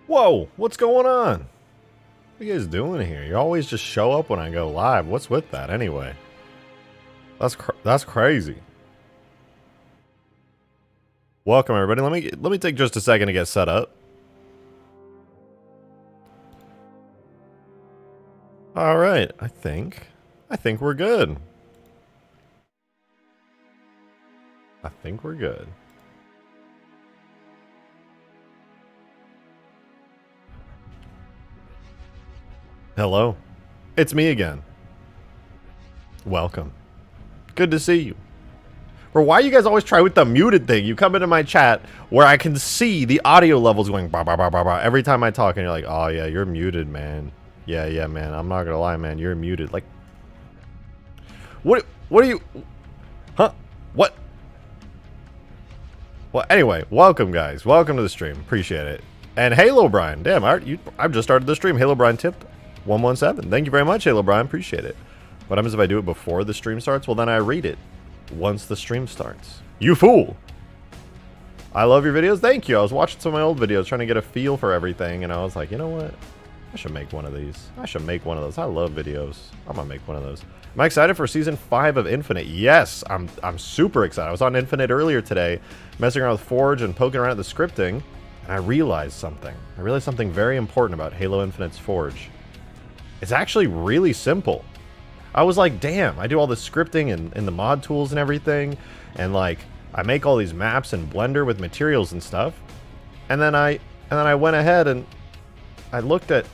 Whoa, what's going on? What are you guys doing here? You always just show up when I go live. What's with that anyway? That's crazy. Welcome everybody. Let me take just a second to get set up. All right, I think we're good. I think we're good. Hello, it's me again. Welcome. Good to see you. Or why you guys always try with the muted thing? You come into my chat where I can see the audio levels going bah, bah, bah, bah, bah, every time I talk, and you're like, oh yeah, you're muted, man. Yeah, man. I'm not gonna lie, man. You're muted. Like, what are you? Huh? What? Well, anyway, welcome guys. Welcome to the stream. Appreciate it. And Halo Brian, damn, I've just started the stream. Halo Brian tip 117. Thank you very much, Halo Brian. Appreciate it. What happens if I do it before the stream starts? Well, then I read it once the stream starts. You fool! I love your videos. Thank you. I was watching some of my old videos trying to get a feel for everything, and I was like, you know what? I should make one of these. I should make one of those. I love videos. I'm gonna make one of those. Am I excited for season 5 of Infinite? Yes, I'm super excited. I was on Infinite earlier today, messing around with Forge and poking around at the scripting, and I realized something. I realized something very important about Halo Infinite's Forge. It's actually really simple. I was like, damn, I do all the scripting and the mod tools and everything, and like I make all these maps in Blender with materials and stuff, and then I went ahead and I looked at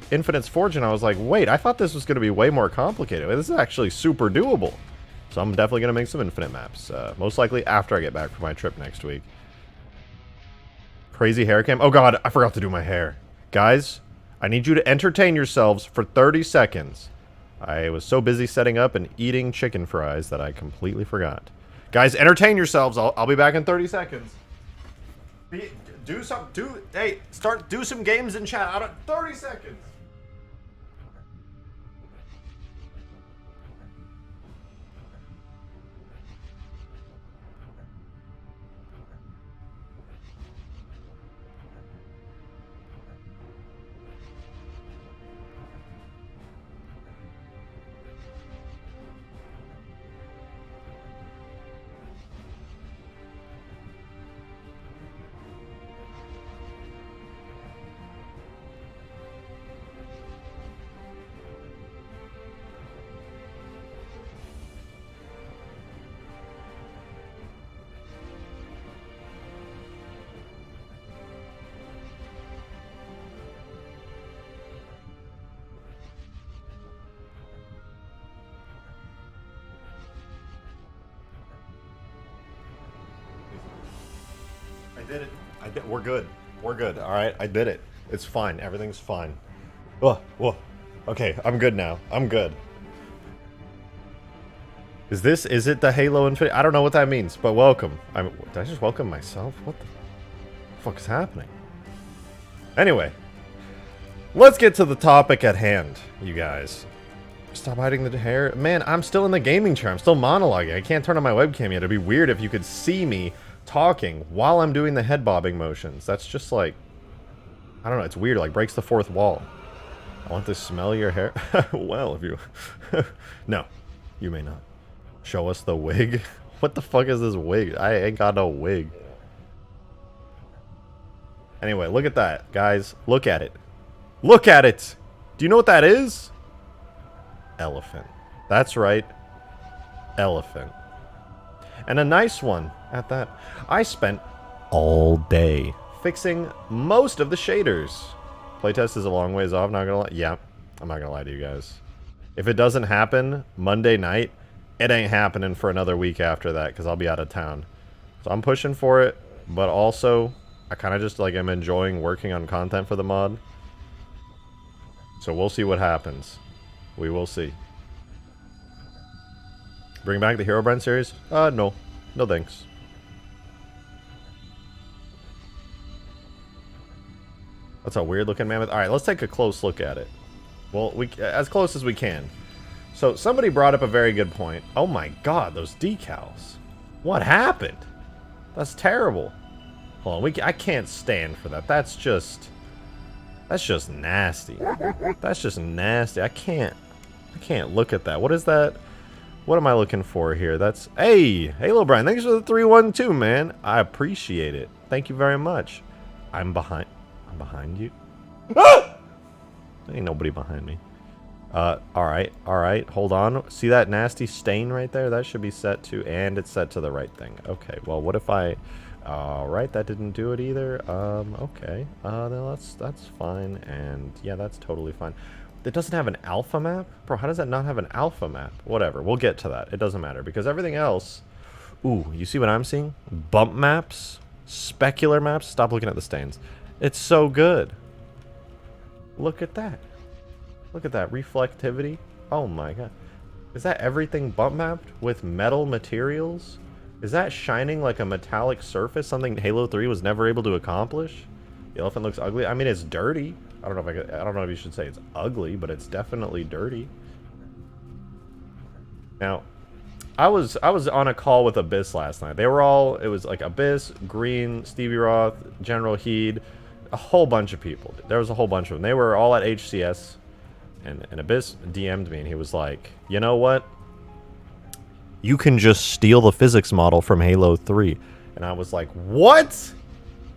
Infinite's Forge and I was like, wait, I thought this was going to be way more complicated. This is actually super doable. So I'm definitely going to make some Infinite maps, most likely after I get back from my trip next week. Crazy hair cam. Oh god, I forgot to do my hair. Guys, I need you to entertain yourselves for 30 seconds. I was so busy setting up and eating chicken fries that I completely forgot. Guys, entertain yourselves. I'll be back in 30 seconds. Do some games in chat. Out of 30 seconds. I did it. We're good. We're good. All right. I did it. It's fine. Everything's fine. Whoa. Okay. I'm good now. I'm good. Is it the Halo Infinite? I don't know what that means, but welcome. Did I just welcome myself? What the fuck is happening? Anyway. Let's get to the topic at hand, you guys. Stop hiding the hair. Man, I'm still in the gaming chair. I'm still monologuing. I can't turn on my webcam yet. It'd be weird if you could see me talking while I'm doing the head bobbing motions. That's just like, I don't know, it's weird, like breaks the fourth wall. I want to smell your hair. Well, if you no, you may not. Show us the wig. What the fuck is this wig? I ain't got no wig. Anyway, look at that, guys. Look at it. Look at it. Do you know what that is? Elephant. That's right. Elephant. And a nice one at that. I spent all day fixing most of the shaders. Playtest is a long ways off, not gonna lie. Yeah, I'm not gonna lie to you guys. If it doesn't happen Monday night, it ain't happening for another week after that, because I'll be out of town. So I'm pushing for it, but also, I kind of just like am enjoying working on content for the mod. So we'll see what happens. We will see. Bring back the Herobrine series? No. No thanks. That's a weird looking mammoth. Alright, let's take a close look at it. Well, as close as we can. So, somebody brought up a very good point. Oh my god, those decals. What happened? That's terrible. Hold on, I can't stand for that. That's just nasty. That's just nasty. I can't look at that. What is that? What am I looking for here? That's... Hey! Halo Brian, thanks for the 312, man. I appreciate it. Thank you very much. I'm behind you. Ah! Ain't nobody behind me. Alright. Hold on. See that nasty stain right there? That should be set to... And it's set to the right thing. Okay, well, what if I... Alright, that didn't do it either. Okay. No, that's fine. And, yeah, that's totally fine. It doesn't have an alpha map? Bro, how does that not have an alpha map? Whatever, we'll get to that. It doesn't matter, because everything else... Ooh, you see what I'm seeing? Bump maps? Specular maps? Stop looking at the stains. It's so good. Look at that. Look at that. Reflectivity. Oh my god. Is that everything bump mapped with metal materials? Is that shining like a metallic surface? Something Halo 3 was never able to accomplish? The elephant looks ugly. I mean, it's dirty. I don't know if you should say it's ugly, but it's definitely dirty. Now, I was on a call with Abyss last night. They were all, it was like Abyss, Green, Stevie Roth, General Heed, a whole bunch of people. There was a whole bunch of them. They were all at HCS, and Abyss DM'd me, and he was like, you know what? You can just steal the physics model from Halo 3. And I was like, what?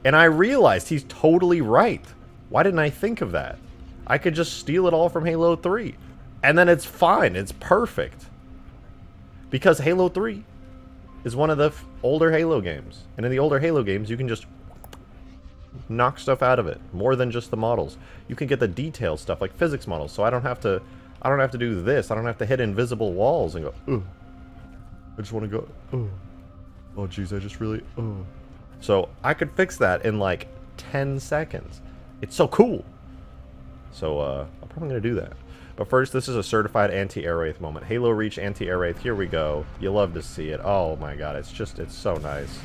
And I realized he's totally right. Why didn't I think of that? I could just steal it all from Halo 3. And then it's fine. It's perfect. Because Halo 3 is one of the older Halo games. And in the older Halo games, you can just knock stuff out of it. More than just the models. You can get the detail stuff, like physics models. So I don't have to do this. I don't have to hit invisible walls and go, ugh. I just want to go, ugh. Oh, jeez, I just really, ugh. So I could fix that in like 10 seconds. It's so cool. So, I'm probably going to do that. But first, this is a certified anti-air wraith moment. Halo Reach anti-air wraith. Here we go. You love to see it. Oh my god, it's so nice.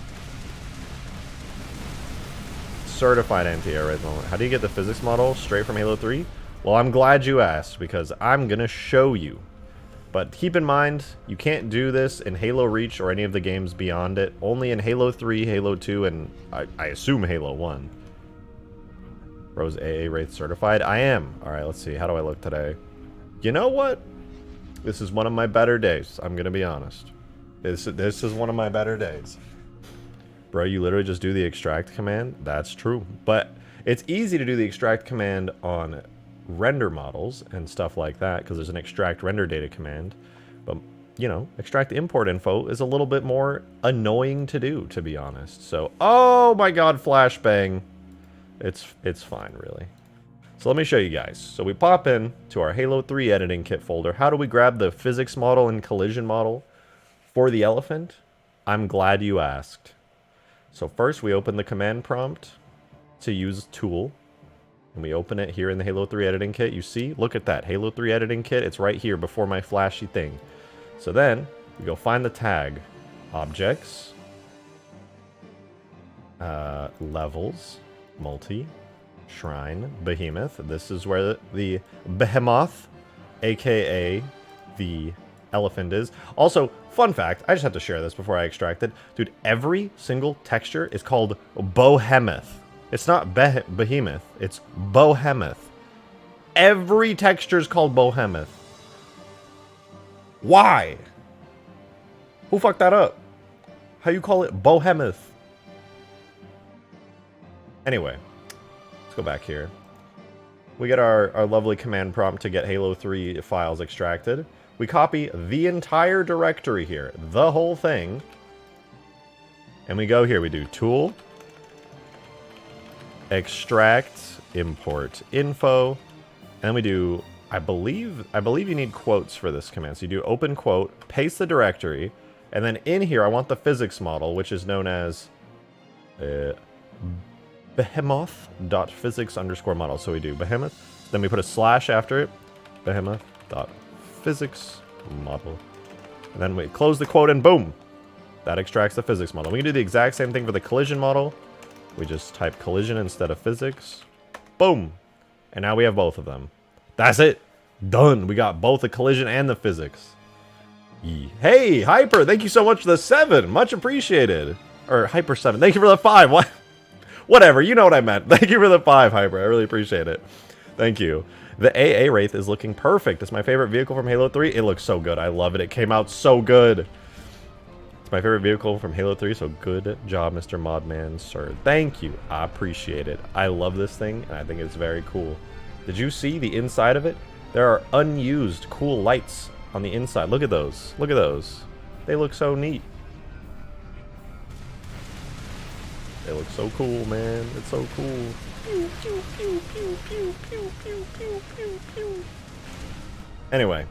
Certified anti-air wraith moment. How do you get the physics model straight from Halo 3? Well, I'm glad you asked, because I'm going to show you. But keep in mind, you can't do this in Halo Reach or any of the games beyond it. Only in Halo 3, Halo 2, and I assume Halo 1. Rose AA Wraith certified? I am. Alright, let's see. How do I look today? You know what? This is one of my better days. I'm going to be honest. This is one of my better days. Bro, you literally just do the extract command? That's true. But it's easy to do the extract command on render models and stuff like that, because there's an extract render data command. But, you know, extract import info is a little bit more annoying to do, to be honest. So, oh my god, flashbang. It's fine, really. So let me show you guys. So we pop in to our Halo 3 editing kit folder. How do we grab the physics model and collision model for the elephant? I'm glad you asked. So first we open the command prompt to use tool. And we open it here in the Halo 3 editing kit. You see? Look at that. Halo 3 editing kit. It's right here before my flashy thing. So then we go find the tag. Objects. Levels. Multi. Shrine. Behemoth. This is where the behemoth, aka the elephant, is. Also, fun fact, I just have to share this before I extract it. Dude, every single texture is called Bohemoth. It's not behemoth, it's Bohemoth. Every texture is called Bohemoth. Why? Who fucked that up? How you call it Bohemoth? Anyway, let's go back here. we get our lovely command prompt to get Halo 3 files extracted. We copy the entire directory here, the whole thing. And we go here, we do tool, extract, import info, and we do, I believe you need quotes for this command. So you do open quote, paste the directory, and then in here I want the physics model, which is known as behemoth.physics underscore model. So we do behemoth, then we put a slash after it, behemoth.physics model. And then we close the quote and boom, that extracts the physics model. We can do the exact same thing for the collision model. We just type collision instead of physics. Boom. And now we have both of them. That's it. Done. We got both the collision and the physics. Hey, Hyper, thank you so much for the 7. Much appreciated. Or Hyper 7. Thank you for the 5. What? Whatever. You know what I meant. Thank you for the 5, Hyper. I really appreciate it. Thank you. The AA Wraith is looking perfect. It's my favorite vehicle from Halo 3. It looks so good. I love it. It came out so good. My favorite vehicle from Halo 3, so good job, Mr. Modman, sir. Thank you. I appreciate it. I love this thing, and I think it's very cool. Did you see the inside of it? There are unused cool lights on the inside. Look at those. Look at those. They look so neat. They look so cool, man. It's so cool. Pew, pew, pew, pew, pew, pew, pew, pew, pew, pew. Anyway.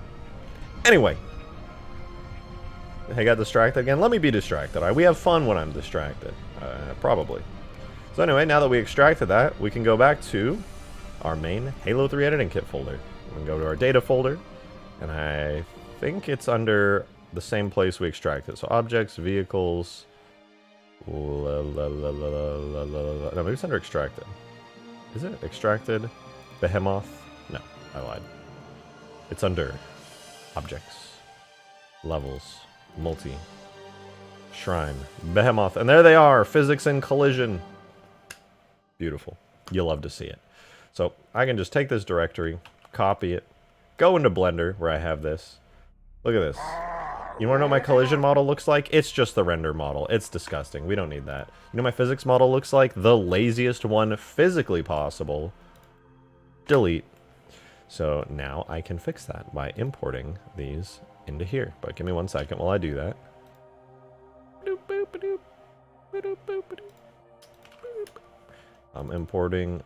I got distracted again. Let me be distracted. All right? We have fun when I'm distracted. Probably. So anyway, now that we extracted that, we can go back to our main Halo 3 editing kit folder. We can go to our data folder, and I think it's under the same place we extracted. So objects, vehicles. No, maybe it's under extracted. Is it extracted? Behemoth? No, I lied. It's under objects, levels. Multi, shrine, behemoth, and there they are, physics and collision. Beautiful. You'll love to see it. So I can just take this directory, copy it, go into Blender where I have this. Look at this. You want to know what my collision model looks like? It's just the render model. It's disgusting. We don't need that. You know what my physics model looks like? The laziest one physically possible. Delete. So now I can fix that by importing these into here. But give me 1 second while I do that. I'm importing,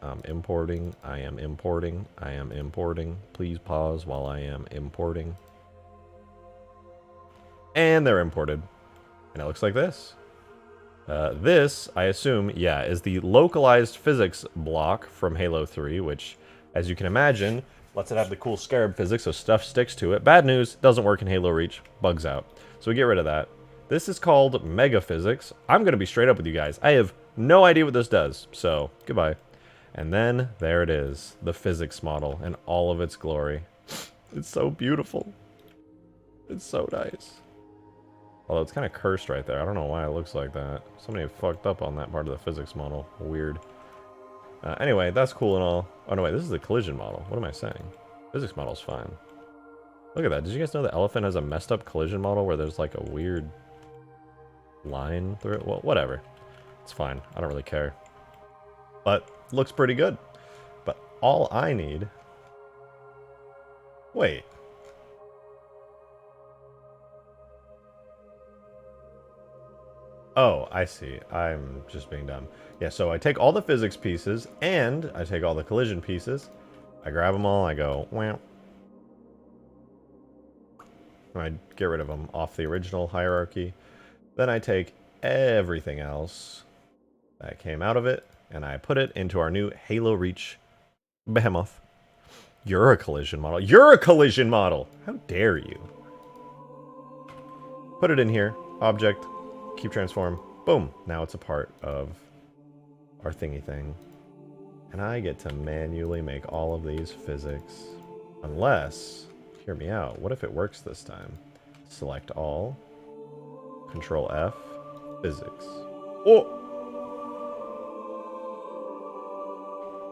I am importing. Please pause while I am importing. And they're imported. And it looks like this. This, I assume, yeah, is the localized physics block from Halo 3, which, as you can imagine, lets it have the cool scarab physics so stuff sticks to it. Bad news, doesn't work in Halo Reach, bugs out. So we get rid of that. This is called Mega Physics. I'm going to be straight up with you guys. I have no idea what this does, so goodbye. And then there it is, the physics model in all of its glory. It's so beautiful. It's so nice. Although it's kind of cursed right there. I don't know why it looks like that. Somebody fucked up on that part of the physics model. Weird. Anyway, that's cool and all. Oh, no, wait, this is the collision model. What am I saying? Physics model's fine. Look at that. Did you guys know the elephant has a messed up collision model where there's like a weird line through it? Well, whatever. It's fine. I don't really care. But looks pretty good. But all I need... Wait. Oh, I see. I'm just being dumb. Yeah, so I take all the physics pieces, and I take all the collision pieces. I grab them all, I go, wham. I get rid of them off the original hierarchy. Then I take everything else that came out of it, and I put it into our new Halo Reach Behemoth. You're a collision model. You're a collision model! How dare you? Put it in here. Object. Keep transform. Boom. Now it's a part of our thingy thing. And I get to manually make all of these physics. Unless, hear me out, what if it works this time? Select all. Control F. Physics. Oh!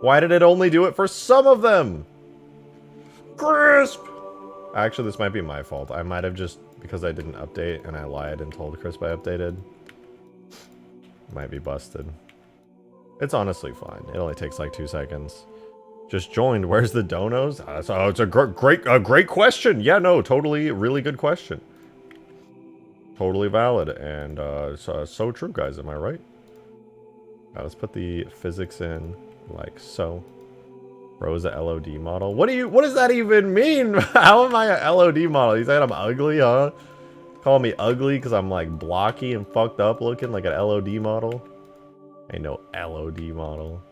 Why did it only do it for some of them? Crisp! Actually, this might be my fault. I might have just, because I didn't update and I lied and told Crisp I updated. Might be busted. It's honestly fine. It only takes like 2 seconds. Just joined. Where's the donos? So it's a great question. Yeah, no, totally, really good question. Totally valid and so true, guys. Am I right? Let's put the physics in like so. Rose a LOD model. What does that even mean? How am I a LOD model? You saying I'm ugly, huh? Call me ugly because I'm like blocky and fucked up looking like an LOD model? Ain't no LOD model.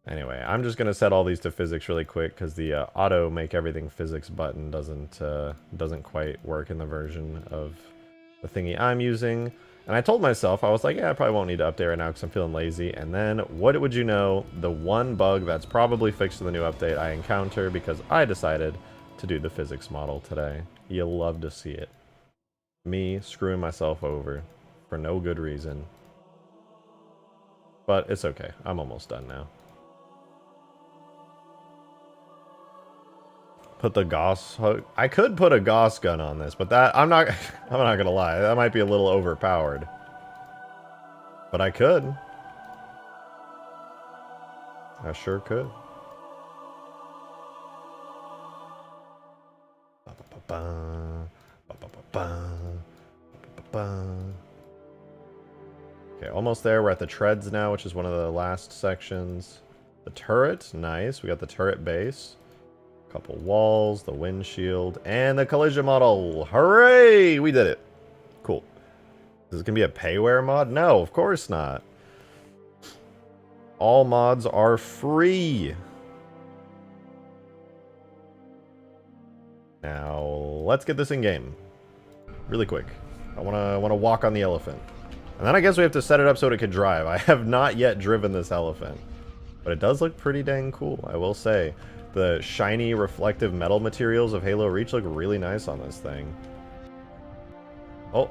Anyway, I'm just gonna set all these to physics really quick because the auto make everything physics button doesn't quite work in the version of the thingy I'm using. And I told myself, I was like, yeah, I probably won't need to update right now because I'm feeling lazy. And then, what would you know, the one bug that's probably fixed in the new update I encounter because I decided to do the physics model today. You'll love to see it. Me screwing myself over for no good reason. But it's okay. I'm almost done now. Put the Gauss hook. I could put a Gauss gun on this, but that I'm not gonna lie, that might be a little overpowered. But I could. I sure could. Okay, almost there. We're at the treads now, which is one of the last sections. The turret, nice. We got the turret base. Couple walls, the windshield, and the collision model. Hooray! We did it. Cool. Is this gonna be a payware mod? No, of course not. All mods are free. Now, let's get this in game. Really quick. I wanna walk on the elephant. And then I guess we have to set it up so it can drive. I have not yet driven this elephant. But it does look pretty dang cool, I will say. The shiny, reflective metal materials of Halo Reach look really nice on this thing. Oh.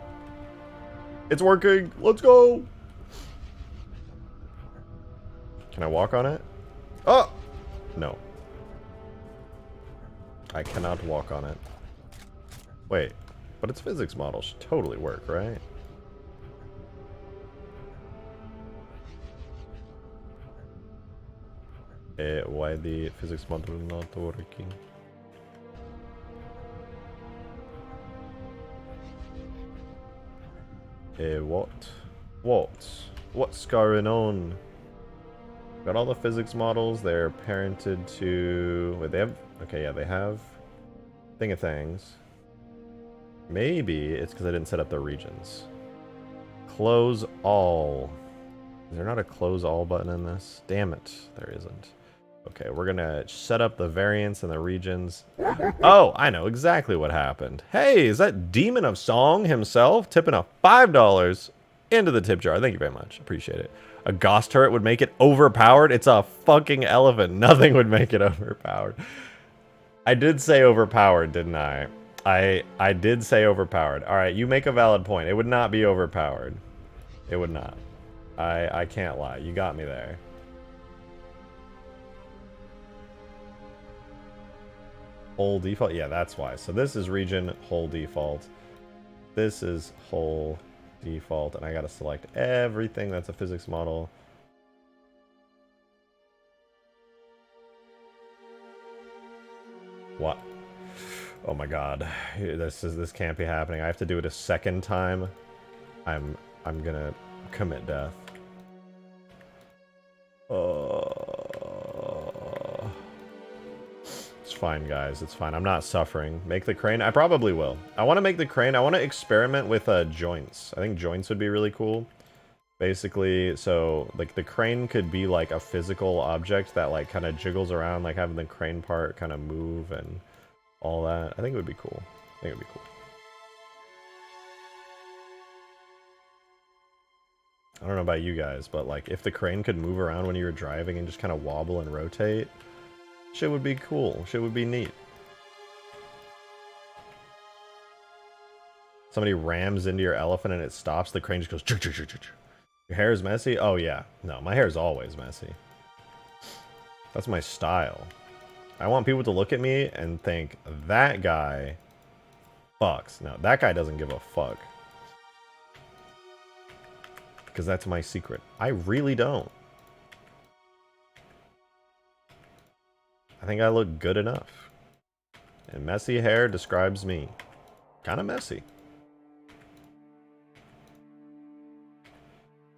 It's working! Let's go! Can I walk on it? Oh! No. I cannot walk on it. Wait. But its physics model should totally work, right? Why the physics model not working? What's going on? Got all the physics models. They're parented to... Wait, they have... Okay, yeah, they have... Thing of things. Maybe it's because I didn't set up the regions. Close all. Is there not a close all button in this? Damn it, there isn't. Okay, we're gonna set up the variants and the regions. Oh, I know exactly what happened. Hey, is that Demon of Song himself tipping a $5 into the tip jar? Thank you very much. Appreciate it. A Gauss turret would make it overpowered? It's a fucking elephant. Nothing would make it overpowered. I did say overpowered, didn't I? I did say overpowered. Alright, you make a valid point. It would not be overpowered. It would not. I can't lie. You got me there. Whole default? Yeah, that's why. So this is region whole default. This is whole default. And I gotta select everything that's a physics model. What? Oh my god. This can't be happening. I have to do it a second time. I'm gonna commit death. It's fine, guys. It's fine. I'm not suffering. Make the crane. I probably will. I want to make the crane. I want to experiment with joints. I think joints would be really cool. Basically, so like the crane could be like a physical object that like kind of jiggles around, like having the crane part kind of move and all that. I think it would be cool. I think it would be cool. I don't know about you guys, but like if the crane could move around when you were driving and just kind of wobble and rotate, shit would be cool. Shit would be neat. Somebody rams into your elephant and it stops, the crane just goes... Chuk, chuk, chuk, chuk. Your hair is messy? Oh yeah. No, my hair is always messy. That's my style. I want people to look at me and think, that guy fucks. No, that guy doesn't give a fuck. Because that's my secret. I really don't. think I look good enough. And messy hair describes me. Kind of messy.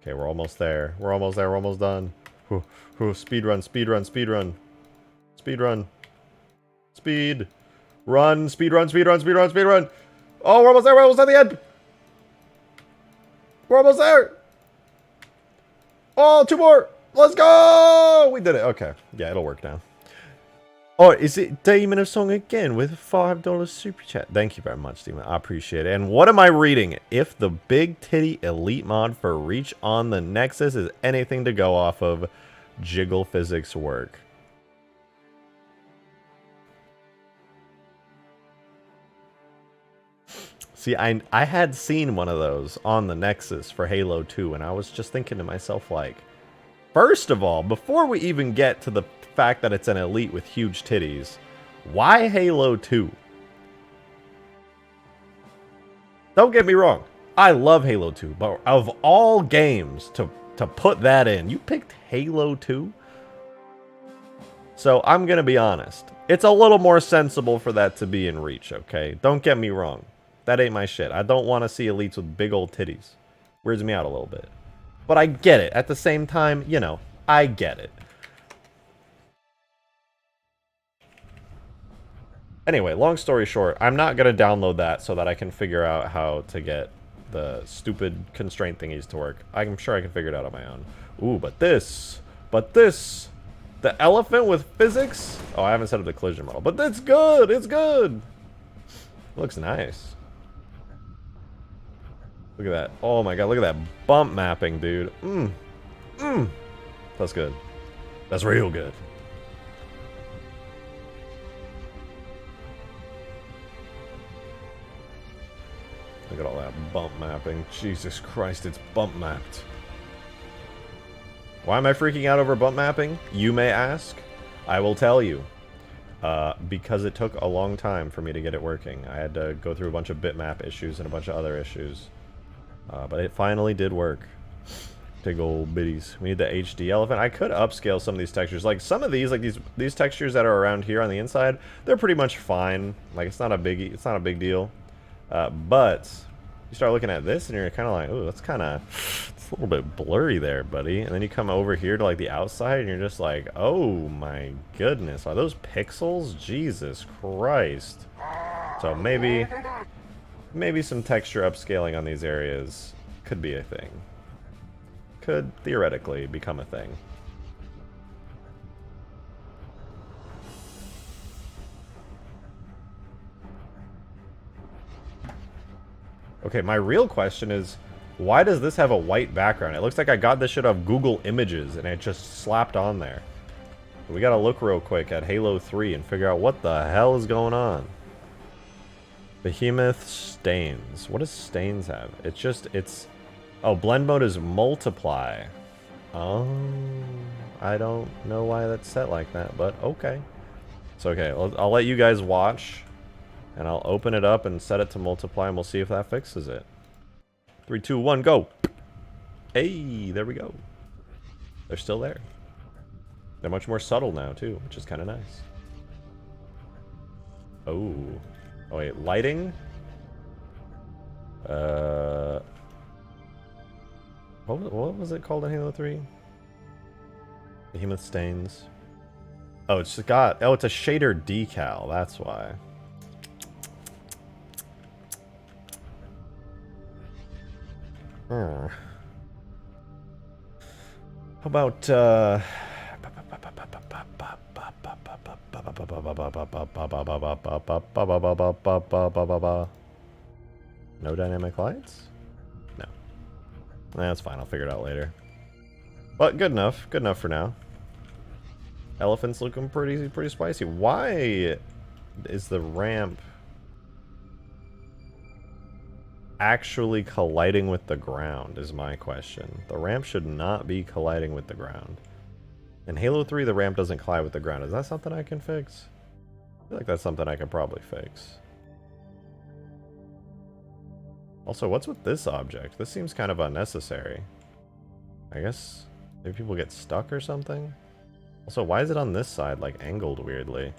Okay, we're almost there. We're almost there. We're almost done. Speed run, speed run, speed run. Speed run. Speed. Run, speed run, speed run, speed run, speed run. Oh, we're almost there. We're almost at the end. We're almost there. Oh, 2 more. Let's go. We did it. Okay. Yeah, it'll work now. Oh, is it Demon of Song again with a $5 super chat? Thank you very much, Demon. I appreciate it. And what am I reading? If the Big Titty Elite mod for Reach on the Nexus is anything to go off of, Jiggle Physics work. See, I had seen one of those on the Nexus for Halo 2, and I was just thinking to myself, like, first of all, before we even get to the fact that it's an elite with huge titties, why Halo 2? Don't get me wrong, I love Halo 2, but of all games to put that in, you picked Halo 2? So I'm gonna be honest, it's a little more sensible for that to be in Reach, okay? Don't get me wrong. That ain't my shit. I don't want to see elites with big old titties. Weirds me out a little bit. But I get it. At the same time, you know, I get it. Anyway, long story short, I'm not going to download that so that I can figure out how to get the stupid constraint thingies to work. I'm sure I can figure it out on my own. Ooh, but this, the elephant with physics? Oh, I haven't set up the collision model, but that's good. It's good. It looks nice. Look at that. Oh my god, look at that bump mapping, dude. That's good. That's real good. Look at all that bump mapping. Jesus Christ, it's bump mapped. Why am I freaking out over bump mapping? You may ask. I will tell you. Because it took a long time for me to get it working. I had to go through a bunch of bitmap issues and a bunch of other issues. But it finally did work. Big old biddies. We need the HD elephant. I could upscale some of these textures. Like some of these, like these textures that are around here on the inside, they're pretty much fine. Like it's not a big deal. But you start looking at this and you're kind of like, ooh, that's kind of, it's a little bit blurry there, buddy. And then you come over here to like the outside and you're just like, oh my goodness, are those pixels? Jesus Christ. So maybe some texture upscaling on these areas could be a thing. Could theoretically become a thing. Okay, my real question is, why does this have a white background? It looks like I got this shit off Google Images and it just slapped on there. We gotta look real quick at Halo 3 and figure out what the hell is going on. Behemoth stains. What does stains have? It's... Oh, blend mode is multiply. Oh, I don't know why that's set like that, but okay. So, okay, I'll let you guys watch. And I'll open it up and set it to multiply, and we'll see if that fixes it. 3, 2, 1, go! Hey, there we go. They're still there. They're much more subtle now, too, which is kind of nice. Oh. Oh, wait, lighting? What was it called in Halo 3? Behemoth stains. Oh, it's got... Oh, it's a shader decal, that's why. How about, no dynamic lights? No. That's fine, I'll figure it out later. But good enough for now. Elephant's looking pretty spicy. Why is the ramp actually colliding with the ground is my question. The ramp should not be colliding with the ground. In Halo 3, the ramp doesn't collide with the ground. Is that something I can fix? I feel like that's something I could probably fix. Also, what's with this object? This seems kind of unnecessary. I guess maybe people get stuck or something? Also, why is it on this side, like, angled weirdly?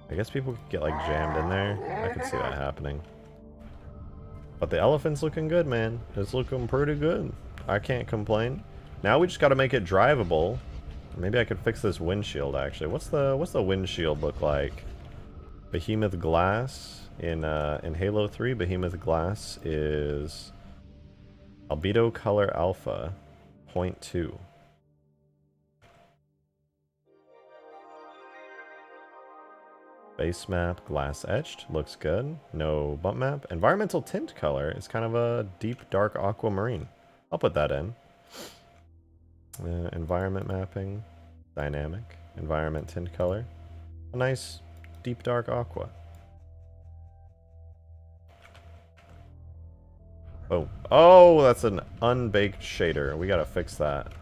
I guess people could get, like, jammed in there. I could see that happening. But the elephant's looking good, man. It's looking pretty good. I can't complain. Now we just gotta make it drivable. Maybe I could fix this windshield, actually. What's the windshield look like? Behemoth glass in Halo 3. Behemoth glass is albedo color alpha 0.2. Base map glass etched looks good. No bump map. Environmental tint color is kind of a deep dark aquamarine. I'll put that in. Environment mapping, dynamic, environment tint color. A nice deep dark aqua. Oh, oh, that's an unbaked shader. We gotta fix that.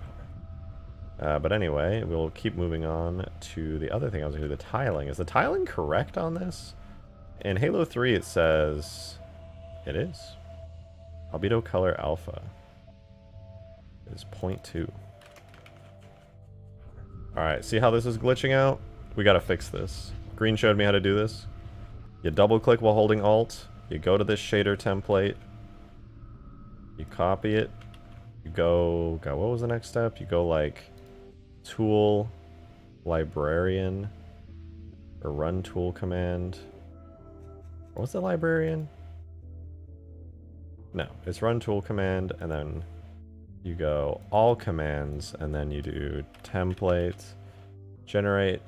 But anyway, we'll keep moving on to the other thing I was gonna do, the tiling. Is the tiling correct on this? In Halo 3 it says it is. Albedo color alpha is 0.2. Alright, see how this is glitching out? We gotta fix this. Green showed me how to do this. You double click while holding Alt, you go to this shader template, you copy it, you go, God, what was the next step? You go like tool, librarian, or run tool command. What was the librarian? No, it's run tool command, and then you go all commands, and then you do template, generate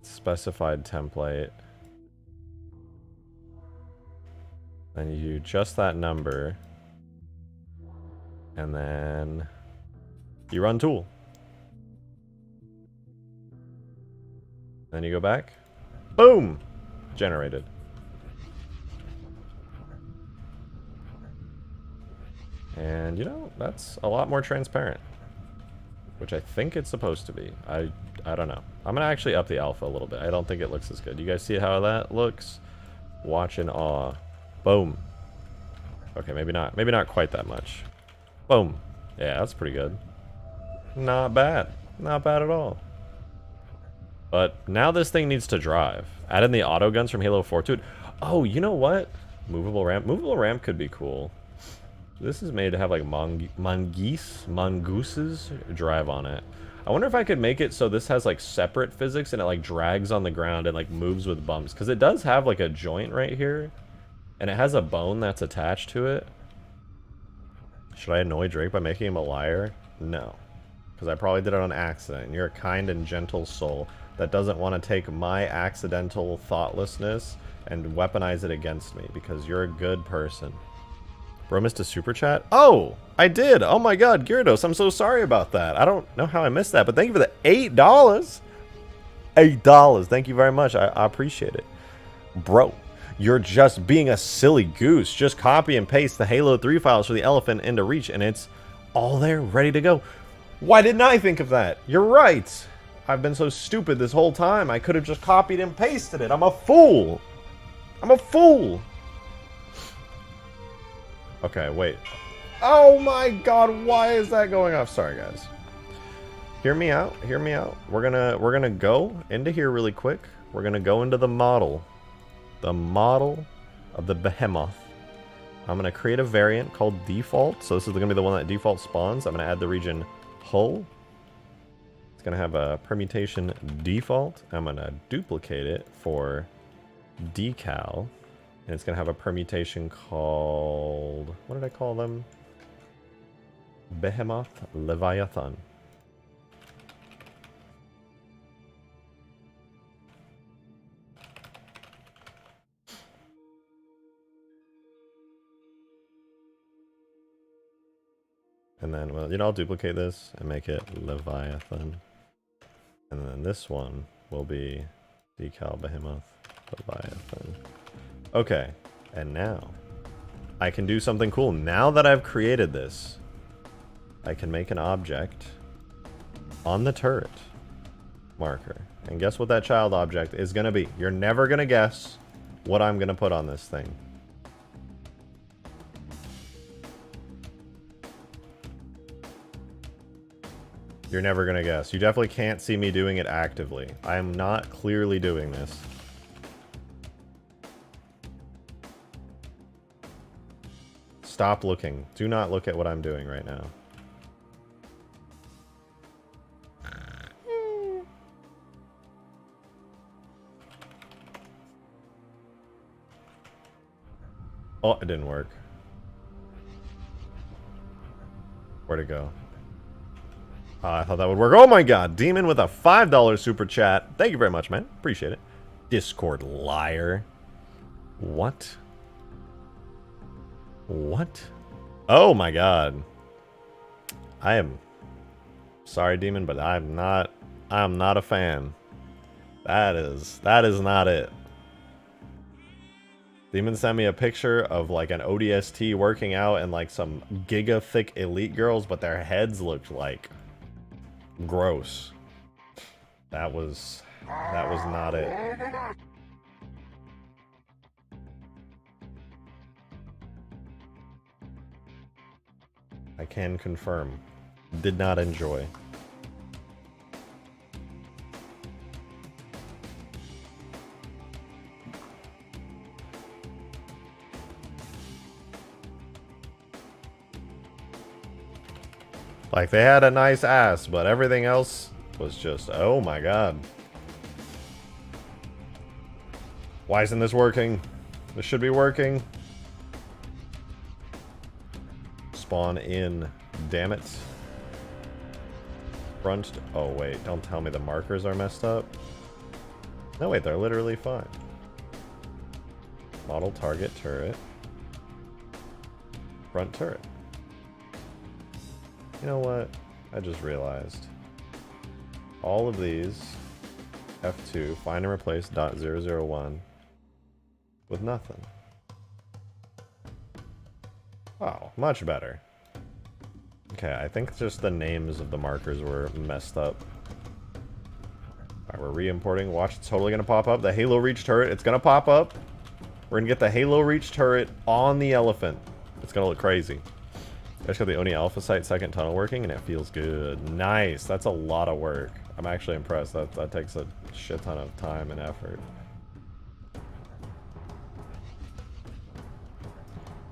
specified template, then you do just that number, and then you run tool. Then you go back, boom, generated. And, you know, that's a lot more transparent. Which I think it's supposed to be. I don't know. I'm going to actually up the alpha a little bit. I don't think it looks as good. You guys see how that looks? Watch in awe. Boom. Okay, maybe not. Maybe not quite that much. Boom. Yeah, that's pretty good. Not bad. Not bad at all. But now this thing needs to drive. Add in the auto guns from Halo 4 to it. Oh, you know what? Movable ramp. Movable ramp could be cool. This is made to have like mongooses drive on it. I wonder if I could make it so this has like separate physics and it like drags on the ground and like moves with bumps. Because it does have like a joint right here. And it has a bone that's attached to it. Should I annoy Drake by making him a liar? No. Because I probably did it on accident. You're a kind and gentle soul that doesn't want to take my accidental thoughtlessness and weaponize it against me. Because you're a good person. Bro missed a super chat? Oh, I did. Oh my god, Gyarados, I'm so sorry about that. I don't know how I missed that, but thank you for the $8. $8. Thank you very much. I appreciate it. Bro, you're just being a silly goose. Just copy and paste the Halo 3 files for the elephant into Reach, and it's all there, ready to go. Why didn't I think of that? You're right. I've been so stupid this whole time. I could have just copied and pasted it. I'm a fool. I'm a fool. Okay, wait. Oh my god, why is that going off? Sorry, guys. Hear me out. Hear me out. We're gonna go into here really quick. We're gonna go into the model. The model of the behemoth. I'm gonna create a variant called default. So this is gonna be the one that default spawns. I'm gonna add the region hull. It's gonna have a permutation default. I'm gonna duplicate it for decal. And it's going to have a permutation called... What did I call them? Behemoth Leviathan. And then, well, you know, I'll duplicate this and make it Leviathan. And then this one will be decal Behemoth Leviathan. Okay, and now I can do something cool. Now that I've created this, I can make an object on the turret marker. And guess what that child object is going to be? You're never going to guess what I'm going to put on this thing. You're never gonna guess. You definitely can't see me doing it actively. I am not clearly doing this. Stop looking. Do not look at what I'm doing right now. Oh, it didn't work. Where'd it go? I thought that would work. Oh my god. Demon with a $5 super chat. Thank you very much, man. Appreciate it. Discord liar. What? What? Oh my god. I am sorry, Demon, but I'm not a fan. That is not it. Demon sent me a picture of like an ODST working out and like some giga thick elite girls, but their heads looked like gross. That was not it. I can confirm. Did not enjoy. Like, they had a nice ass, but everything else was just, oh my god. Why isn't this working? This should be working. Spawn in. Damn it. Front. Oh, wait. Don't tell me the markers are messed up. No, wait. They're literally fine. Model target turret. Front turret. You know what? I just realized. All of these, F2, find and replace .001 with nothing. Oh, much better. Okay, I think just the names of the markers were messed up. Alright, we're re-importing. Watch, it's totally gonna pop up. The Halo Reach turret, it's gonna pop up. We're gonna get the Halo Reach turret on the elephant. It's gonna look crazy. I just got the Oni Alpha Site second tunnel working, and it feels good. Nice. That's a lot of work. I'm actually impressed. That takes a shit ton of time and effort.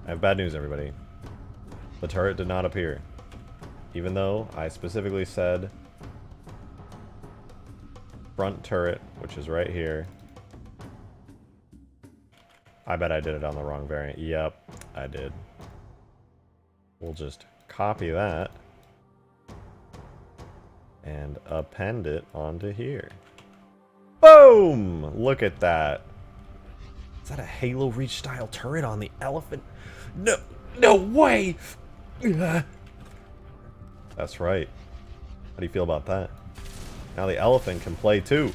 I have bad news, everybody. The turret did not appear. Even though I specifically said front turret, which is right here. I bet I did it on the wrong variant. Yep, I did. We'll just copy that and append it onto here. Boom! Look at that. Is that a Halo Reach style turret on the elephant? No, no way! That's right. How do you feel about that? Now the elephant can play too.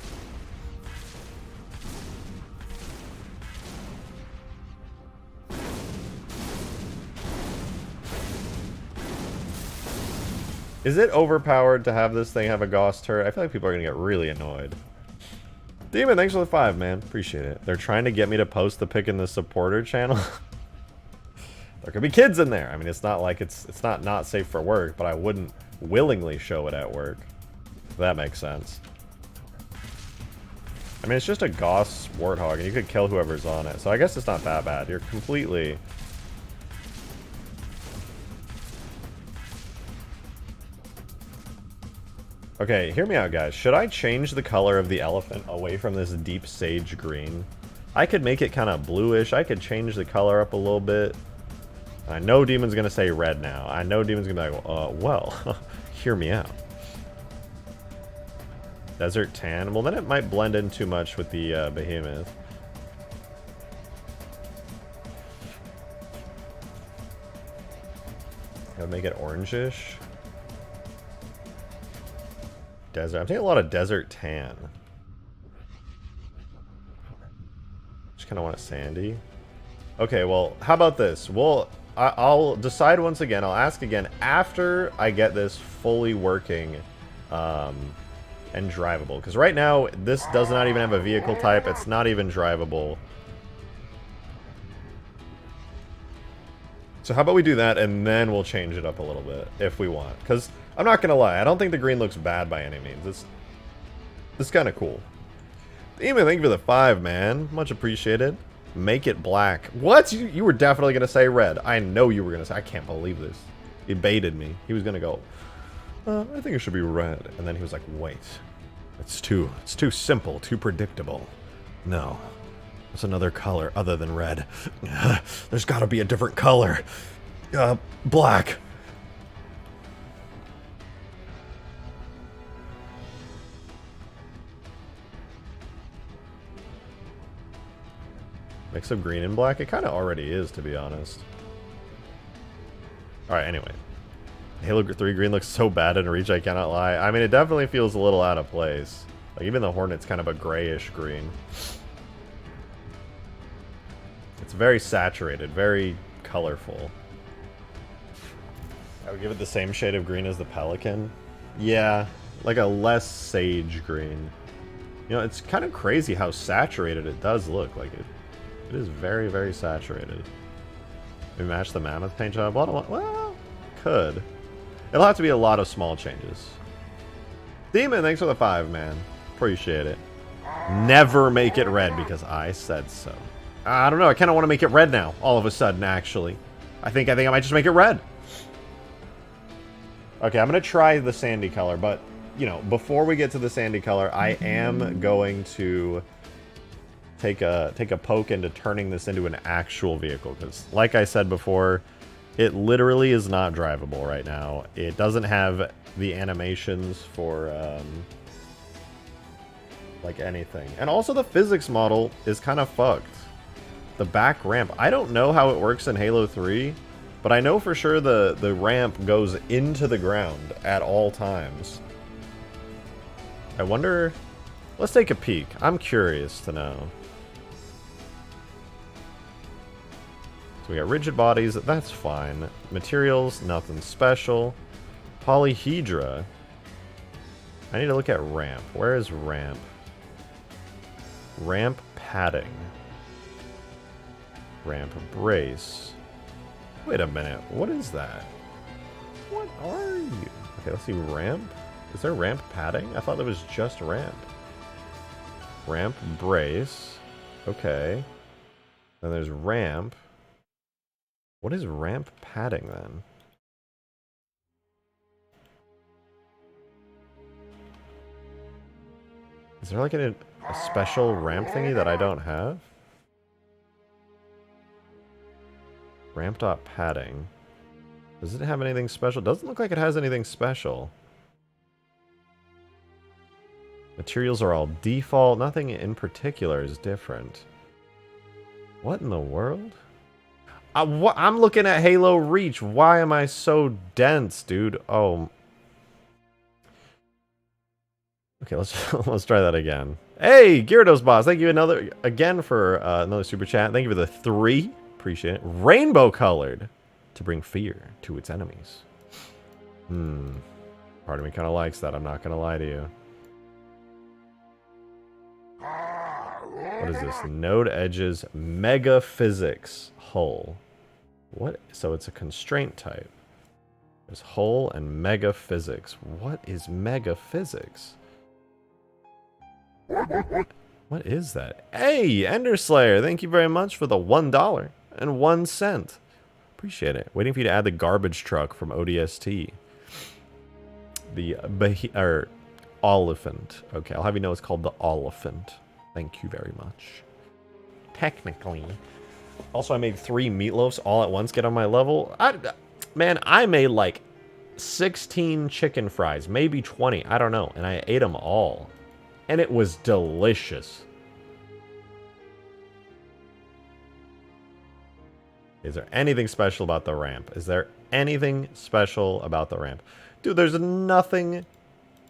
Is it overpowered to have this thing have a Gauss turret? I feel like people are gonna get really annoyed. Demon, thanks for the 5, man. Appreciate it. They're trying to get me to post the pic in the supporter channel. There could be kids in there. I mean, it's not like it's not safe for work, but I wouldn't willingly show it at work. If that makes sense. I mean, it's just a Gauss Warthog, and you could kill whoever's on it. So I guess it's not that bad. You're completely... Okay, hear me out, guys. Should I change the color of the elephant away from this deep sage green? I could make it kind of bluish. I could change the color up a little bit. I know Demon's going to say red now. I know Demon's going to be like, well, hear me out. Desert tan. Well, then it might blend in too much with the behemoth. Gotta make it orangish. Desert. I'm taking a lot of desert tan. Just kind of want it sandy. Okay, well, how about this? I'll decide once again. I'll ask again after I get this fully working and drivable. Because right now, this does not even have a vehicle type. It's not even drivable. So how about we do that, and then we'll change it up a little bit, if we want. Because, I'm not going to lie, I don't think the green looks bad by any means. It's kind of cool. Demon, thank you for the 5, man. Much appreciated. Make it black. What? You were definitely going to say red. I know you were going to say. I can't believe this. He baited me. He was going to go, I think it should be red. And then he was like, wait. It's too simple, too predictable. No. What's another color other than red? There's got to be a different color. Black. Mix of green and black? It kind of already is, to be honest. Alright, anyway. Halo 3 green looks so bad in Reach, I cannot lie. I mean, it definitely feels a little out of place. Like, even the Hornet's kind of a grayish green. It's very saturated, very colorful. I would give it the same shade of green as the Pelican. Yeah, like a less sage green. You know, it's kind of crazy how saturated it does look. Like, it is very, very saturated. We match the Mammoth paint job? Well, could. It'll have to be a lot of small changes. Demon, thanks for the 5, man. Appreciate it. Never make it red because I said so. I don't know. I kind of want to make it red now. All of a sudden, actually. I think I might just make it red. Okay, I'm going to try the sandy color. But, you know, before we get to the sandy color, I am going to take a poke into turning this into an actual vehicle. Because, like I said before, it literally is not drivable right now. It doesn't have the animations for, like, anything. And also the physics model is kind of fucked. The back ramp. I don't know how it works in Halo 3, but I know for sure the ramp goes into the ground at all times. I wonder... Let's take a peek. I'm curious to know. So we got rigid bodies. That's fine. Materials, nothing special. Polyhedra. I need to look at ramp. Where is ramp? Ramp padding. Ramp brace. Wait a minute. What is that? What are you? Okay, let's see. Ramp? Is there ramp padding? I thought that was just ramp. Ramp brace. Okay. Then there's ramp. What is ramp padding then? Is there like a special ramp thingy that I don't have? Ramp dot padding. Does it have anything special? Doesn't look like it has anything special. Materials are all default. Nothing in particular is different. What in the world? I'm looking at Halo Reach. Why am I so dense, dude? Oh. Okay, let's try that again. Hey, Gyarados boss, thank you again for another super chat. Thank you for the 3. Appreciate it. Rainbow colored to bring fear to its enemies. Part of me kind of likes that. I'm not gonna lie to you. What is this? Node edges mega physics hull. What? So it's a constraint type. There's hull and mega physics. What is mega physics? What is that? Hey, Ender Slayer, thank you very much for the $1.01. Appreciate it. Waiting for you to add the garbage truck from ODST. The Oliphant. Okay, I'll have you know it's called the Oliphant. Thank you very much. Technically. Also, I made 3 meatloafs all at once, get on my level. Man, I made like 16 chicken fries, maybe 20, I don't know. And I ate them all. And it was delicious. Is there anything special about the ramp? Is there anything special about the ramp? Dude, there's nothing.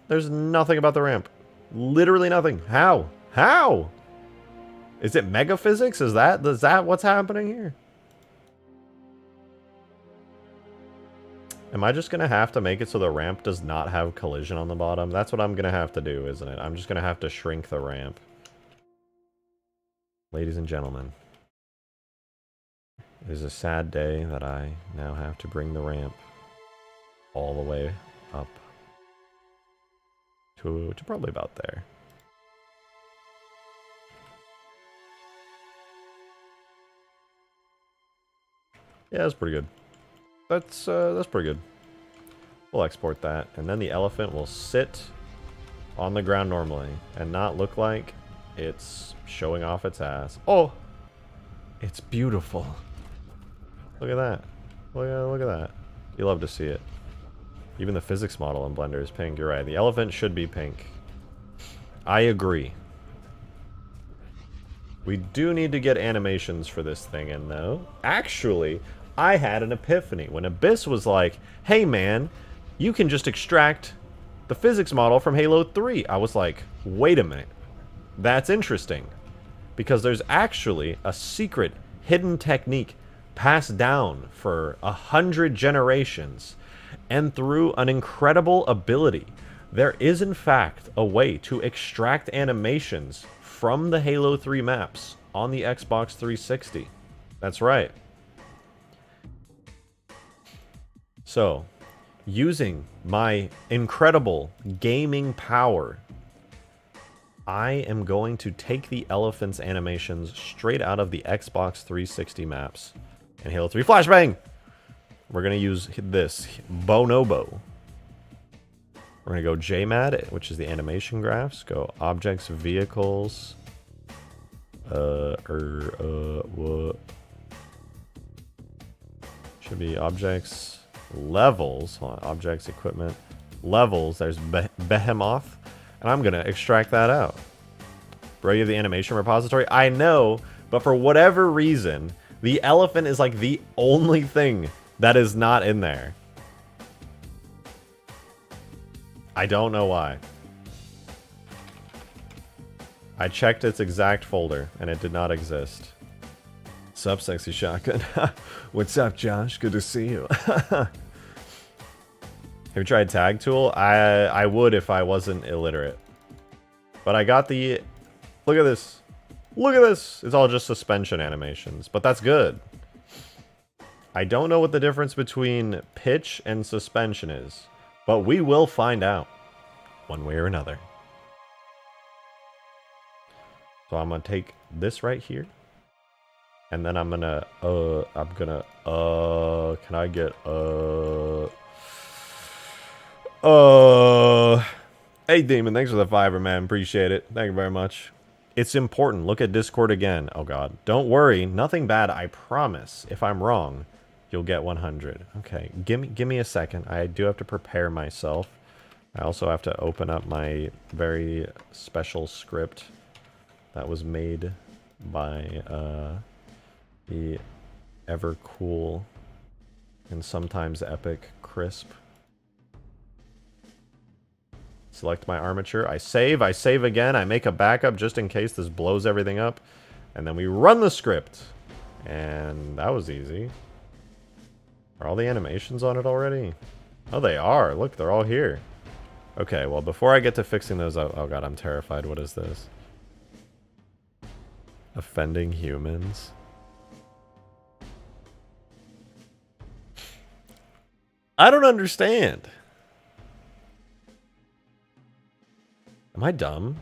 There's nothing about the ramp. Literally nothing. How? How? Is it mega physics? Is that what's happening here? Am I just going to have to make it so the ramp does not have collision on the bottom? That's what I'm going to have to do, isn't it? I'm just going to have to shrink the ramp. Ladies and gentlemen. It is a sad day that I now have to bring the ramp all the way up to probably about there. Yeah, that's pretty good. That's pretty good. We'll export that, and then the elephant will sit on the ground normally and not look like it's showing off its ass. Oh, it's beautiful. Look at that. Look at that. You love to see it. Even the physics model in Blender is pink. You're right. The elephant should be pink. I agree. We do need to get animations for this thing in, though. Actually, I had an epiphany when Abyss was like, hey, man, you can just extract the physics model from Halo 3. I was like, wait a minute. That's interesting. Because there's actually a secret hidden technique passed down for 100 generations. And through an incredible ability, there is in fact a way to extract animations from the Halo 3 maps on the Xbox 360. That's right. So, using my incredible gaming power, I am going to take the elephant's animations straight out of the Xbox 360 maps in Halo 3 Flashbang. We're going to use this, Bonobo. We're going to go JMAD, which is the animation graphs. Go Objects, Vehicles. What? Should be Objects, Levels. Hold on, Objects, Equipment, Levels. There's Behemoth. And I'm going to extract that out. Bro, you have the animation repository? I know, but for whatever reason, the elephant is like the only thing that is not in there. I don't know why. I checked its exact folder, and it did not exist. Sup, sexy shotgun? What's up, Josh? Good to see you. Have you tried Tag Tool? I would if I wasn't illiterate. But I got the... Look at this. Look at this. It's all just suspension animations, but that's good. I don't know what the difference between pitch and suspension is, but we will find out one way or another. So I'm gonna take this right here, and then I'm gonna, can I get, hey Demon, thanks for the $5, man, appreciate it, thank you very much. It's important, look at Discord again, oh god, don't worry, nothing bad, I promise. If I'm wrong, you'll get 100. Okay, give me a second, I do have to prepare myself. I also have to open up my very special script that was made by the ever cool and sometimes epic Crisp. Select my armature. I save again. I make a backup just in case this blows everything up. And then we run the script. And that was easy. Are all the animations on it already? Oh, they are. Look, they're all here. Okay, well, before I get to fixing those up... Oh, God, I'm terrified. What is this? Offending humans. I don't understand. Am I dumb?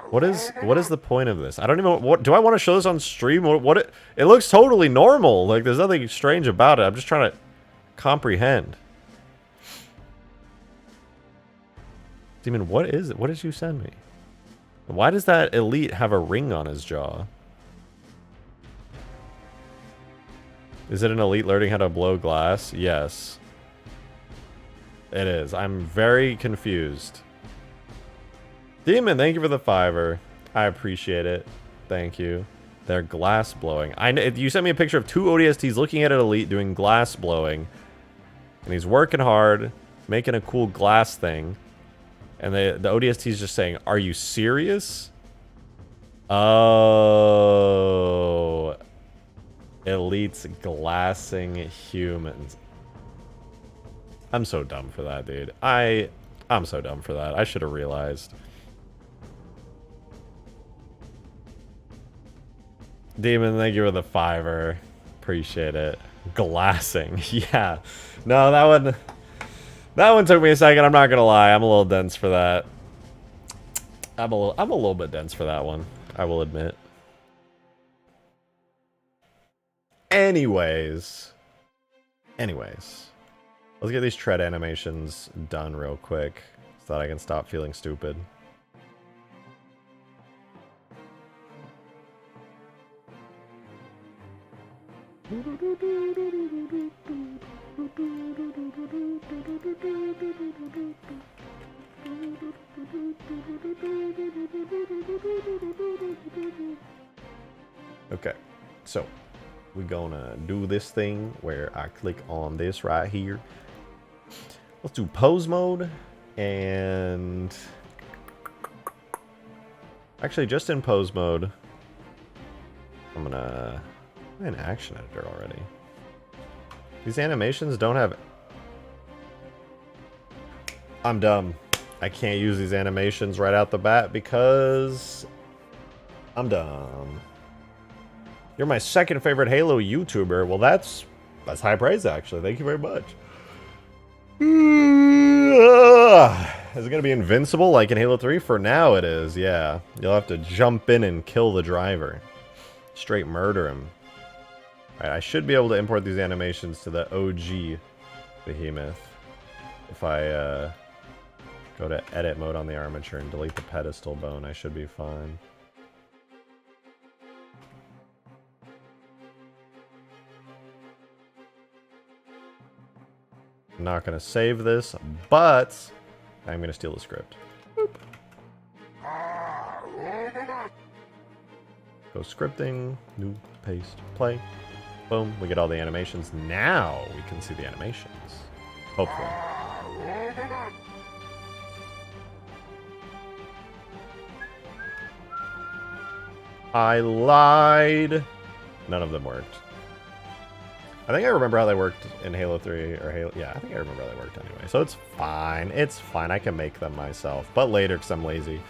What is the point of this? I don't even... What do I want to show this on stream? It looks totally normal. Like, there's nothing strange about it. I'm just trying to comprehend. Demon, what is it? What did you send me? Why does that elite have a ring on his jaw? Is it an elite learning how to blow glass? Yes. It is. I'm very confused. Demon, thank you for the $5. I appreciate it. Thank you. They're glass blowing. You sent me a picture of two ODSTs looking at an elite doing glass blowing. And he's working hard, making a cool glass thing. And the ODST is just saying, are you serious? Oh. Elites glassing humans. I'm so dumb for that, dude. I'm so dumb for that. I should have realized. Demon, thank you for the 5-er. Appreciate it. Glassing. Yeah. No, that one took me a second. I'm not gonna lie. I'm a little dense for that. I'm a little bit dense for that one. I will admit. Anyways, let's get these tread animations done real quick so that I can stop feeling stupid. Okay, so we're gonna do this thing where I click on this right here. Let's do pose mode, and actually just in pose mode, I'm in action editor already. These animations don't have... I'm dumb. I can't use these animations right out the bat because I'm dumb. You're my second favorite Halo YouTuber. Well, that's high praise, actually. Thank you very much. Is it going to be invincible like in Halo 3? For now it is, yeah. You'll have to jump in and kill the driver. Straight murder him. Alright, I should be able to import these animations to the OG Behemoth. If I go to edit mode on the armature and delete the pedestal bone, I should be fine. I'm not going to save this, but I'm going to steal the script. Boop. Go scripting, new, paste, play. Boom, we get all the animations. Now we can see the animations. Hopefully. I lied. None of them worked. I think I remember how they worked in Halo 3 or Halo... Yeah, I think I remember how they worked anyway. So it's fine. It's fine. I can make them myself. But later, because I'm lazy.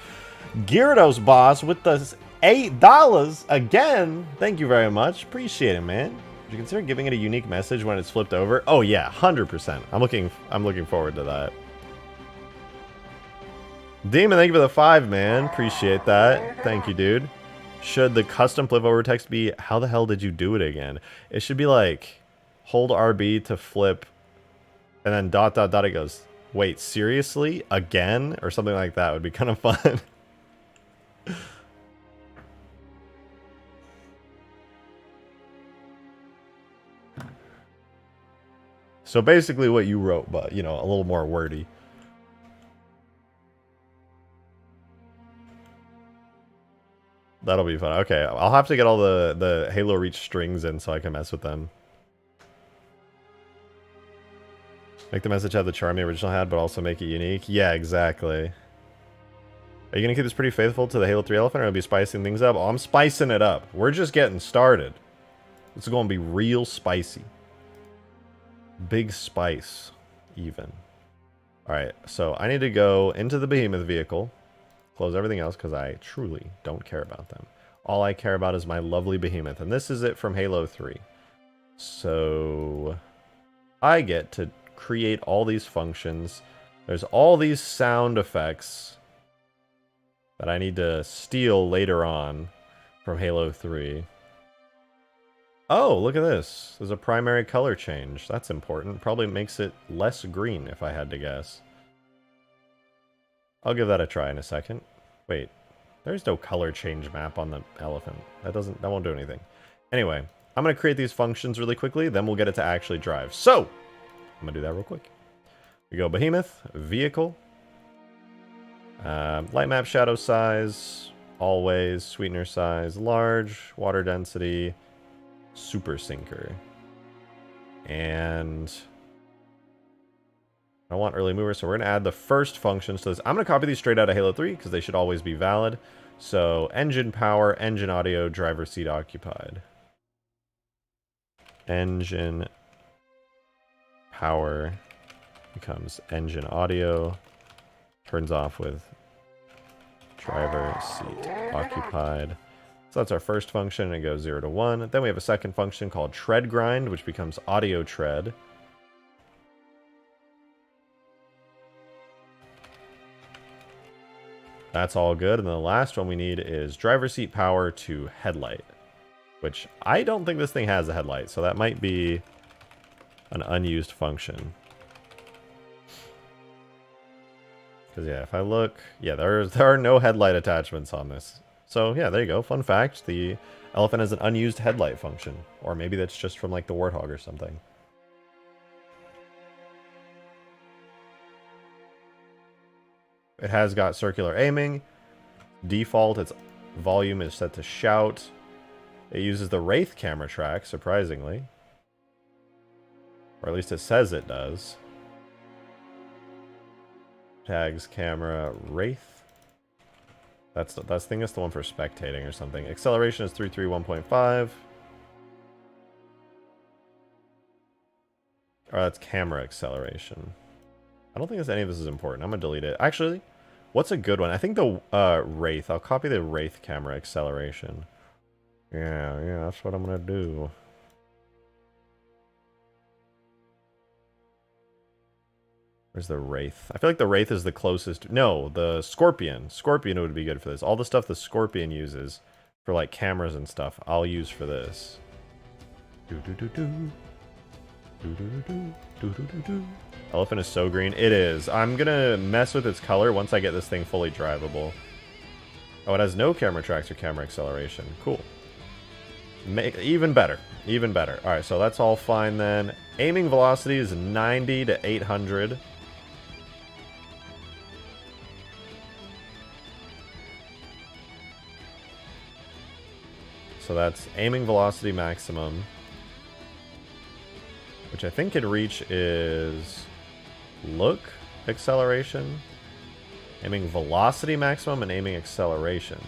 Gyarados boss with the $8 again. Thank you very much. Appreciate it, man. Would you consider giving it a unique message when it's flipped over? Oh yeah, 100%. I'm looking forward to that. Demon, thank you for the 5, man. Appreciate that. Thank you, dude. Should the custom flip over text be, how the hell did you do it again? It should be like, hold RB to flip, and then ... it goes, wait, seriously? Again? Or something like that would be kind of fun. So basically what you wrote, but, you know, a little more wordy. That'll be fun. Okay, I'll have to get all the Halo Reach strings in so I can mess with them. Make the message have the charm the original had, but also make it unique. Yeah, exactly. Are you going to keep this pretty faithful to the Halo 3 elephant, or will you be spicing things up? Oh, I'm spicing it up. We're just getting started. This is going to be real spicy. Big spice, even. Alright, so I need to go into the Behemoth vehicle. Close everything else, because I truly don't care about them. All I care about is my lovely Behemoth, and this is it from Halo 3. So I get to create all these functions. There's all these sound effects that I need to steal later on from Halo 3. Oh, look at this. There's a primary color change. That's important. Probably makes it less green, if I had to guess. I'll give that a try in a second. Wait, there's no color change map on the elephant. That won't do anything. Anyway, I'm going to create these functions really quickly, then we'll get it to actually drive. So, I'm going to do that real quick. We go Behemoth, Vehicle, Light Map Shadow Size, Always, Sweetener Size, Large, Water Density, Super Sinker. And I want early mover, so we're going to add the first functions to this. I'm going to copy these straight out of Halo 3 because they should always be valid. So engine power, engine audio, driver seat occupied. Engine power becomes engine audio. Turns off with driver seat occupied. So that's our first function, and it goes 0 to 1. Then we have a second function called tread grind, which becomes audio tread. That's all good. And then the last one we need is driver seat power to headlight, which I don't think this thing has a headlight, so that might be an unused function. Because, yeah, if I look, yeah, there are no headlight attachments on this. So, yeah, there you go. Fun fact, the Elephant has an unused headlight function. Or maybe that's just from, like, the Warthog or something. It has got circular aiming. Default, its volume is set to shout. It uses the Wraith camera track, surprisingly. Or at least it says it does. Tags, camera, Wraith. That's the thing. That's the one for spectating or something. Acceleration is 331.5. Oh, that's camera acceleration. I don't think any of this is important. I'm gonna delete it. Actually, what's a good one? I think the Wraith. I'll copy the Wraith camera acceleration. Yeah, that's what I'm gonna do. Where's the Wraith? I feel like the Wraith is the closest. No, the Scorpion. Scorpion would be good for this. All the stuff the Scorpion uses for like cameras and stuff, I'll use for this. Elephant is so green. It is. I'm gonna mess with its color once I get this thing fully drivable. Oh, it has no camera tracks or camera acceleration. Cool. Even better. Even better. Alright, so that's all fine then. Aiming velocity is 90 to 800. So that's aiming velocity maximum, which I think could reach is look acceleration, aiming velocity maximum, and aiming acceleration.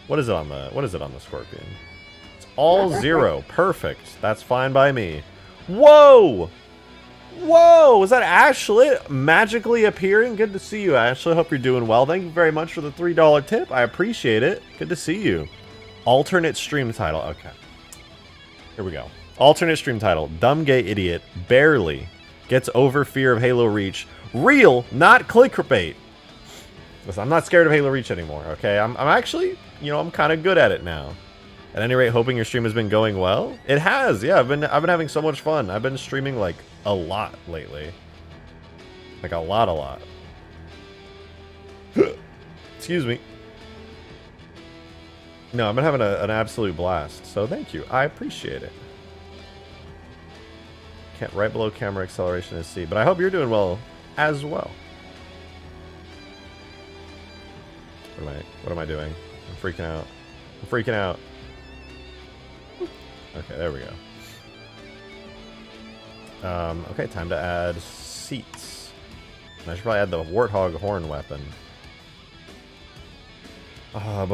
What is it on the Scorpion? It's all 0. Perfect. That's fine by me. Whoa! Whoa! Is that Ashlet magically appearing? Good to see you, Ashlet. Hope you're doing well. Thank you very much for the $3 tip. I appreciate it. Good to see you. Alternate stream title. Okay. Here we go. Alternate stream title. Dumb gay idiot barely gets over fear of Halo Reach. Real, not clickbait. Listen, I'm not scared of Halo Reach anymore, okay? I'm actually, I'm kind of good at it now. At any rate, hoping your stream has been going well. It has, yeah. I've been having so much fun. I've been streaming like a lot lately. Like a lot. Excuse me. No, I've been having an absolute blast. So thank you. I appreciate it. Right below camera acceleration is C. But I hope you're doing well as well. What am I doing? I'm freaking out. I'm freaking out. Okay, there we go. Okay, time to add seats. And I should probably add the Warthog horn weapon. I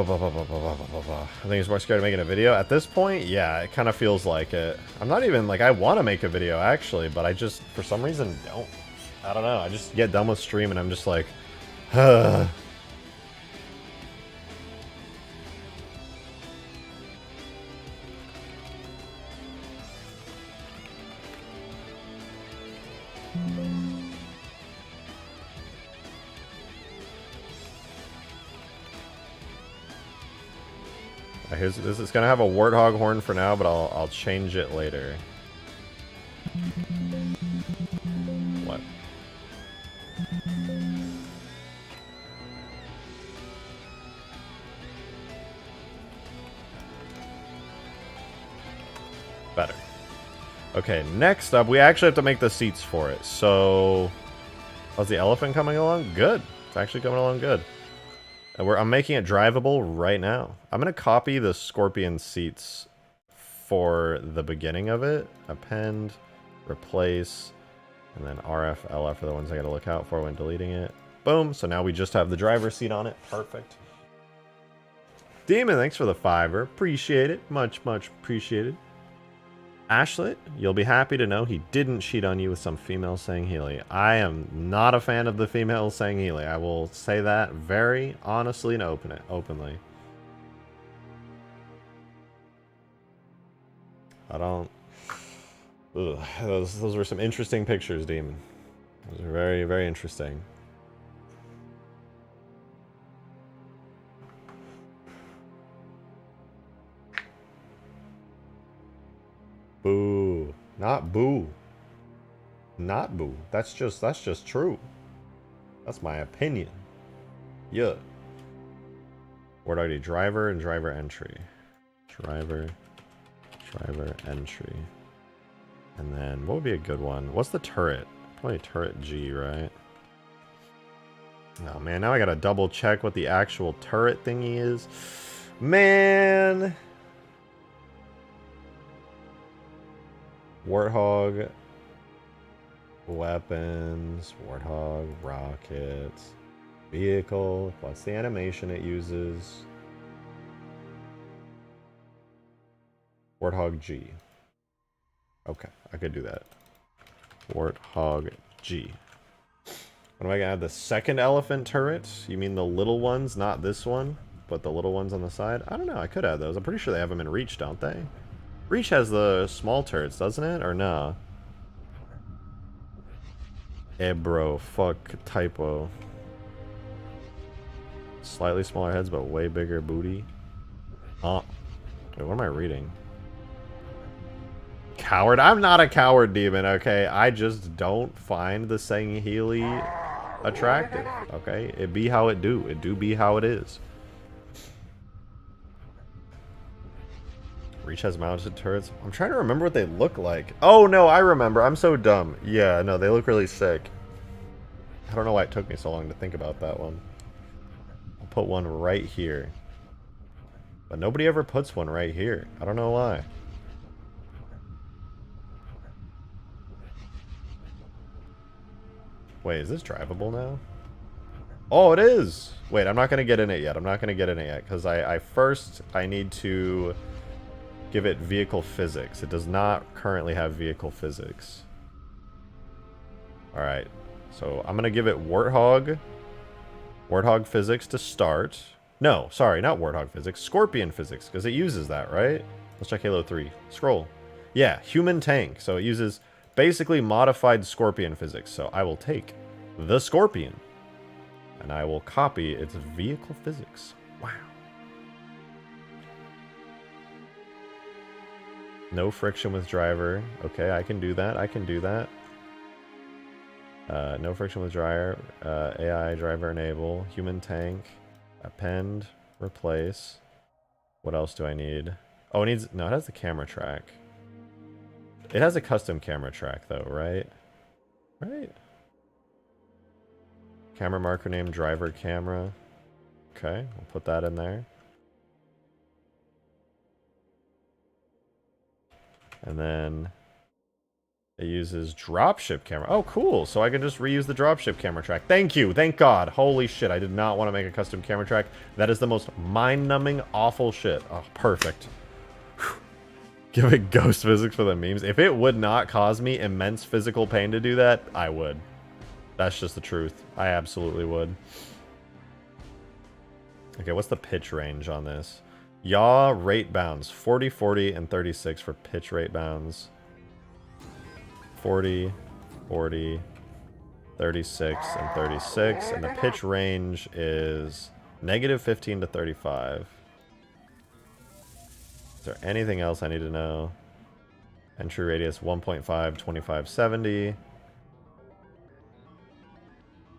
think he's more scared of making a video. At this point, yeah, it kind of feels like it. I'm not even, like, I want to make a video, actually, but I just, for some reason, don't. I don't know. I just get done with stream and I'm just like, This is gonna have a Warthog horn for now, but I'll change it later. What? Better. Okay, next up, we actually have to make the seats for it. So, how's the Elephant coming along? Good. It's actually coming along good. I'm making it drivable right now. I'm going to copy the Scorpion seats for the beginning of it. Append, replace, and then RF, LF are the ones I got to look out for when deleting it. Boom. So now we just have the driver's seat on it. Perfect. Demon, thanks for the $5. Appreciate it. Much, much appreciated. Ashlet, you'll be happy to know he didn't cheat on you with some female saying Healy. I am not a fan of the female saying Healy. I will say that very honestly and openly. I don't... Ugh, those were some interesting pictures, Demon. Those are very, very interesting. Boo. Not boo. Not boo. That's just true. That's my opinion. Yeah. Word ID driver and driver entry. Driver entry. And then what would be a good one? What's the turret? Probably turret G, right? Oh man, now I gotta double check what the actual turret thingy is. Man. Warthog. Weapons. Warthog. Rockets. Vehicle. What's the animation it uses? Warthog G. Okay, I could do that. Warthog G. When am I gonna add the second elephant turret? You mean the little ones, not this one, but the little ones on the side? I don't know, I could add those. I'm pretty sure they have them in Reach, don't they? Reach has the small turrets, doesn't it? Or nah? Eh, bro, fuck typo. Slightly smaller heads, but way bigger booty. Oh. Wait, what am I reading? Coward? I'm not a coward, Demon, okay? I just don't find the saying Healy attractive, okay? It be how it do. It do be how it is. Reach has mounted turrets. I'm trying to remember what they look like. Oh, no, I remember. I'm so dumb. Yeah, no, they look really sick. I don't know why it took me so long to think about that one. I'll put one right here. But nobody ever puts one right here. I don't know why. Wait, is this drivable now? Oh, it is! Wait, I'm not going to get in it yet. I'm not going to get in it yet. Because I need to give it vehicle physics. It does not currently have vehicle physics. Alright. So I'm going to give it Warthog physics to start. No, sorry, not Warthog physics. Scorpion physics. Because it uses that, right? Let's check Halo 3. Scroll. Yeah, human tank. So it uses basically modified Scorpion physics. So I will take the Scorpion and I will copy its vehicle physics. Wow. No friction with driver. Okay, I can do that. I can do that. No friction with driver. AI driver enable. Human tank. Append. Replace. What else do I need? Oh, it needs... No, it has the camera track. It has a custom camera track, though, right? Right? Camera marker name, driver camera. Okay, we'll put that in there. And then it uses dropship camera. Oh, cool. So I can just reuse the dropship camera track. Thank you. Thank God. Holy shit. I did not want to make a custom camera track. That is the most mind-numbing, awful shit. Oh, perfect. Give it ghost physics for the memes. If it would not cause me immense physical pain to do that, I would. That's just the truth. I absolutely would. Okay, what's the pitch range on this? Yaw rate bounds. 40, 40, and 36 for pitch rate bounds. 40, 40, 36, and 36. And the pitch range is negative 15 to 35. Is there anything else I need to know? Entry radius 1.5, 25, 70.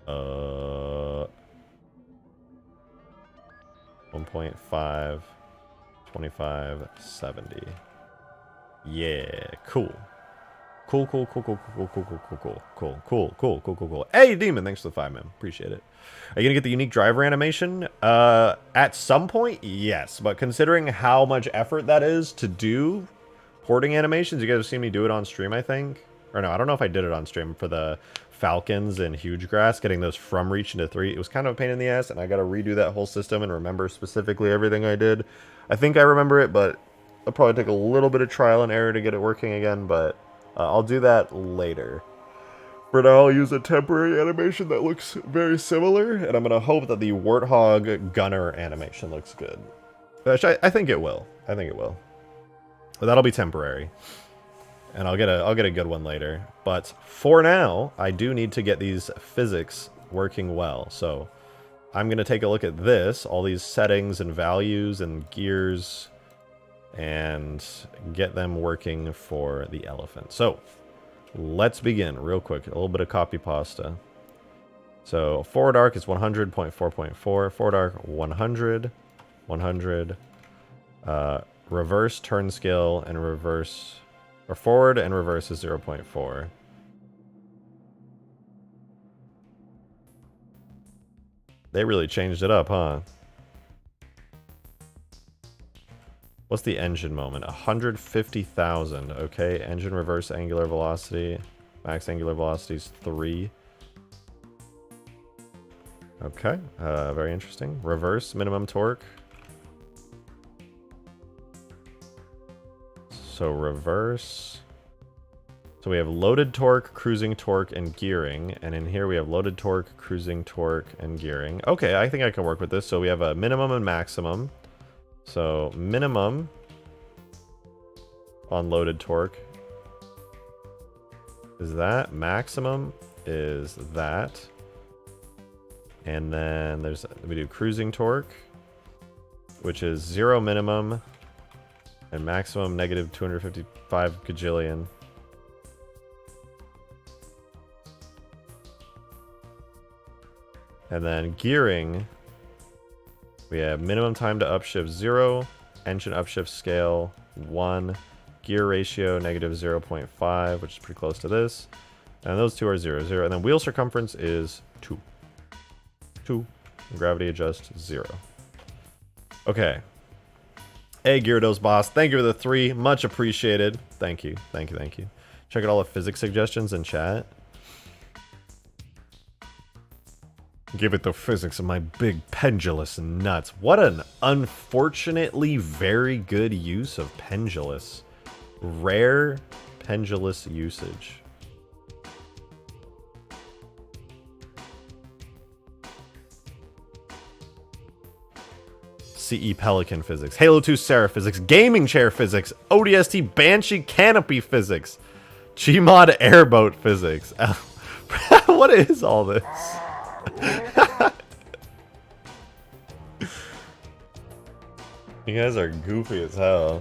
1.5, 25, 70. Yeah, cool. Cool. Hey, Demon, thanks for the 5, man. Appreciate it. Are you going to get the unique driver animation? At some point, yes. But considering how much effort that is to do porting animations, you guys have seen me do it on stream, I think. Or no, I don't know if I did it on stream for the Falcons and Huge Grass, getting those from Reach into 3. It was kind of a pain in the ass, and I got to redo that whole system and remember specifically everything I did. I think I remember it, but It'll probably take a little bit of trial and error to get it working again, but I'll do that later. For now, I'll use a temporary animation that looks very similar, and I'm going to hope that the Warthog Gunner animation looks good. Which I think it will. I think it will. But that'll be temporary. And I'll get a good one later. But for now, I do need to get these physics working well. So I'm going to take a look at this, all these settings and values and gears, and get them working for the elephant. So let's begin real quick. A little bit of copy pasta. So forward arc is 100.4.4. Forward arc 100. 100. Reverse turn scale and reverse, or forward and reverse is 0.4. They really changed it up, huh? What's the engine moment? 150,000. Okay, engine reverse angular velocity. Max angular velocity is 3. Okay, very interesting. Reverse minimum torque. So reverse. So we have loaded torque, cruising torque, and gearing. And in here we have loaded torque, cruising torque, and gearing. Okay, I think I can work with this. So we have a minimum and maximum. So minimum on loaded torque is that. Maximum is that. And then we do cruising torque, which is 0 minimum and maximum negative 255 gajillion. And then gearing, we have minimum time to upshift 0, engine upshift scale 1, gear ratio negative 0.5, which is pretty close to this. And those two are 0, 0. And then wheel circumference is 2. 2. Gravity adjust 0. Okay. Hey, Gyarados boss. Thank you for the 3. Much appreciated. Thank you. Thank you. Thank you. Check out all the physics suggestions in chat. Give it the physics of my big pendulous nuts. What an unfortunately very good use of pendulous. Rare pendulous usage. CE Pelican physics, Halo 2 Seraph physics, gaming chair physics, ODST Banshee canopy physics, Gmod airboat physics. What is all this? You guys are goofy as hell.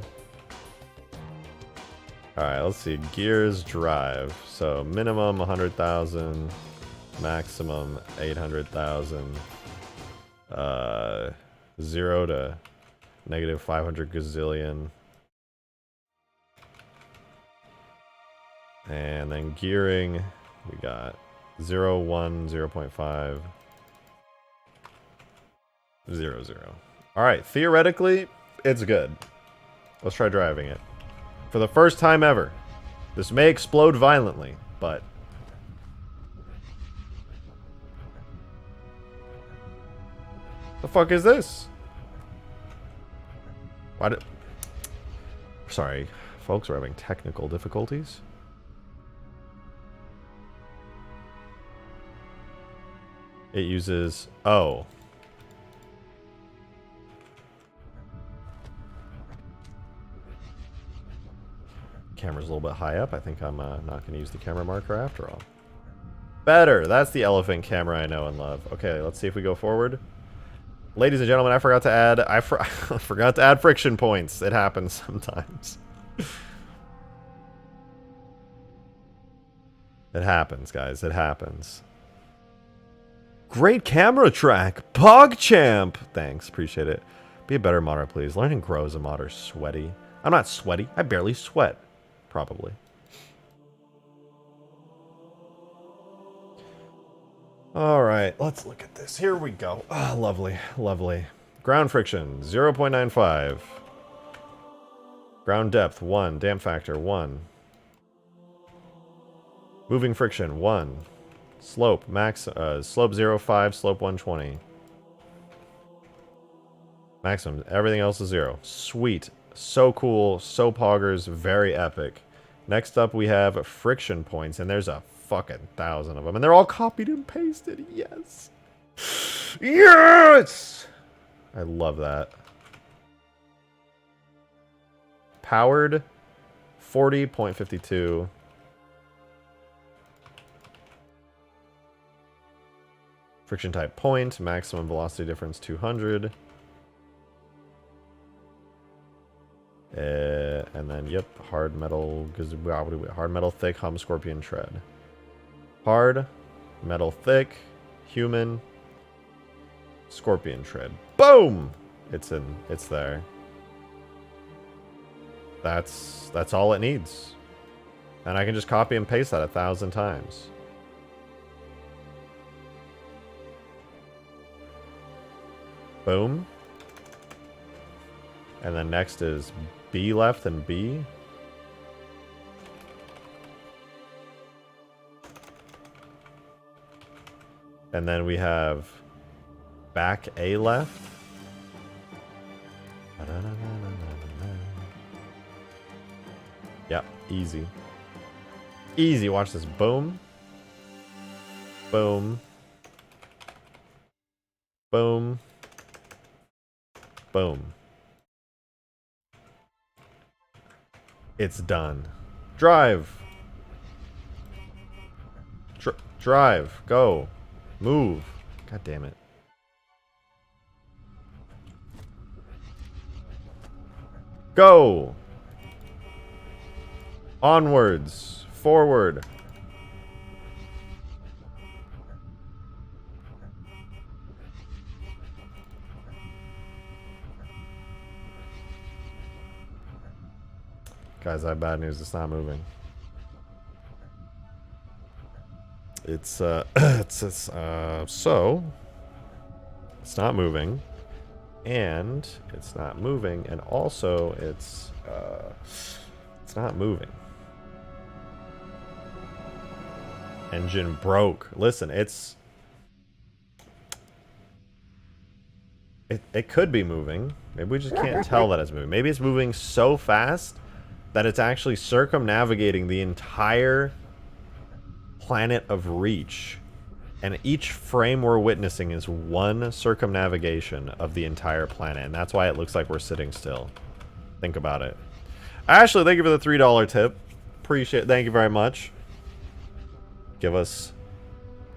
Alright, let's see. Gears drive. So minimum 100,000, maximum 800,000. 0 to negative 500 gazillion. And then gearing, we got 0, 1, 0.5, 0, 0. Alright, theoretically, it's good. Let's try driving it. For the first time ever. This may explode violently, but... the fuck is this? Why did... Sorry, folks, we're having technical difficulties. It uses... oh. Camera's a little bit high up. I think I'm not going to use the camera marker after all. Better! That's the elephant camera I know and love. Okay, let's see if we go forward. Ladies and gentlemen, I forgot to add... I forgot to add friction points. It happens sometimes. It happens, guys. It happens. Great camera track! PogChamp! Thanks, appreciate it. Be a better modder, please. Learn and grow as a modder. Sweaty. I'm not sweaty. I barely sweat. Probably. Alright, let's look at this. Here we go. Ah, lovely, lovely. Ground friction, 0.95. Ground depth, 1. Damp factor, 1. Moving friction, 1. Slope, max, slope 0.5, slope 120. Maximum, everything else is 0. Sweet. So cool, so poggers, very epic. Next up we have friction points, and there's a fucking 1,000 of them, and they're all copied and pasted. Yes! Yes! I love that. Powered 40.52. Friction type point, maximum velocity difference 200. And then, yep, hard metal thick hum scorpion tread. Hard metal thick human scorpion tread. Boom! It's there. That's all it needs. And I can just copy and paste that 1,000 times. Boom. And then next is B left and B. And then we have back A left. Yep, easy. Easy, watch this. Boom. Boom. Boom. Boom. It's done. Drive. Drive. Go. Move. God damn it. Go. Onwards. Forward. Guys, I have bad news. It's not moving. So it's not moving, and it's not moving, and also it's not moving. Engine broke. Listen, it could be moving. Maybe we just can't tell that it's moving. Maybe it's moving so fast that it's actually circumnavigating the entire planet of Reach. And each frame we're witnessing is one circumnavigation of the entire planet. And that's why it looks like we're sitting still. Think about it. Ashley, thank you for the $3 tip. Appreciate it. Thank you very much. Give us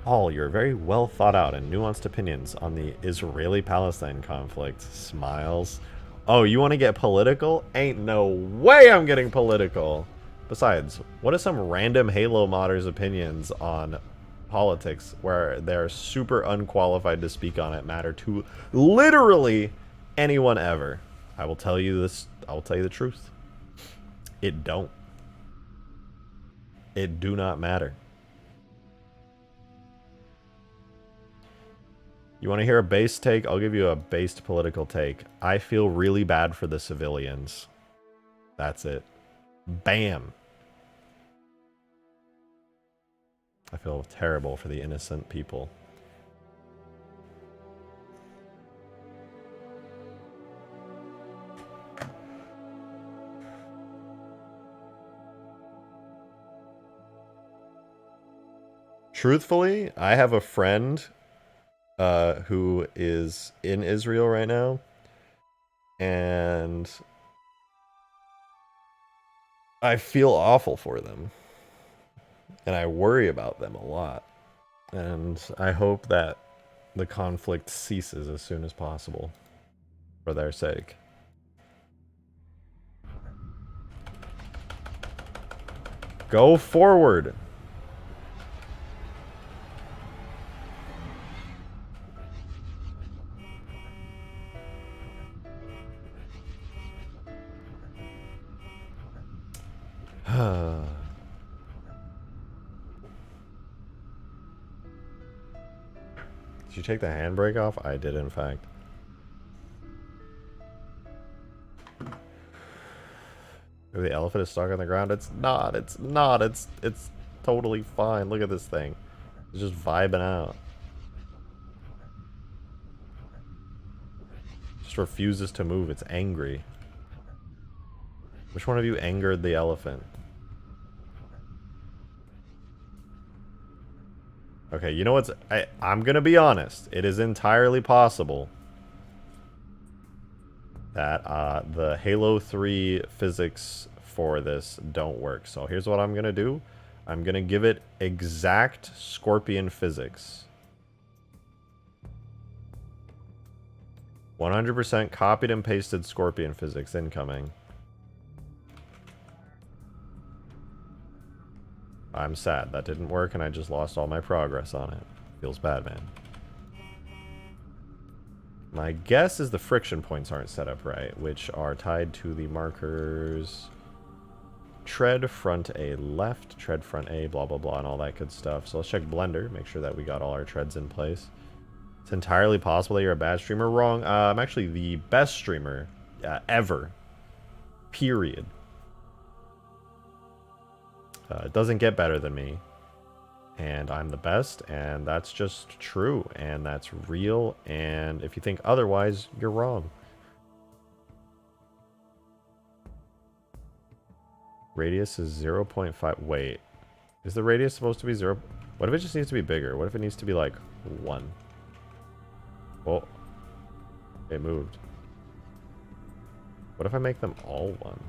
all your very well thought out and nuanced opinions on the Israeli-Palestine conflict. Smiles. Oh, you want to get political? Ain't no way I'm getting political. Besides, what are some random Halo modders' opinions on politics where they're super unqualified to speak on it matter to literally anyone ever? I will tell you this. I will tell you the truth. It don't. It do not matter. You want to hear a base take? I'll give you a based political take. I feel really bad for the civilians. That's it. Bam. I feel terrible for the innocent people. Truthfully, I have a friend who is in Israel right now, and I feel awful for them, and I worry about them a lot, and I hope that the conflict ceases as soon as possible for their sake. Go forward. Did you take the handbrake off? I did, in fact. Maybe the elephant is stuck on the ground. It's not. It's not. It's totally fine. Look at this thing. It's just vibing out. Just refuses to move. It's angry. Which one of you angered the elephant? Okay, you know what's... I'm gonna be honest. It is entirely possible that the Halo 3 physics for this don't work. So here's what I'm gonna do. I'm gonna give it exact Scorpion physics. 100% copied and pasted Scorpion physics incoming. I'm sad that didn't work and I just lost all my progress on it. Feels bad, man. My guess is the friction points aren't set up right, which are tied to the markers tread front A left, tread front A, blah, blah, blah, and all that good stuff. So let's check Blender, make sure that we got all our treads in place. It's entirely possible that you're a bad streamer. Wrong. I'm actually the best streamer ever. Period. It doesn't get better than me. And I'm the best, and that's just true, and that's real, and if you think otherwise, you're wrong. Radius is 0.5. Wait. Is the radius supposed to be 0? What if it just needs to be bigger? What if it needs to be like 1? Oh. It moved. What if I make them all 1?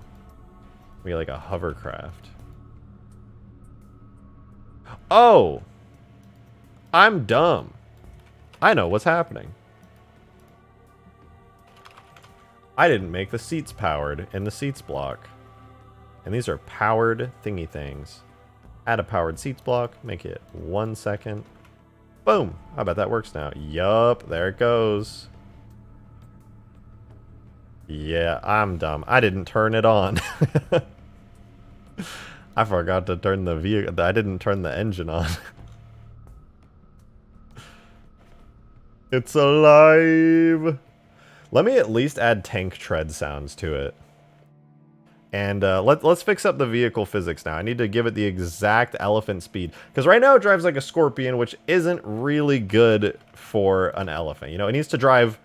Maybe like a hovercraft. Oh! I'm dumb. I know what's happening. I didn't make the seats powered in the seats block. And these are powered thingy things. Add a powered seats block. Make it 1 second. Boom! I bet that works now. Yup, there it goes. Yeah, I'm dumb. I didn't turn it on. I forgot to turn the vehicle. I didn't turn the engine on. It's alive. Let me at least add tank tread sounds to it. And let's fix up the vehicle physics now. I need to give it the exact elephant speed. Because right now it drives like a Scorpion, which isn't really good for an elephant. You know, it needs to drive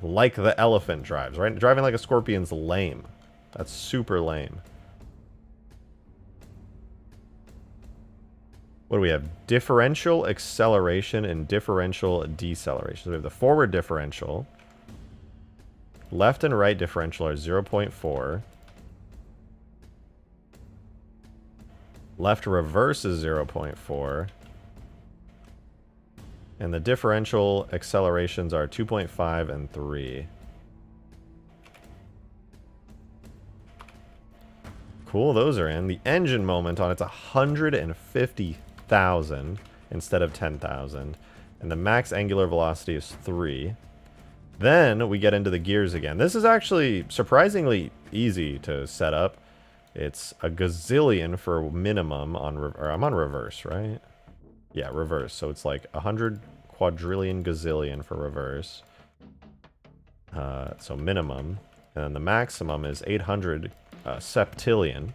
like the elephant drives, right? Driving like a Scorpion's lame. That's super lame. What do we have? Differential acceleration and differential deceleration. So we have the forward differential. Left and right differential are 0.4. Left reverse is 0.4. And the differential accelerations are 2.5 and 3. Cool, those are in. The engine moment on it's 150,000 instead of 10,000. And the max angular velocity is 3. Then we get into the gears again. This is actually surprisingly easy to set up. It's a gazillion for minimum on, or I'm on reverse, right? Yeah, reverse. So it's like 100 quadrillion gazillion for reverse. So minimum. And then the maximum is 800 septillion.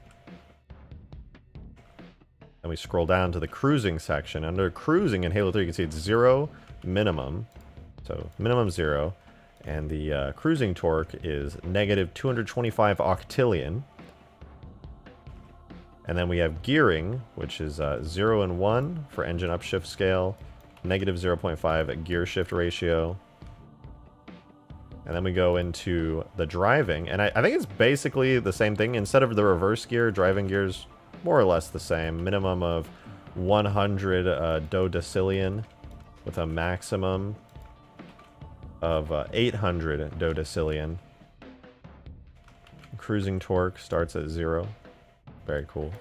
And we scroll down to the cruising section. Under cruising in Halo 3, you can see it's 0 minimum. So minimum 0. And the cruising torque is negative 225 octillion. And then we have gearing, which is 0 and 1 for engine upshift scale, negative 0.5 gear shift ratio. And then we go into the driving, and I think it's basically the same thing. Instead of the reverse gear, driving gear's more or less the same. Minimum of 100 dodecillion with a maximum of 800 dodecillion. Cruising torque starts at 0. Very cool.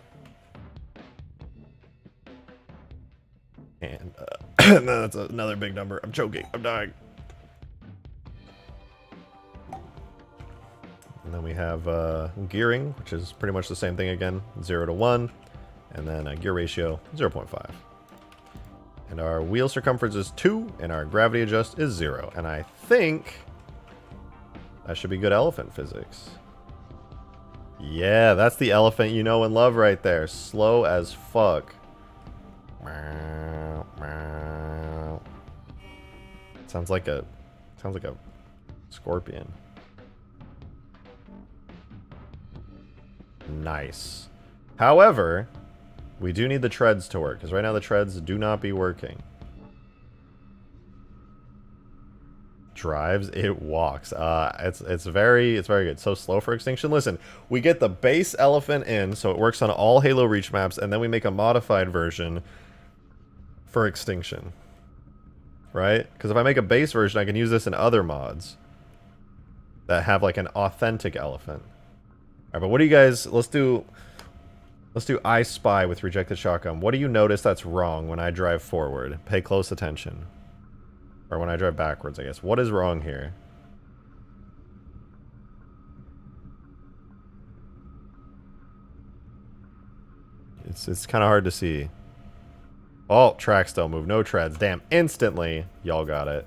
And that's another big number. I'm choking. I'm dying. And then we have gearing, which is pretty much the same thing again. 0 to 1. And then a gear ratio, 0.5. And our wheel circumference is 2. And our gravity adjust is 0. And I think that should be good elephant physics. Yeah, that's the elephant you know and love right there. Slow as fuck. Sounds like a scorpion. Nice. However, we do need the treads to work, because right now the treads do not be working. Drives, it walks. It's very good. So slow for Extinction. Listen, we get the base elephant in, so it works on all Halo Reach maps, and then we make a modified version for Extinction. Right? Because if I make a base version, I can use this in other mods that have like an authentic elephant. Alright, but what do you guys... Let's do I Spy with Rejected Shotgun. What do you notice that's wrong when I drive forward? Pay close attention. Or when I drive backwards, I guess. What is wrong here? It's kind of hard to see. Oh, tracks don't move. No treads. Damn, instantly, y'all got it.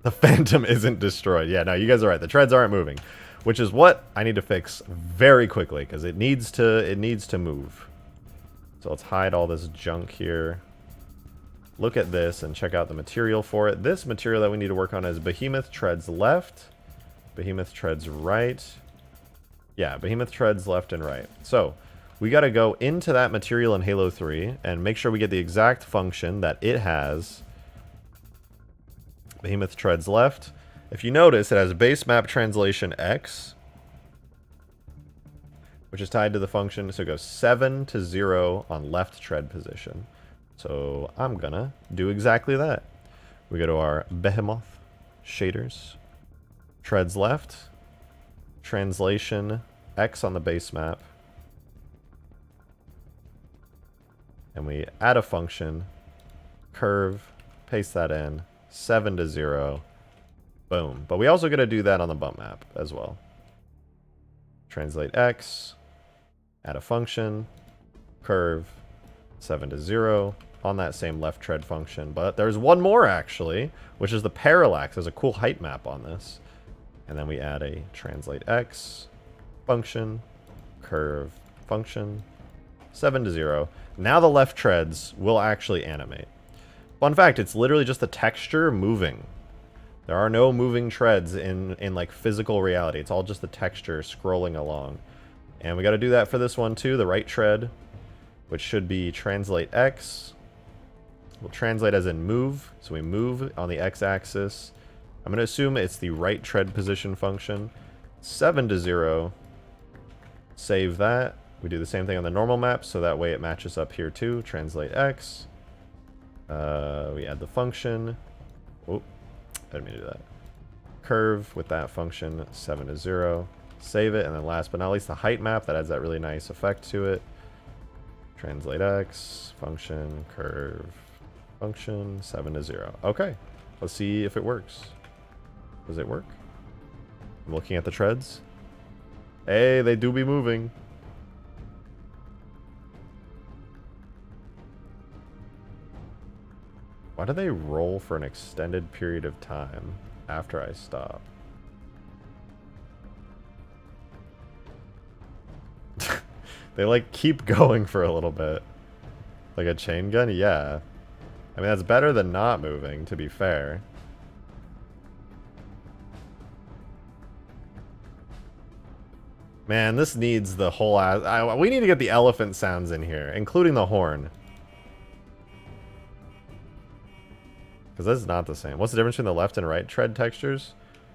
The Phantom isn't destroyed. Yeah, no, you guys are right. The treads aren't moving. Which is what I need to fix very quickly, because it needs to move. So let's hide all this junk here. Look at this and check out the material for it. This material that we need to work on is Behemoth treads left, Behemoth treads right. Yeah, Behemoth treads left and right. So we got to go into that material in Halo 3 and make sure we get the exact function that it has. Behemoth treads left. If you notice, it has base map translation X, which is tied to the function. So it goes 7 to 0 on left tread position. So I'm gonna do exactly that. We go to our Behemoth shaders, treads left, translation X on the base map, and we add a function, curve, paste that in, 7 to 0, boom. But we also got to do that on the bump map as well. Translate X, add a function, curve, 7 to 0 on that same left tread function. But there's one more actually, which is the parallax. There's a cool height map on this. And then we add a translate X function, curve function, 7 to 0. Now the left treads will actually animate. Fun fact, it's literally just the texture moving. There are no moving treads in like physical reality. It's all just the texture scrolling along. And we got to do that for this one too, the right tread, which should be translate X. We'll translate as in move, so we move on the X-axis. I'm going to assume it's the right tread position function. 7 to 0. Save that. We do the same thing on the normal map, so that way it matches up here too. Translate X. We add the function. Oh, I didn't mean to do that. Curve with that function, 7 to 0. Save it, and then last but not least, the height map. That adds that really nice effect to it. Translate X, function, curve, function, 7 to 0. Okay, let's see if it works. Does it work? I'm looking at the treads. Hey, they do be moving. Why do they roll for an extended period of time after I stop? They like keep going for a little bit. Like a chain gun? Yeah. I mean, that's better than not moving, to be fair. Man, this needs the whole ass... we need to get the elephant sounds in here, including the horn. Because this is not the same. What's the difference between the left and right tread textures?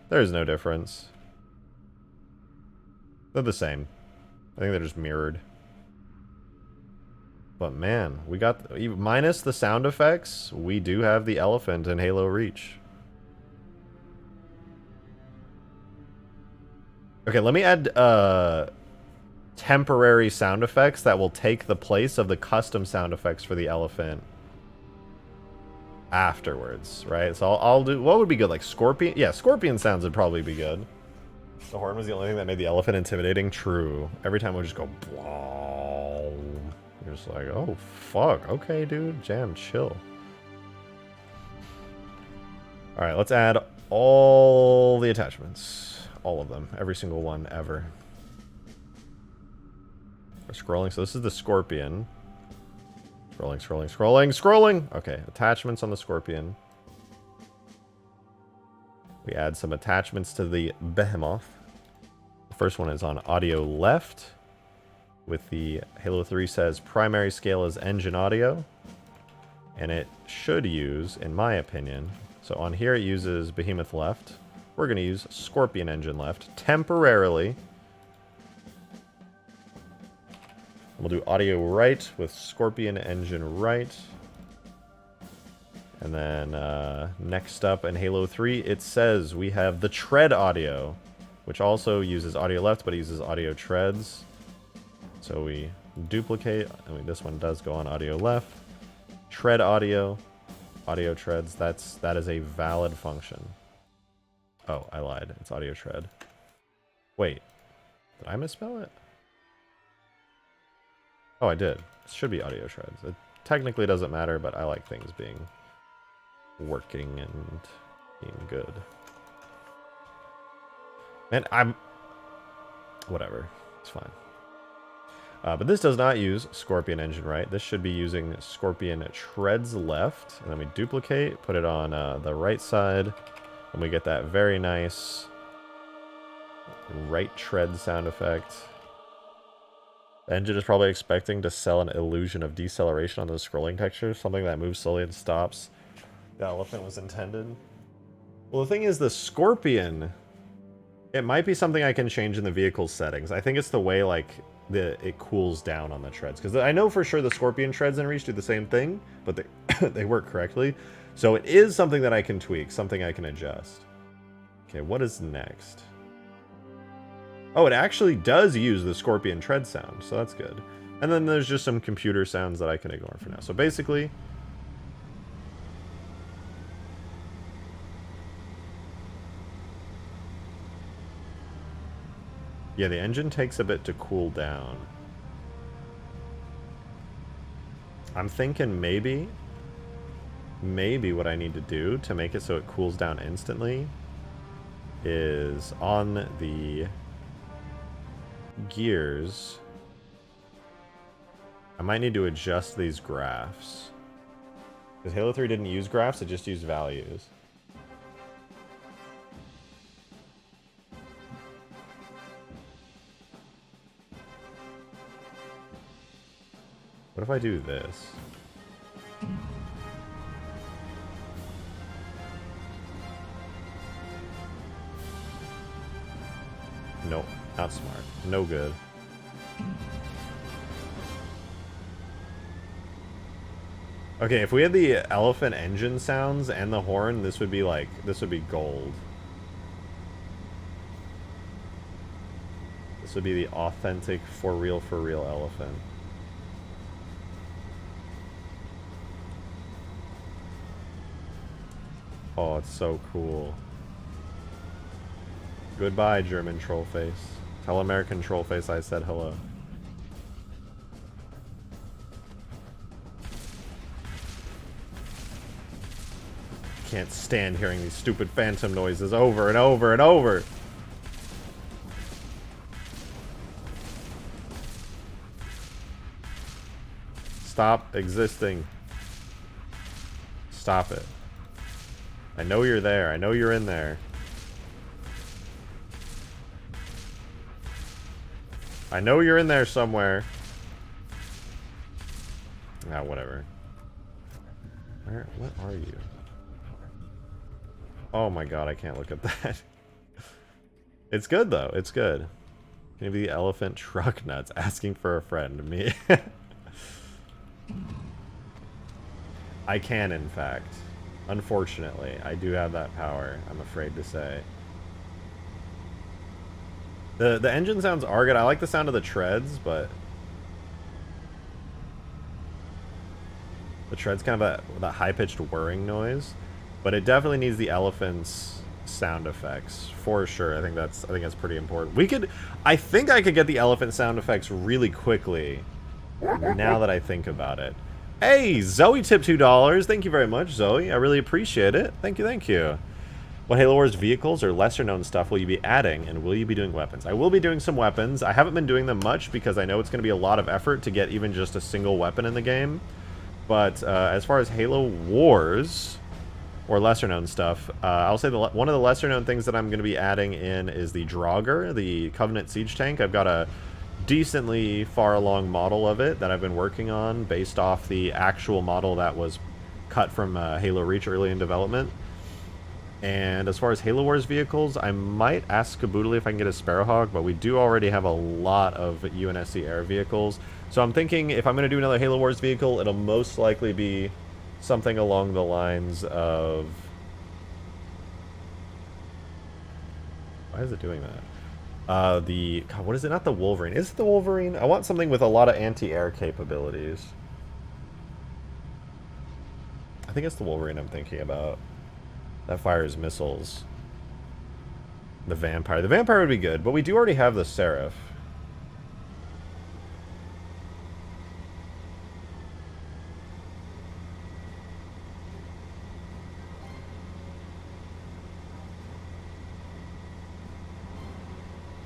There's no difference. They're the same. I think they're just mirrored. But man, we got... minus the sound effects, we do have the elephant in Halo Reach. Okay, let me add temporary sound effects that will take the place of the custom sound effects for the elephant afterwards, right? So I'll do... what would be good? Like scorpion? Yeah, scorpion sounds would probably be good. The horn was the only thing that made the elephant intimidating. True. Every time we just go... blah. You're just like, oh, fuck. Okay, dude. Jam, chill. Alright, let's add all the attachments. All of them. Every single one ever. We're scrolling. So this is the scorpion. Scrolling, scrolling, scrolling, scrolling! Okay, attachments on the scorpion. We add some attachments to the behemoth. The first one is on audio left. with the Halo 3 says primary scale is engine audio. And it should use, in my opinion, so on here it uses Behemoth left. We're going to use Scorpion engine left temporarily. We'll do audio right with Scorpion engine right. And then next up in Halo 3, it says we have the tread audio, which also uses audio left, but it uses audio treads. So we duplicate. I mean, this one does go on audio left. Tread audio, audio treads. That is a valid function. Oh, I lied. It's audio tread. Wait, did I misspell it? Oh, I did. It should be audio treads. It technically doesn't matter, but I like things being working and being good. And whatever. It's fine. But this does not use Scorpion engine right. This should be using Scorpion treads left. And then we duplicate, put it on the right side. And we get that very nice right tread sound effect. The engine is probably expecting to sell an illusion of deceleration on those scrolling textures. Something that moves slowly and stops. The elephant was intended. Well, the thing is, the Scorpion, it might be something I can change in the vehicle settings. I think it's the way, like, it cools down on the treads. Because I know for sure the Scorpion treads in Reach do the same thing, but they work correctly. So it is something that I can tweak, something I can adjust. Okay, what is next? Oh, it actually does use the Scorpion tread sound, so that's good. And then there's just some computer sounds that I can ignore for now. So basically, yeah, the engine takes a bit to cool down. I'm thinking maybe what I need to do to make it so it cools down instantly is on the gears, I might need to adjust these graphs. Because Halo 3 didn't use graphs, it just used values. What if I do this? Nope, not smart. No good. Okay, if we had the elephant engine sounds and the horn, this would be like, this would be gold. This would be the authentic, for real elephant. Oh, it's so cool. Goodbye, German troll face. Tell American troll face I said hello. Can't stand hearing these stupid phantom noises over and over and over. Stop existing. Stop it. I know you're there. I know you're in there. I know you're in there somewhere. Ah, whatever. What are you? Oh my god, I can't look at that. It's good though, it's good. Maybe the elephant truck nuts asking for a friend. Me. I can, in fact. Unfortunately, I do have that power, I'm afraid to say. The engine sounds are good. I like the sound of the treads, but the treads kind of that high-pitched whirring noise. But it definitely needs the elephant's sound effects for sure. I think that's pretty important. I think I could get the elephant sound effects really quickly now that I think about it. Hey, Zoe tipped $2. Thank you very much, Zoe. I really appreciate it. Thank you, thank you. What Halo Wars vehicles or lesser known stuff will you be adding, and will you be doing weapons? I will be doing some weapons. I haven't been doing them much because I know it's going to be a lot of effort to get even just a single weapon in the game. But as far as Halo Wars or lesser known stuff, I'll say one of the lesser known things that I'm going to be adding in is the Draugr, the Covenant siege tank. I've got a decently far along model of it that I've been working on based off the actual model that was cut from Halo Reach early in development. And as far as Halo Wars vehicles, I might ask Caboodle if I can get a Sparrowhawk, but we do already have a lot of UNSC air vehicles. So I'm thinking if I'm going to do another Halo Wars vehicle, it'll most likely be something along the lines of... Why is it doing that? God, what is it? Not the Wolverine. Is it the Wolverine? I want something with a lot of anti-air capabilities. I think it's the Wolverine I'm thinking about. That fires missiles. The Vampire. The Vampire would be good, but we do already have the Seraph.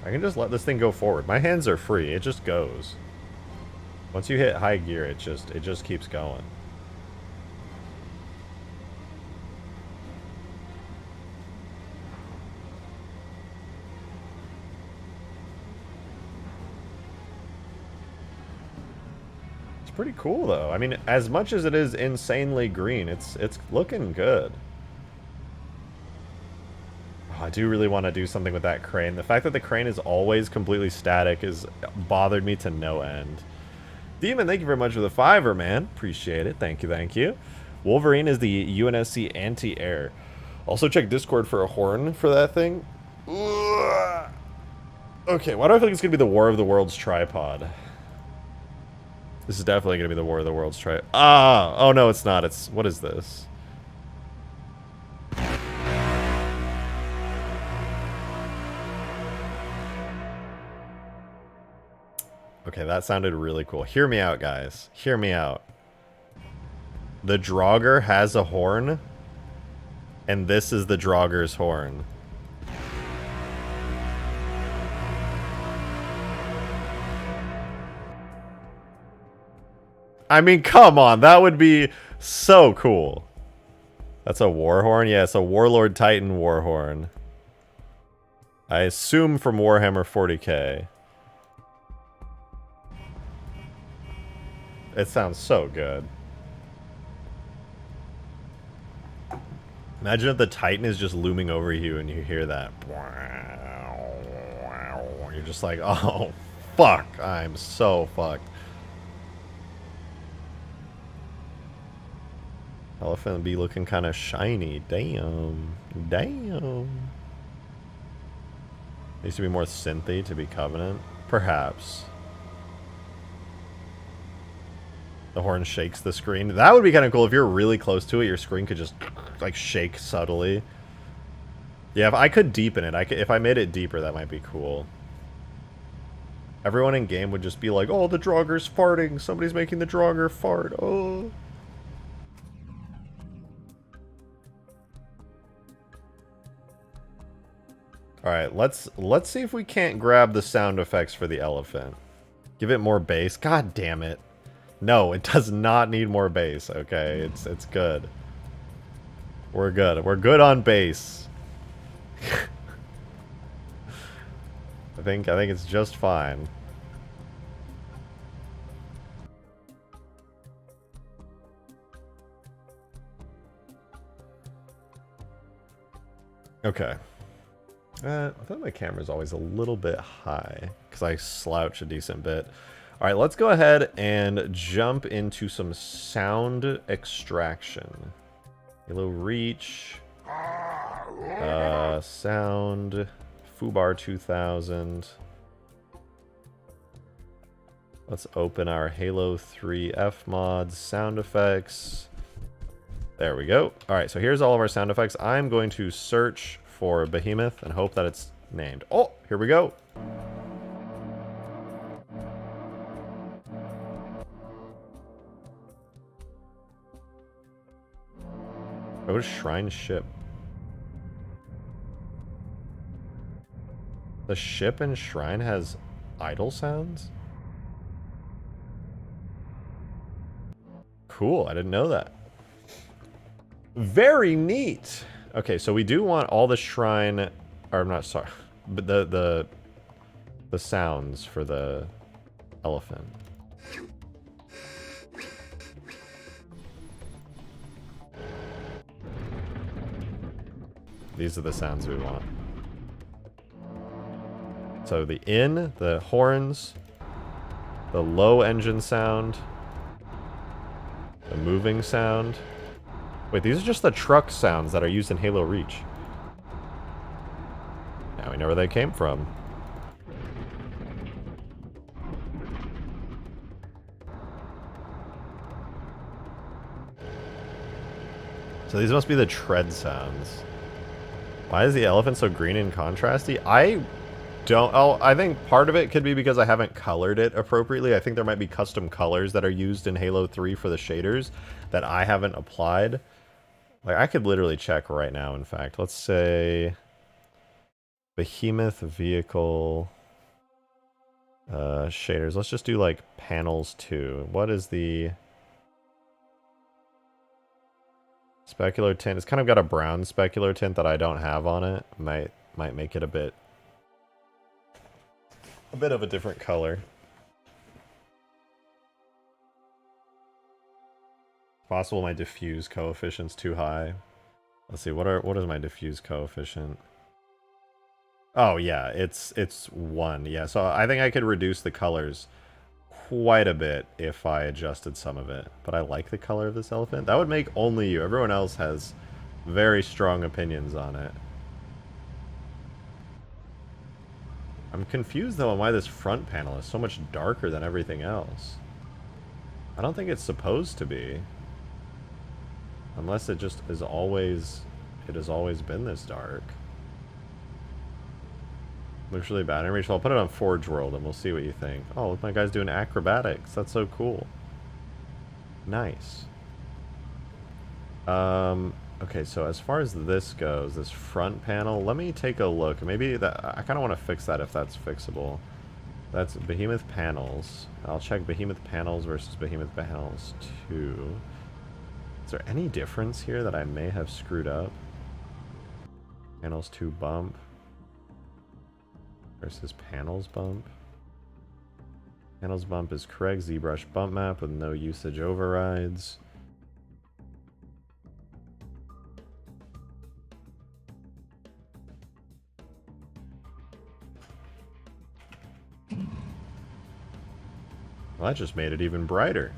I can just let this thing go forward. My hands are free. It just goes. Once you hit high gear, it just keeps going. It's pretty cool though. I mean, as much as it is insanely green, it's looking good. I do really want to do something with that crane. The fact that the crane is always completely static has bothered me to no end. Demon, thank you very much for the $5, man. Appreciate it. Thank you, thank you. Wolverine is the UNSC anti-air. Also check Discord for a horn for that thing. Okay, why do I feel like it's going to be the War of the Worlds tripod? This is definitely going to be the War of the Worlds tripod. Ah! Oh no, it's not. It's... What is this? Okay, that sounded really cool. Hear me out, guys. Hear me out. The Draugr has a horn, and this is the Draugr's horn. I mean, come on. That would be so cool. That's a war horn? Yeah, it's a Warlord Titan war horn. I assume from Warhammer 40k. It sounds so good. Imagine if the Titan is just looming over you and you hear that. You're just like, oh, fuck. I'm so fucked. Elephant be looking kind of shiny. Damn. Damn. Needs to be more synthy to be Covenant. Perhaps. The horn shakes the screen. That would be kind of cool. If you're really close to it, your screen could just, like, shake subtly. Yeah, if I could deepen it, if I made it deeper, that might be cool. Everyone in game would just be like, oh, the Draugr's farting. Somebody's making the Draugr fart. Oh. Alright, let's see if we can't grab the sound effects for the elephant. Give it more bass. God damn it. No, it does not need more bass, okay? It's good. We're good. We're good on bass. I think it's just fine. Okay. I thought my camera's always a little bit high because I slouch a decent bit. All right, let's go ahead and jump into some sound extraction. Halo Reach, sound, Foobar 2000. Let's open our Halo 3 F mods, sound effects. There we go. All right, so here's all of our sound effects. I'm going to search for Behemoth and hope that it's named. Oh, here we go. What is Shrine Ship? The ship and Shrine has idle sounds? Cool, I didn't know that. Very neat. Okay, so we do want all the Shrine, or I'm not sorry, but the sounds for the elephant. These are the sounds we want. So the in, the horns, the low engine sound, the moving sound. Wait, these are just the truck sounds that are used in Halo Reach. Now we know where they came from. So these must be the tread sounds. Why is the elephant so green and contrasty? I don't... Oh, I think part of it could be because I haven't colored it appropriately. I think there might be custom colors that are used in Halo 3 for the shaders that I haven't applied. Like, I could literally check right now, in fact. Let's say... Behemoth vehicle... shaders. Let's just do, like, panels 2. What is the... Specular tint? It's kind of got a brown specular tint that I don't have on it. Might make it a bit of a different color. Possible my diffuse coefficient's too high. Let's see, what is my diffuse coefficient? Oh yeah, it's 1. Yeah, so I think I could reduce the colors quite a bit if I adjusted some of it. But I like the color of this elephant. That would make only you. Everyone else has very strong opinions on it. I'm confused though on why this front panel is so much darker than everything else. I don't think it's supposed to be. Unless it just is always... It has always been this dark. Looks really bad. Anyway, so I'll put it on Forge World and we'll see what you think. Oh, look, my guy's doing acrobatics. That's so cool. Nice. Okay, so as far as this goes, this front panel, let me take a look. Maybe that I kind of want to fix that if that's fixable. That's Behemoth panels. I'll check Behemoth panels versus Behemoth panels 2. Is there any difference here that I may have screwed up? Panels 2 bump versus panels bump. Panels bump is correct. ZBrush bump map with no usage overrides. Well, that just made it even brighter.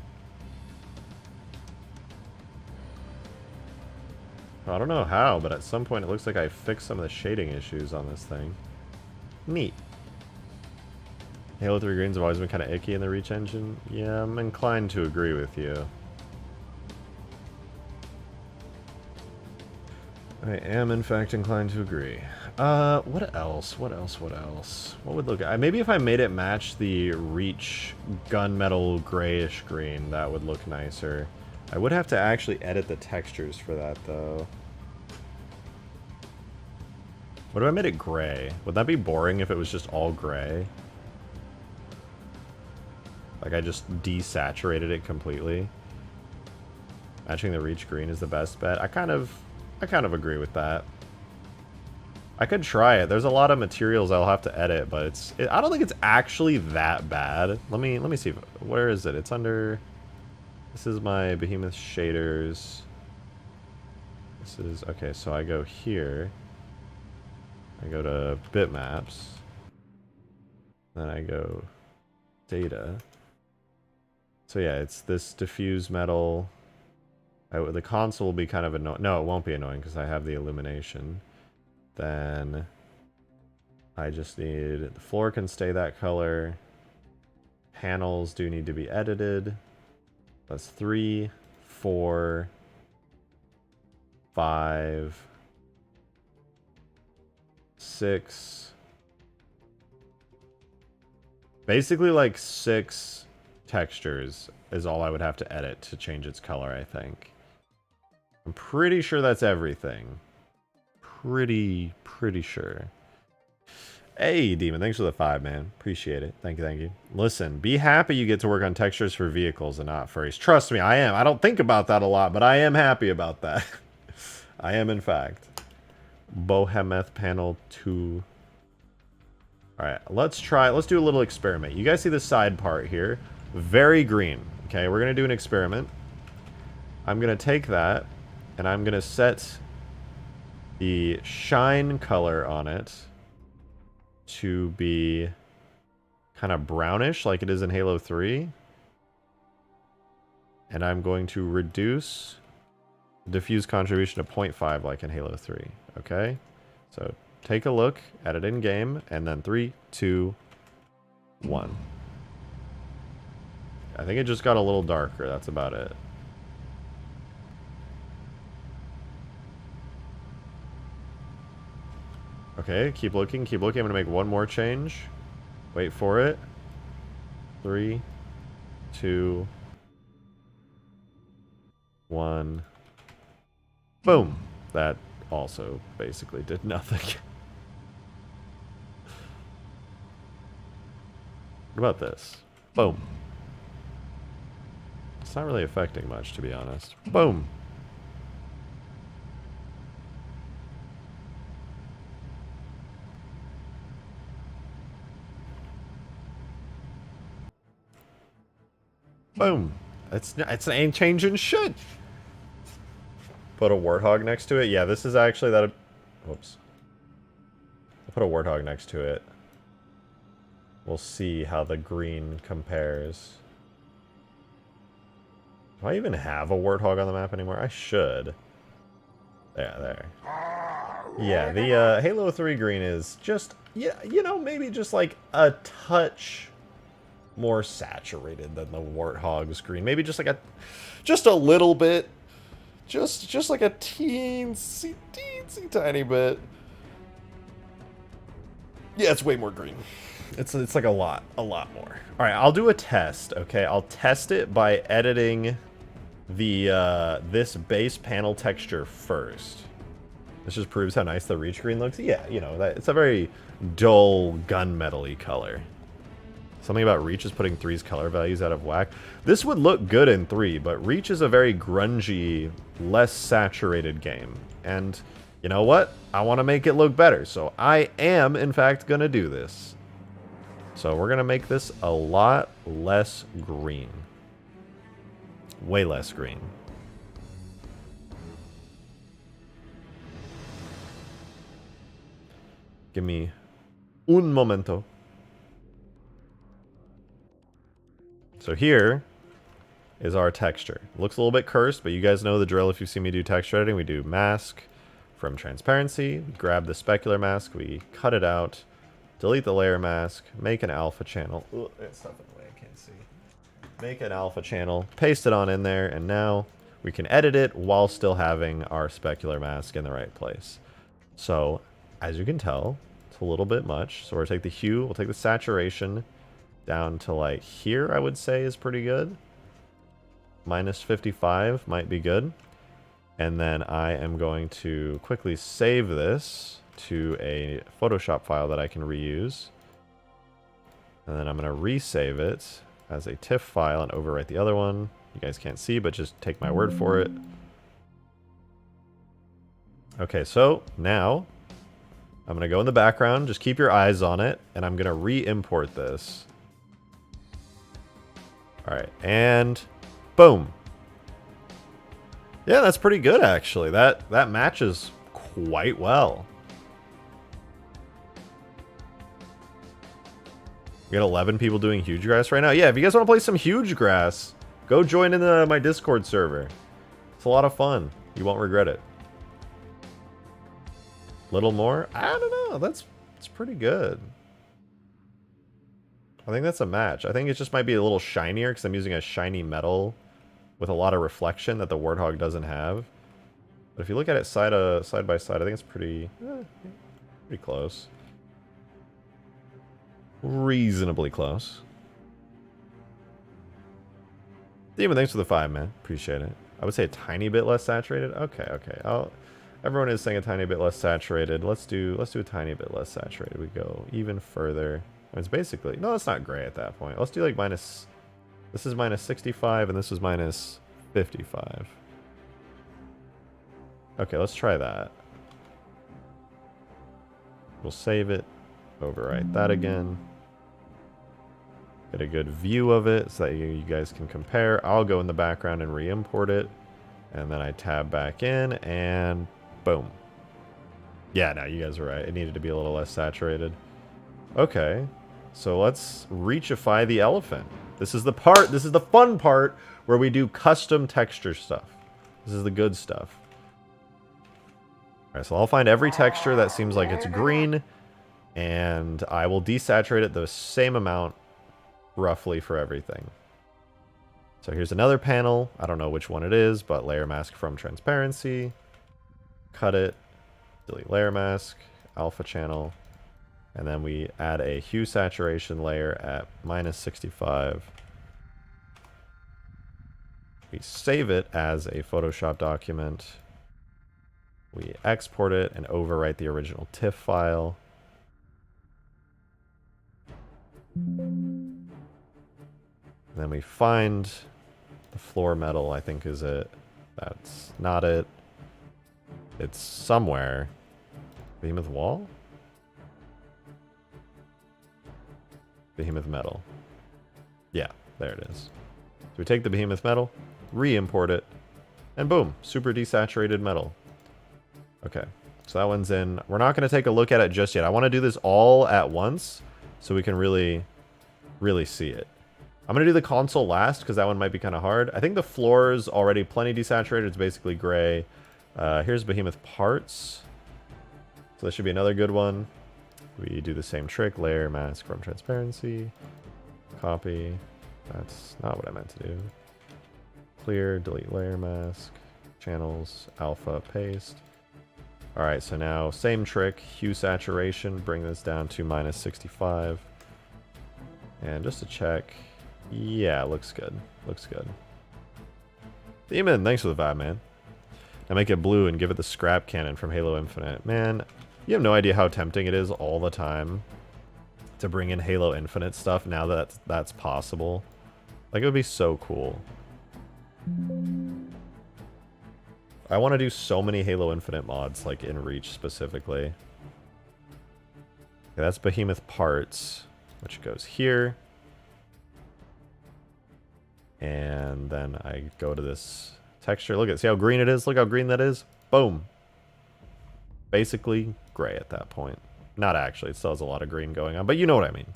I don't know how, but at some point it looks like I fixed some of the shading issues on this thing. Neat. Halo 3 greens have always been kind of icky in the Reach engine. Yeah, I'm inclined to agree with you. I am, in fact, inclined to agree. What else? What else? What else? What would look... maybe if I made it match the Reach gunmetal grayish green, that would look nicer. I would have to actually edit the textures for that, though. What if I made it gray? Would that be boring if it was just all gray? Like I just desaturated it completely. Matching the Reach green is the best bet. I kind of agree with that. I could try it. There's a lot of materials I'll have to edit, but I don't think it's actually that bad. Let me see. Where is it? It's under... This is my Behemoth shaders. This is... Okay, so I go here. I go to bitmaps. Then I go data. So yeah, it's this diffuse metal. The console will be kind of annoying. No, it won't be annoying because I have the illumination. Then I just need... The floor can stay that color. Panels do need to be edited. That's 3, 4, 5, 6. Basically like 6 textures is all I would have to edit to change its color, I think. I'm pretty sure that's everything. Pretty sure. Hey, Demon, thanks for the 5, man. Appreciate it. Thank you, thank you. Listen, be happy you get to work on textures for vehicles and not furries. Trust me, I am. I don't think about that a lot, but I am happy about that. I am, in fact. Behemoth panel 2. Alright, let's do a little experiment. You guys see the side part here? Very green. Okay, we're going to do an experiment. I'm going to take that, and I'm going to set the shine color on it to be kind of brownish like it is in Halo 3. And I'm going to reduce diffuse contribution to 0.5 like in Halo 3. Okay? So take a look at it in game, and then 3, 2, 1. I think it just got a little darker. That's about it. Okay, keep looking, keep looking. I'm going to make one more change. Wait for it. 3, 2, 1. Boom. That also basically did nothing. What about this? Boom. It's not really affecting much, to be honest. Boom. Boom. It's ain't changing shit. Put a warthog next to it. Yeah, this is actually that. Whoops. I'll put a warthog next to it. We'll see how the green compares. Do I even have a warthog on the map anymore? I should. Yeah, there. Yeah, the Halo 3 green is just, yeah, you know, maybe just like a touch more saturated than the warthog's green. Maybe just like just a little bit. Just like a teensy tiny bit. Yeah, it's way more green. It's like a lot more. All right, I'll do a test. Okay, I'll test it by editing the this base panel texture first. This just proves how nice the Reach green looks. Yeah, you know, it's a very dull gunmetal-y color. Something about Reach is putting 3's color values out of whack. This would look good in 3, but Reach is a very grungy, less saturated game. And you know what? I want to make it look better, so I am, in fact, going to do this. So we're going to make this a lot less green. Way less green. Give me un momento. So here is our texture. Looks a little bit cursed, but you guys know the drill if you've seen me do texture editing. We do mask from transparency, we grab the specular mask, we cut it out, delete the layer mask, make an alpha channel. Ooh, there's stuff in the way I can't see. Make an alpha channel, paste it on in there, and now we can edit it while still having our specular mask in the right place. So, as you can tell, it's a little bit much. So we'll take the hue, we'll take the saturation down to like here, I would say is pretty good. Minus 55 might be good. And then I am going to quickly save this to a Photoshop file that I can reuse. And then I'm going to resave it as a TIFF file and overwrite the other one. You guys can't see, but just take my word for it. Okay, so now I'm going to go in the background. Just keep your eyes on it. And I'm going to re-import this. All right, and boom. Yeah, that's pretty good, actually. That matches quite well. We got 11 people doing huge grass right now. Yeah, if you guys want to play some huge grass, go join in my Discord server. It's a lot of fun. You won't regret it. Little more? I don't know. That's pretty good. I think that's a match. I think it just might be a little shinier because I'm using a shiny metal with a lot of reflection that the Warthog doesn't have. But if you look at it side by side, I think it's pretty close. Reasonably close. Demon, thanks for the 5, man. Appreciate it. I would say a tiny bit less saturated. Okay. Everyone is saying a tiny bit less saturated. Let's do a tiny bit less saturated. We go even further. It's basically, no, it's not gray at that point. Let's do like minus, this is minus 65 and this is minus 55. Okay, let's try that. We'll save it, overwrite that again. Get a good view of it so that you guys can compare. I'll go in the background and re-import it. And then I tab back in and boom. Yeah, no, you guys are right. It needed to be a little less saturated. Okay, so let's reachify the elephant. This is the fun part where we do custom texture stuff. This is the good stuff. All right, so I'll find every texture that seems like it's green, and I will desaturate it the same amount roughly for everything. So here's another panel. I don't know which one it is, but layer mask from transparency. Cut it. Delete layer mask. Alpha channel. And then we add a hue saturation layer at -65. We save it as a Photoshop document. We export it and overwrite the original TIFF file. And then we find the floor metal, I think is it. That's not it. It's somewhere. Behemoth wall? Behemoth metal. Yeah, there it is. So we take the behemoth metal, re-import it, and boom, super desaturated metal. Okay, so that one's in. We're not going to take a look at it just yet. I want to do this all at once so we can really see it. I'm going to do the console last because that one might be kind of hard. I think the floor is already plenty desaturated. It's basically gray. Here's behemoth parts. So that should be another good one. We do the same trick. Layer mask from transparency. Copy. That's not what I meant to do. Clear. Delete layer mask. Channels. Alpha. Paste. Alright, so now same trick. Hue saturation. Bring this down to -65. And just to check. Yeah, looks good. Looks good. Demon, thanks for the vibe, man. Now make it blue and give it the scrap cannon from Halo Infinite. Man, you have no idea how tempting it is all the time to bring in Halo Infinite stuff now that that's possible. Like, it would be so cool. I want to do so many Halo Infinite mods, like in Reach specifically. Okay, that's Behemoth parts, which goes here. And then I go to this texture. Look at, see how green it is? Look how green that is. Boom. Basically gray at that point. Not actually, it still has a lot of green going on, but you know what I mean.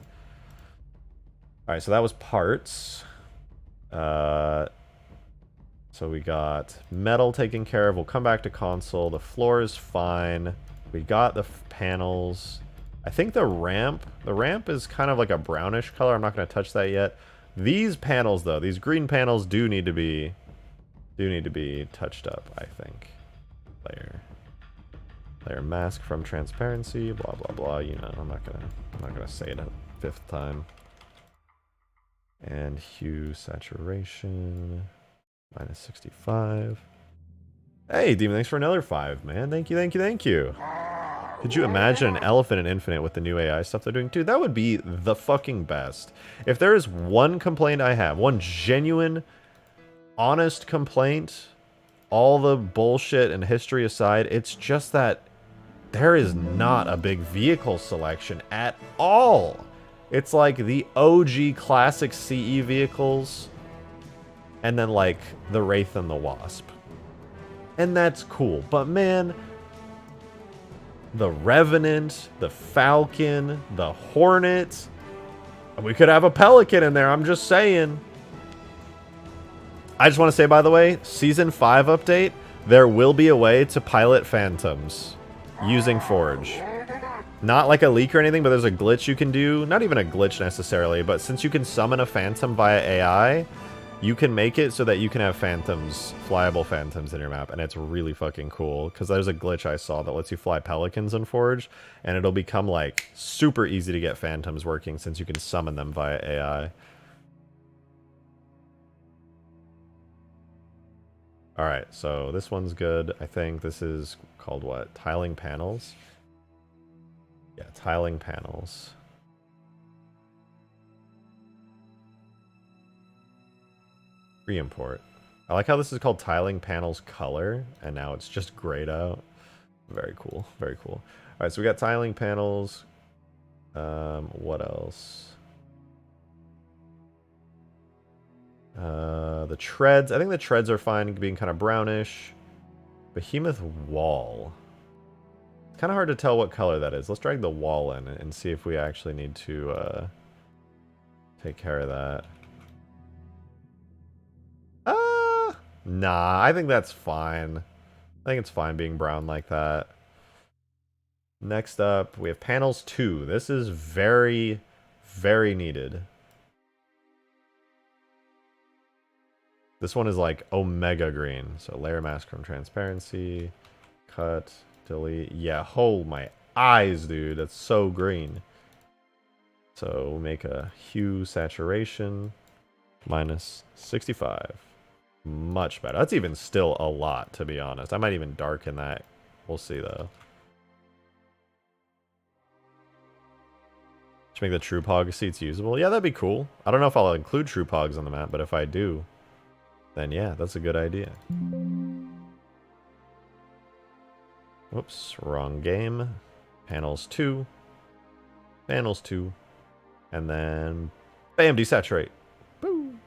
Alright, so that was parts. So we got metal taken care of. We'll come back to console. The floor is fine. We got the panels. I think the ramp is kind of like a brownish color. I'm not going to touch that yet. These panels, though, these green panels do need to be touched up, I think. Layer mask from transparency, blah blah blah. You know, I'm not gonna say it a fifth time. And hue saturation -65. Hey, Demon, thanks for another 5, man. Thank you, thank you, thank you. Could you imagine an elephant in Infinite with the new AI stuff they're doing? Dude, that would be the fucking best. If there is one complaint I have, one genuine, honest complaint, all the bullshit and history aside, it's just that there is not a big vehicle selection at all. It's like the OG classic CE vehicles, and then like the Wraith and the Wasp. And that's cool, but man, the Revenant, the Falcon, the Hornet, we could have a Pelican in there, I'm just saying. I just want to say, by the way, Season 5 update, there will be a way to pilot Phantoms using Forge. Not like a leak or anything, but there's a glitch you can do. Not even a glitch necessarily, but since you can summon a Phantom via AI, you can make it so that you can have Phantoms, flyable Phantoms in your map, and it's really fucking cool, because there's a glitch I saw that lets you fly Pelicans in Forge, and it'll become, like, super easy to get Phantoms working since you can summon them via AI. Alright, so this one's good. I think this is called what? Tiling panels? Yeah, tiling panels. Re-import. I like how this is called tiling panels color, and now it's just grayed out. Very cool, very cool. Alright, so we got tiling panels. What else? The treads. I think the treads are fine, being kind of brownish. Behemoth wall. It's kind of hard to tell what color that is. Let's drag the wall in and see if we actually need to take care of that. Nah, I think that's fine. I think it's fine being brown like that. Next up, we have panels 2. This is very, very needed. This one is like Omega green. So layer mask from transparency. Cut. Delete. Yeah, hold my eyes, dude. That's so green. So we'll make a hue saturation. Minus 65. Much better. That's even still a lot, to be honest. I might even darken that. We'll see, though. Should make the true pog seats usable. Yeah, that'd be cool. I don't know if I'll include true pogs on the map, but if I do, then yeah, that's a good idea. Whoops, wrong game. Panels 2. Panels 2. And then, bam, desaturate. Boom.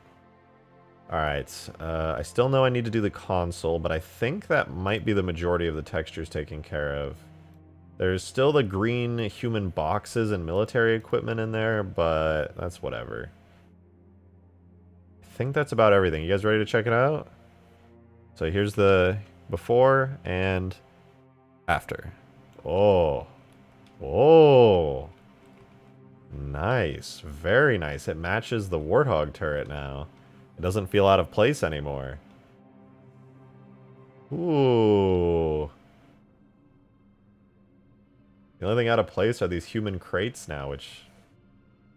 Alright, I still know I need to do the console, but I think that might be the majority of the textures taken care of. There's still the green human boxes and military equipment in there, but that's whatever. I think that's about everything. You guys ready to check it out? So here's the before and after. Oh. Oh. Nice. Very nice. It matches the Warthog turret now. It doesn't feel out of place anymore. Ooh. The only thing out of place are these human crates now, which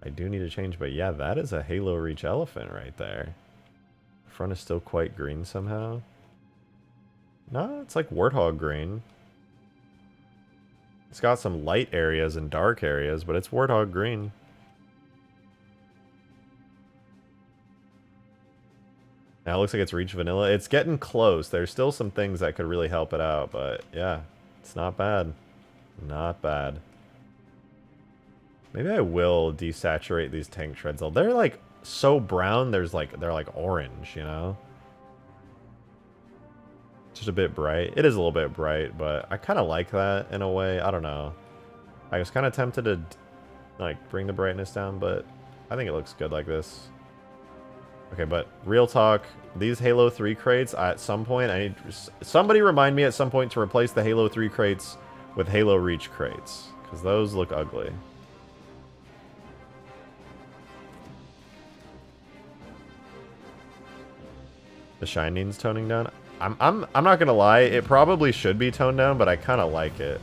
I do need to change. But yeah, that is a Halo Reach elephant right there. The front is still quite green somehow. No, it's like Warthog green. It's got some light areas and dark areas, but it's Warthog green. Now it looks like it's Reach Vanilla. It's getting close. There's still some things that could really help it out, but yeah, it's not bad. Not bad. Maybe I will desaturate these tank treads. They're like so brown, they're like orange, you know? Just a bit bright. It is a little bit bright, but I kind of like that in a way. I don't know. I was kind of tempted to like bring the brightness down, but I think it looks good like this. Okay, but real talk, these Halo 3 crates, at some point, I need somebody remind me at some point to replace the Halo 3 crates with Halo Reach crates, because those look ugly. The Shining's toning down. I'm not gonna lie, it probably should be toned down, but I kind of like it.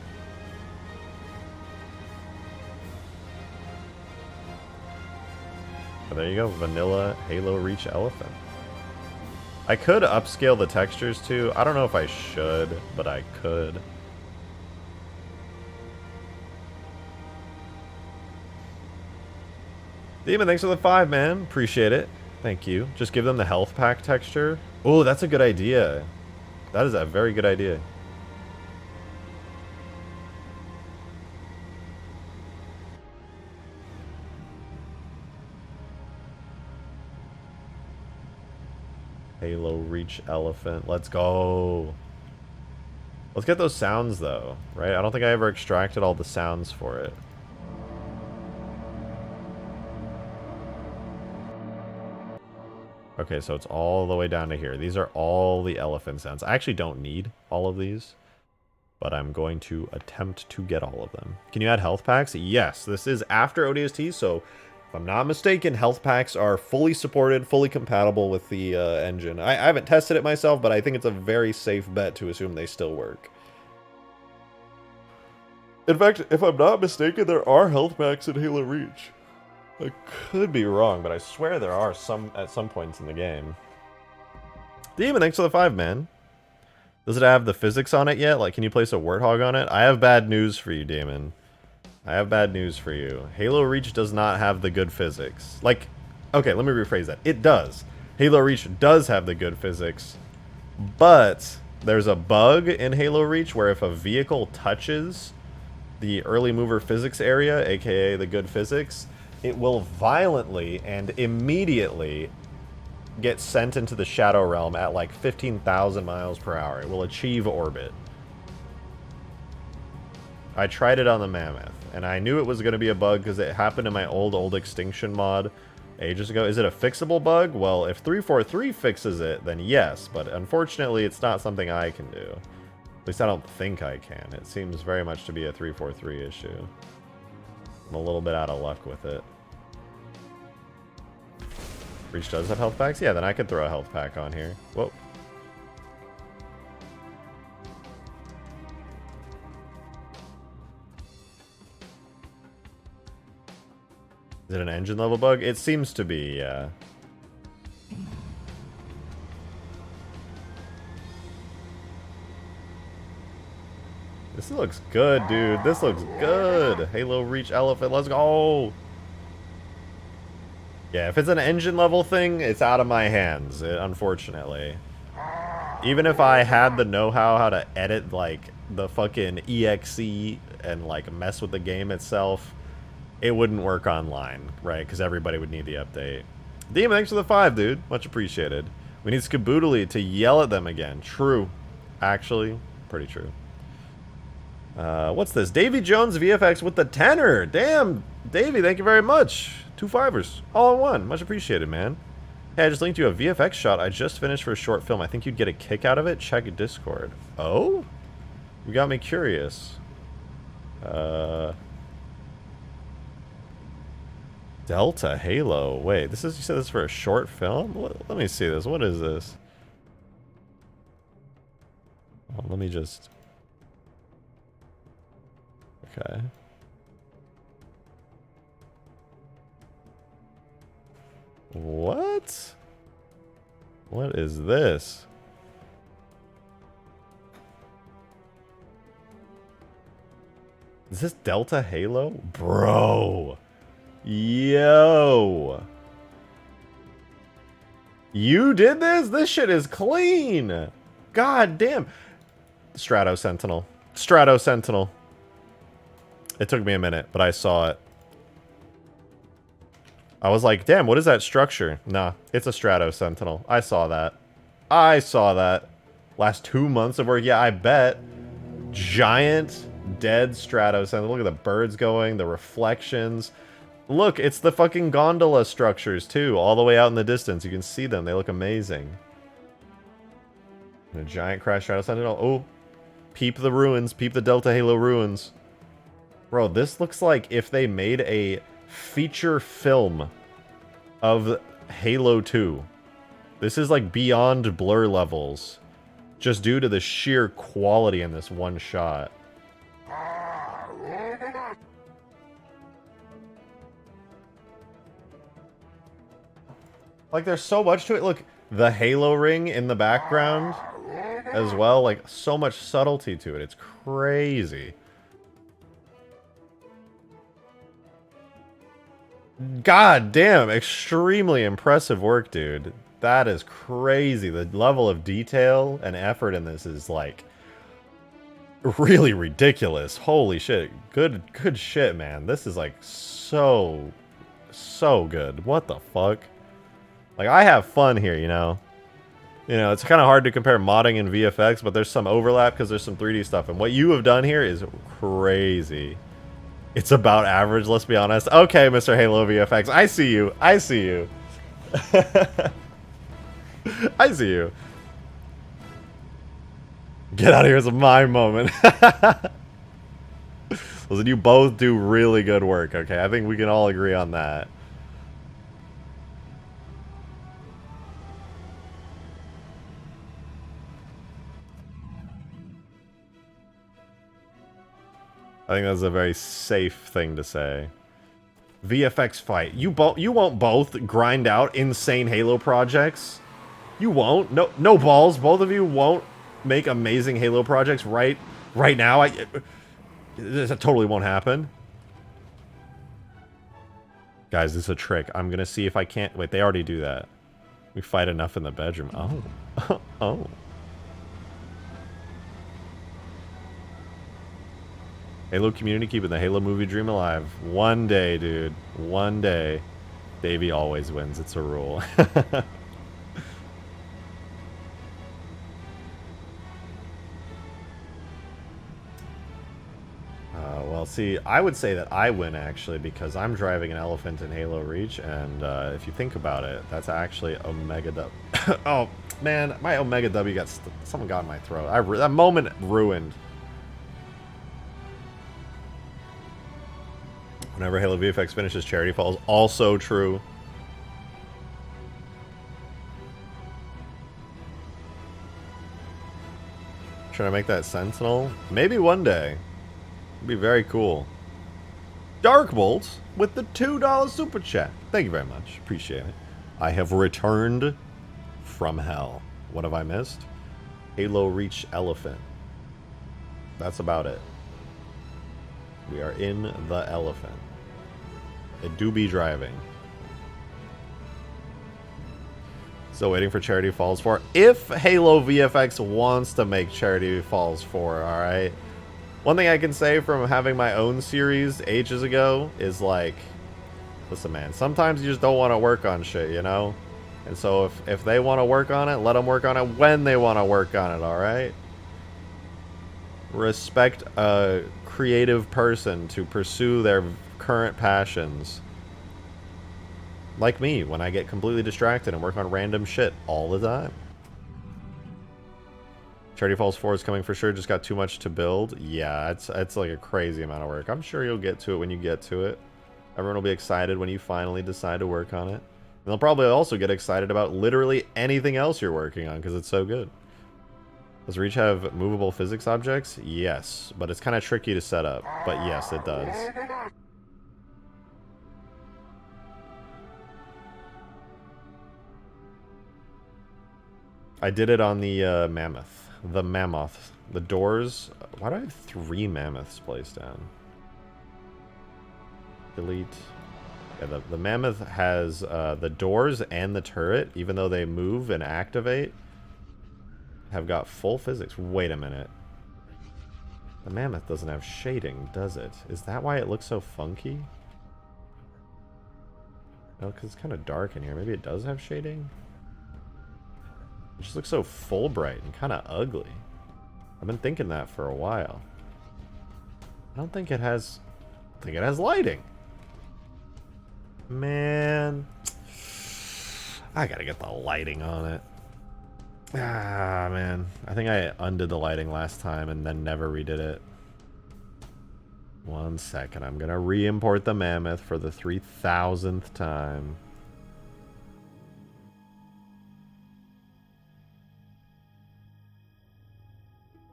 But there you go, vanilla Halo Reach elephant. I could upscale the textures too. I don't know if I should, but I could. Demon, thanks for the 5, man. Appreciate it. Thank you. Just give them the health pack texture. Oh, that's a good idea. That is a very good idea. Halo Reach elephant. Let's go. Let's get those sounds, though, right? I don't think I ever extracted all the sounds for it. Okay, so it's all the way down to here. These are all the elephant sounds. I actually don't need all of these, but I'm going to attempt to get all of them. Can you add health packs? Yes, this is after ODST, so if I'm not mistaken, health packs are fully supported, fully compatible with the engine. I haven't tested it myself, but I think it's a very safe bet to assume they still work. In fact, if I'm not mistaken, there are health packs in Halo Reach. I could be wrong, but I swear there are some at some points in the game. Demon, thanks for the 5, man. Does it have the physics on it yet? Like, can you place a Warthog on it? I have bad news for you, Demon. I have bad news for you. Halo Reach does not have the good physics. Like, okay, let me rephrase that. It does. Halo Reach does have the good physics, but there's a bug in Halo Reach where if a vehicle touches the early mover physics area, aka the good physics, it will violently and immediately get sent into the shadow realm at like 15,000 miles per hour. It will achieve orbit. I tried it on the Mammoth, and I knew it was going to be a bug because it happened in my old Extinction mod ages ago. Is it a fixable bug? Well, if 343 fixes it, then yes, but unfortunately it's not something I can do. At least I don't think I can. It seems very much to be a 343 issue. I'm a little bit out of luck with it. Reach does have health packs? Yeah, then I could throw a health pack on here. Whoa. Is it an engine level bug? It seems to be, yeah. This looks good, dude. This looks good. Halo Reach Elephant. Let's go. Yeah, if it's an engine level thing, it's out of my hands, unfortunately. Even if I had the know-how how to edit, like, the fucking EXE and, like, mess with the game itself, it wouldn't work online, right? Because everybody would need the update. Demon, thanks for the 5, dude. Much appreciated. We need Skaboodly to yell at them again. True. Actually, pretty true. What's this? Davy Jones VFX with the tenor. Damn, Davy, thank you very much. 2 5ers. All in one. Much appreciated, man. Hey, I just linked you a VFX shot I just finished for a short film. I think you'd get a kick out of it. Check Discord. Oh? You got me curious. Delta Halo. Wait, this is, you said this is for a short film? Let me see this. What is this? Well, let me just... Okay. What? What is this? Is this Delta Halo? Bro. Yo. You did this? This shit is clean. God damn. Strato Sentinel. Strato Sentinel. It took me a minute, but I saw it. I was like, damn, what is that structure? Nah, it's a Strato Sentinel. I saw that. I saw that. Last 2 months of work. Yeah, I bet. Giant, dead Strato Sentinel. Look at the birds going, the reflections. Look, it's the fucking gondola structures, too. All the way out in the distance. You can see them. They look amazing. And a giant crash Strato Sentinel. Oh, peep the ruins. Peep the Delta Halo ruins. Bro, this looks like if they made a feature film of Halo 2. This is like beyond blur levels. Just due to the sheer quality in this one shot. Like, there's so much to it. Look, the Halo ring in the background as well. Like, so much subtlety to it. It's crazy. God damn, extremely impressive work, dude. That is crazy. The level of detail and effort in this is, like, really ridiculous. Holy shit. Good shit, man. This is, like, so good. What the fuck? Like, I have fun here, you know? You know, it's kind of hard to compare modding and VFX, but there's some overlap because there's some 3D stuff. And what you have done here is crazy. It's about average, let's be honest. Okay, Mr. Halo VFX, I see you. I see you. I see you. Get out of here, it's a mime moment. Listen, you both do really good work, okay? I think we can all agree on that. I think that's a very safe thing to say. VFX fight. You won't both grind out insane Halo projects. You won't. No balls. Both of you won't make amazing Halo projects right now. That totally won't happen. Guys, this is a trick. I'm gonna see if I can't. Wait, they already do that. We fight enough in the bedroom. Oh. Oh. Halo community keeping the Halo movie dream alive. One day, dude. One day. Davey always wins. It's a rule. Well, see, I would say that I win, actually, because I'm driving an elephant in Halo Reach, and if you think about it, that's actually Omega W. Oh, man, my Omega W got... Someone got in my throat. That moment ruined. Whenever Halo VFX finishes, Charity Falls. Also true. Trying to make that Sentinel? Maybe one day. It'd be very cool. Darkbolt with the $2 super chat. Thank you very much. Appreciate it. I have returned from hell. What have I missed? Halo Reach Elephant. That's about it. We are in the elephant. It do be driving. Still waiting for Charity Falls 4. If Halo VFX wants to make Charity Falls 4, alright? One thing I can say from having my own series ages ago is like, listen man, sometimes you just don't want to work on shit, you know? And so if they want to work on it, let them work on it when they want to work on it, alright? Respect a creative person to pursue their current passions. Like me, when I get completely distracted and work on random shit all the time. Charity Falls 4 is coming for sure, just got too much to build. Yeah, it's like a crazy amount of work. I'm sure you'll get to it when you get to it. Everyone will be excited when you finally decide to work on it. And they'll probably also get excited about literally anything else you're working on because it's so good. Does Reach have movable physics objects? Yes, but it's kind of tricky to set up. But yes, it does. I did it on the Mammoth. The Mammoth. The doors... Why do I have 3 Mammoths placed down? Delete. Yeah, the Mammoth has the doors and the turret, even though they move and activate, have got full physics. Wait a minute. The Mammoth doesn't have shading, does it? Is that why it looks so funky? No, because it's kind of dark in here. Maybe it does have shading? It just looks so Fulbright and kind of ugly. I've been thinking that for a while. I don't think it has... I think it has lighting. Man. I gotta get the lighting on it. Ah, man. I think I undid the lighting last time and then never redid it. 1 second. I'm gonna re-import the Mammoth for the 3000th time.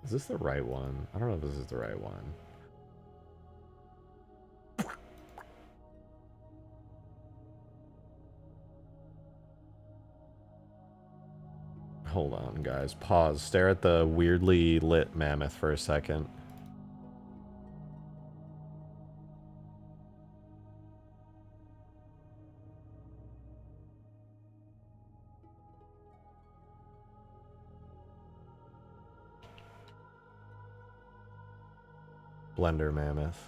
Is this the right one? I don't know if this is the right one. Hold on, guys. Pause. Stare at the weirdly lit Mammoth for a second. Blender Mammoth.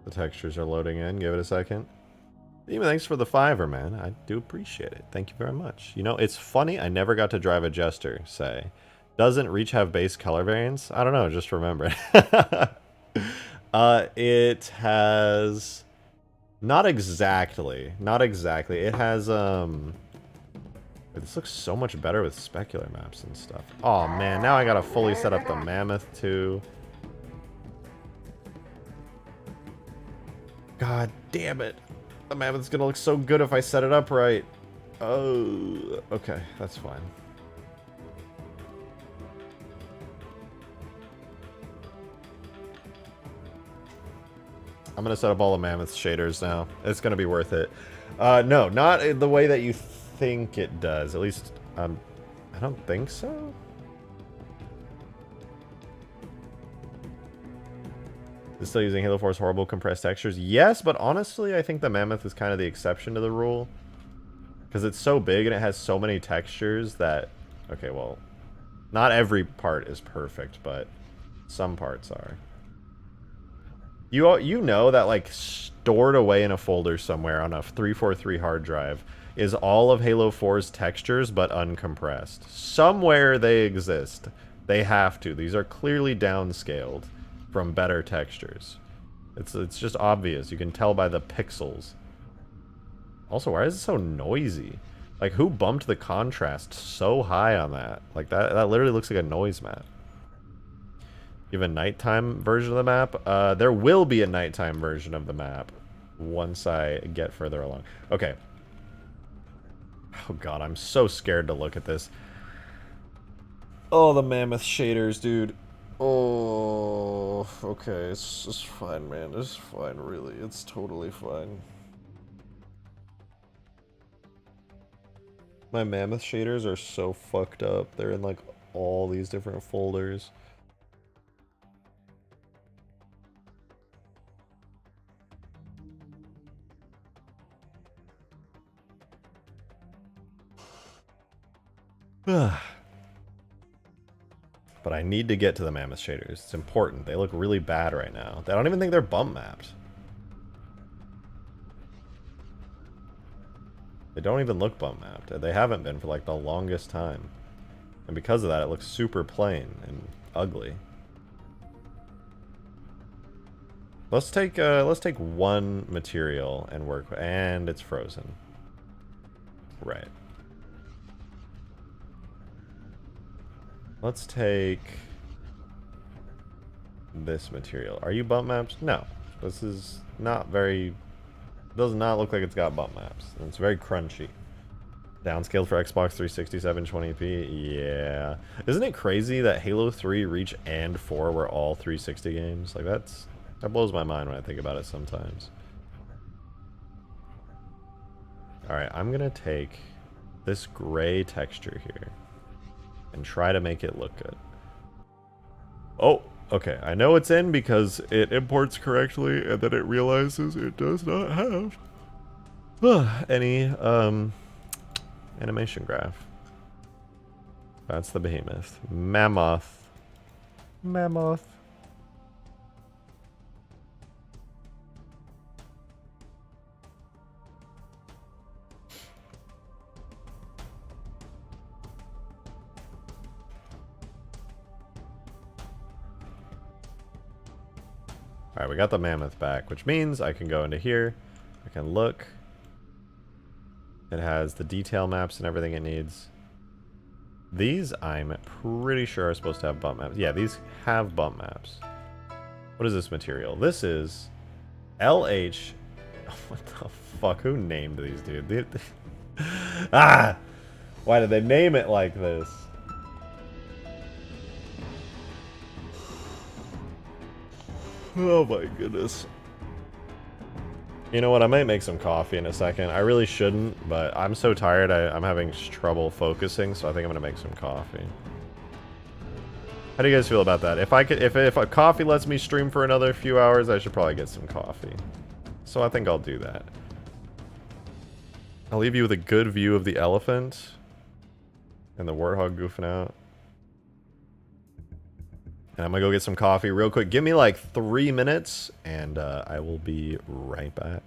The textures are loading in. Give it a second. Even thanks for the $5, man. I do appreciate it. Thank you very much. You know, it's funny. I never got to drive a Jester, say. Doesn't Reach have base color variants? I don't know. Just remember. It has... Not exactly. Not exactly. It has, This looks so much better with specular maps and stuff. Oh, man. Now I gotta fully set up the Mammoth, too. God damn it. The Mammoth's gonna look so good if I set it up right. Oh, okay, that's fine. I'm gonna set up all the Mammoth shaders now. It's gonna be worth it. No, not the way that you think it does. At least, I don't think so. Is still using Halo 4's horrible compressed textures? Yes, but honestly, I think the Mammoth is kind of the exception to the rule. Because it's so big and it has so many textures that... Okay, well... Not every part is perfect, but some parts are. You know that, like, stored away in a folder somewhere on a 343 hard drive is all of Halo 4's textures, but uncompressed. Somewhere they exist. They have to. These are clearly downscaled from better textures. It's just obvious. You can tell by the pixels. Also, why is it so noisy? Like, who bumped the contrast so high on that? Like, that literally looks like a noise map. You have a nighttime version of the map? There will be a nighttime version of the map once I get further along. Okay. Oh god, I'm so scared to look at this. Oh, the Mammoth shaders, dude. Oh, okay, it's fine, man. It's fine, really. It's totally fine. My Mammoth shaders are so fucked up. They're in, like, all these different folders. But I need to get to the Mammoth shaders. It's important. They look really bad right now. I don't even think they're bump mapped. They don't even look bump mapped. They haven't been for like the longest time. And because of that, it looks super plain and ugly. Let's take one material and work, and it's frozen. Right. Let's take this material. Are you bump maps? No. This is not very... does not look like it's got bump maps. And it's very crunchy. Downscaled for Xbox 360 720p? Yeah. Isn't it crazy that Halo 3, Reach, and 4 were all 360 games? Like, that blows my mind when I think about it sometimes. Alright, I'm gonna take this gray texture here and try to make it look good. Oh, okay. I know it's in because it imports correctly and then it realizes it does not have any animation graph. That's the behemoth. Mammoth. Mammoth. Alright, we got the mammoth back, which means I can go into here. I can look. It has the detail maps and everything it needs. These, I'm pretty sure, are supposed to have bump maps. Yeah, these have bump maps. What is this material? This is LH... What the fuck? Who named these, dude? Ah! Why did they name it like this? Oh my goodness. You know what? I might make some coffee in a second. I really shouldn't, but I'm so tired. I'm having trouble focusing, so I think I'm gonna make some coffee. How do you guys feel about that? If a coffee lets me stream for another few hours, I should probably get some coffee. So I think I'll do that. I'll leave you with a good view of the elephant and the warthog goofing out. And I'm gonna go get some coffee real quick. Give me like 3 minutes, and I will be right back.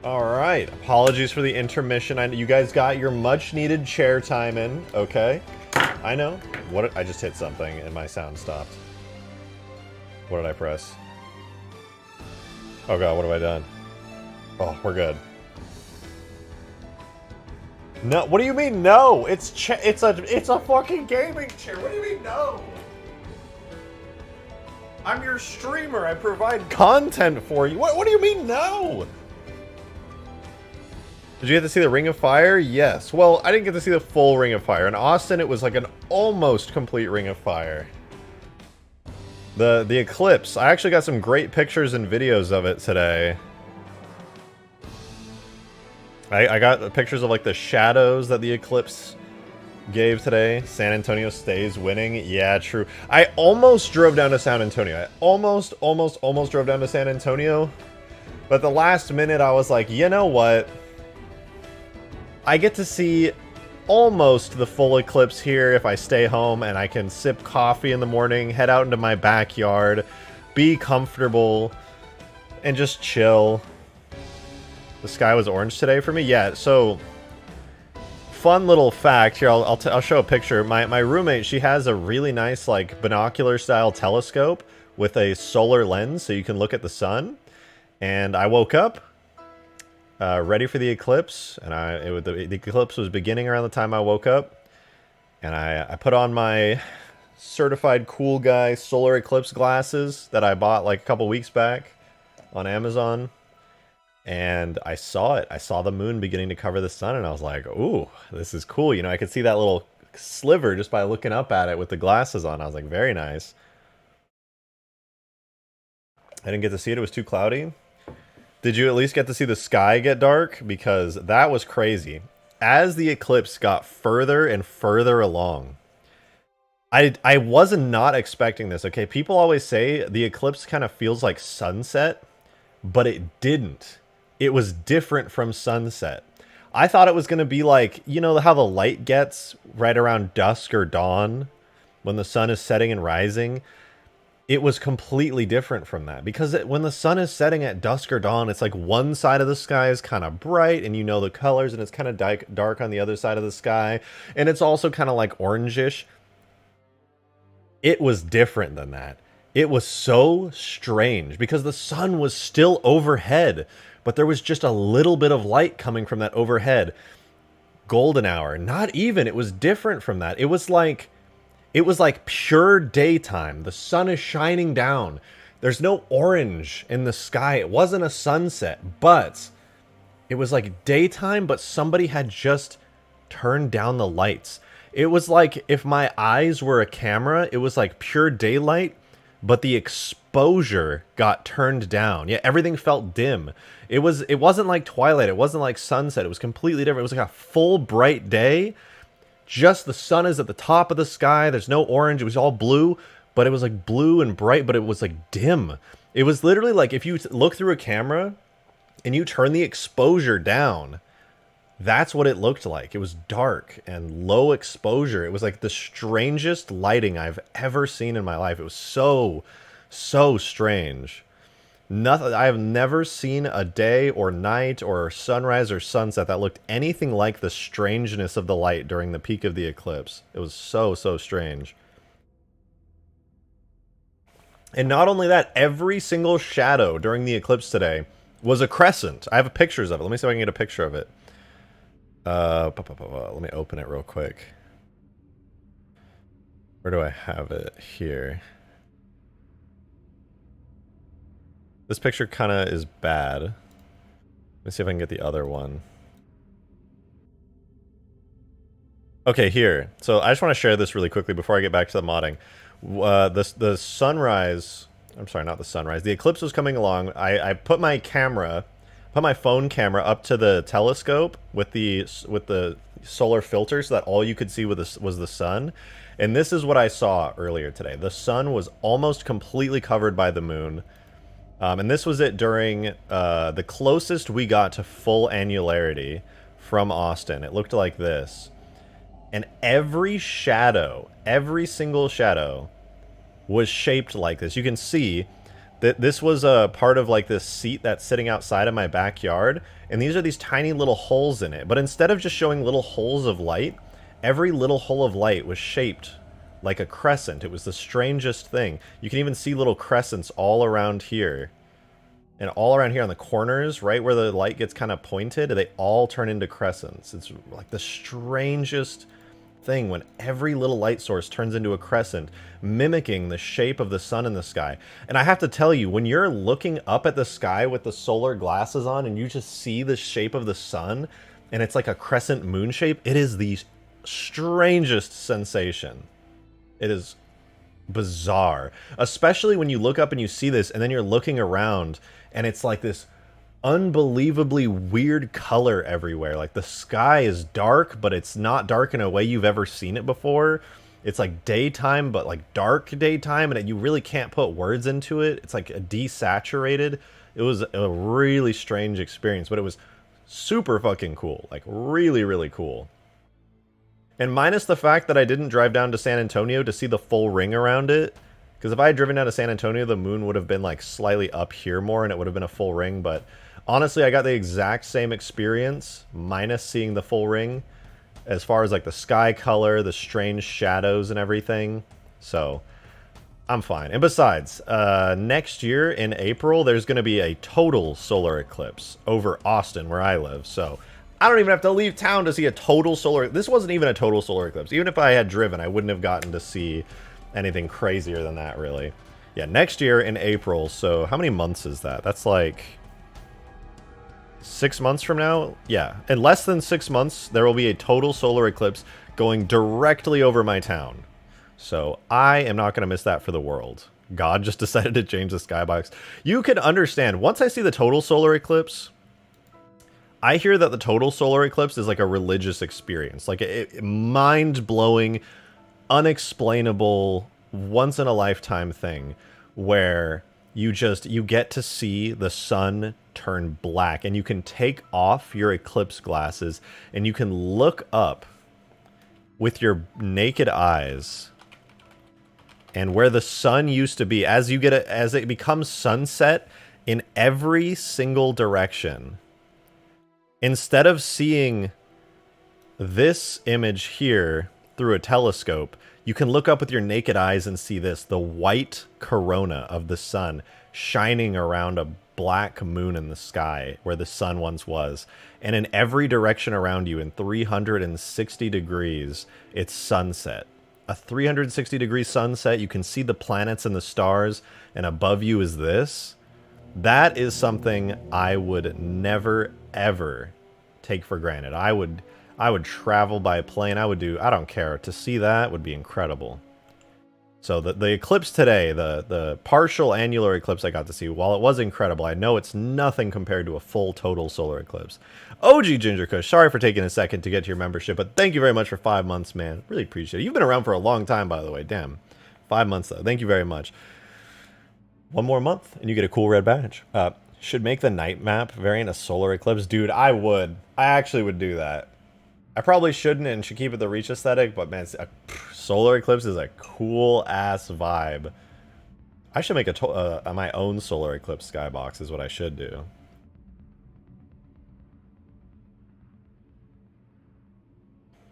Alright, apologies for the intermission. You guys got your much-needed chair time in, okay? I know. What? I just hit something and my sound stopped. What did I press? Oh god, what have I done? Oh, we're good. No, what do you mean no? It's a fucking gaming chair. What do you mean no? I'm your streamer. I provide content for you. What do you mean no? Did you get to see the Ring of Fire? Yes. Well, I didn't get to see the full Ring of Fire. In Austin, it was like an almost complete Ring of Fire. The Eclipse. I actually got some great pictures and videos of it today. I got pictures of like the shadows that the Eclipse gave today. San Antonio stays winning. Yeah, true. I almost drove down to San Antonio. I almost drove down to San Antonio. But at the last minute, I was like, you know what? I get to see almost the full eclipse here if I stay home and I can sip coffee in the morning, head out into my backyard, be comfortable, and just chill. The sky was orange today for me? Yeah, so fun little fact here, I'll show a picture. My roommate, she has a really nice like binocular style telescope with a solar lens so you can look at the sun. And I woke up ready for the eclipse, and the eclipse was beginning around the time I woke up, and I put on my certified cool guy solar eclipse glasses that I bought like a couple weeks back on Amazon, and I saw it. I saw the moon beginning to cover the sun, and I was like, ooh, this is cool. You know, I could see that little sliver just by looking up at it with the glasses on. I was like, very nice. I didn't get to see it. It was too cloudy. Did you at least get to see the sky get dark? Because that was crazy. As the eclipse got further and further along, I was not expecting this, okay? People always say the eclipse kind of feels like sunset, but it didn't. It was different from sunset. I thought it was going to be like, you know how the light gets right around dusk or dawn when the sun is setting and rising? It was completely different from that, because when the sun is setting at dusk or dawn, it's like one side of the sky is kind of bright and you know the colors, and it's kind of dark on the other side of the sky, and it's also kind of like orangish. It was different than that. It was so strange because the sun was still overhead, but there was just a little bit of light coming from that overhead golden hour. Not even, it was different from that. It was like pure daytime. The sun is shining down. There's no orange in the sky. It wasn't a sunset, but it was like daytime, but somebody had just turned down the lights. It was like if my eyes were a camera, it was like pure daylight, but the exposure got turned down. Yeah, everything felt dim. It wasn't like twilight. It wasn't like sunset. It was completely different. It was like a full bright day. Just the sun is at the top of the sky. There's no orange. It was all blue, but it was like blue and bright, but it was like dim. It was literally like if you look through a camera and you turn the exposure down, that's what it looked like. It was dark and low exposure. It was like the strangest lighting I've ever seen in my life. It was so strange. Nothing. I have never seen a day or night or sunrise or sunset that looked anything like the strangeness of the light during the peak of the eclipse. It was so strange. And not only that, every single shadow during the eclipse today was a crescent. I have pictures of it. Let me see if I can get a picture of it. Let me open it real quick. Where do I have it? Here. This picture kind of is bad. Let me see if I can get the other one. Okay, here. So I just want to share this really quickly before I get back to the modding. The sunrise... I'm sorry, not the sunrise. The eclipse was coming along. I put my phone camera up to the telescope with the solar filter so that all you could see was the sun. And this is what I saw earlier today. The sun was almost completely covered by the moon. And this was it during the closest we got to full annularity from Austin. It looked like this. And every shadow, every single shadow was shaped like this. You can see This was a part of like this seat that's sitting outside of my backyard, and these are these tiny little holes in it. But instead of just showing little holes of light, every little hole of light was shaped like a crescent. It was the strangest thing. You can even see little crescents all around here. And all around here on the corners, right where the light gets kind of pointed, they all turn into crescents. It's like the strangest thing when every little light source turns into a crescent, mimicking the shape of the sun in the sky. And I have to tell you, when you're looking up at the sky with the solar glasses on and you just see the shape of the sun, and it's like a crescent moon shape, it is the strangest sensation. It is bizarre. Especially when you look up and you see this, and then you're looking around, and it's like this unbelievably weird color everywhere. Like the sky is dark, but it's not dark in a way you've ever seen it before. It's like daytime, but like dark daytime, and you really can't put words into it. It's like a desaturated. It was a really strange experience, but it was super fucking cool. Like really, really cool. And minus the fact that I didn't drive down to San Antonio to see the full ring around it, because if I had driven down to San Antonio, the moon would have been like slightly up here more and it would have been a full ring. But honestly, I got the exact same experience minus seeing the full ring as far as like the sky color, the strange shadows and everything. So I'm fine. And besides, next year in April, there's going to be a total solar eclipse over Austin where I live. So I don't even have to leave town to see a total solar. This wasn't even a total solar eclipse. Even if I had driven, I wouldn't have gotten to see anything crazier than that, really. Yeah, next year in April. So how many months is that? That's like 6 months from now? Yeah, in less than 6 months, there will be a total solar eclipse going directly over my town. So I am not going to miss that for the world. God just decided to change the skybox. You can understand, once I see the total solar eclipse, I hear that the total solar eclipse is like a religious experience. Like a mind-blowing, unexplainable, once-in-a-lifetime thing where you get to see the sun turn black, and you can take off your eclipse glasses and you can look up with your naked eyes, and where the sun used to be, as it becomes sunset in every single direction, instead of seeing this image here through a telescope, you can look up with your naked eyes and see this, the white corona of the sun shining around a black moon in the sky where the sun once was. And in every direction around you, in 360 degrees, it's sunset. A 360-degree sunset, you can see the planets and the stars, and above you is this. That is something I would never, ever take for granted. I would travel by plane. I don't care. To see that would be incredible. So the eclipse today, the partial annular eclipse I got to see, while it was incredible, I know it's nothing compared to a full total solar eclipse. OG Ginger Kush, sorry for taking a second to get to your membership, but thank you very much for 5 months, man. Really appreciate it. You've been around for a long time, by the way. Damn. 5 months, though. Thank you very much. One more month, and you get a cool red badge. Should make the night map variant a solar eclipse. Dude, I would. I actually would do that. I probably shouldn't and should keep it the Reach aesthetic, but man, solar eclipse is a cool-ass vibe. I should make my own solar eclipse skybox is what I should do.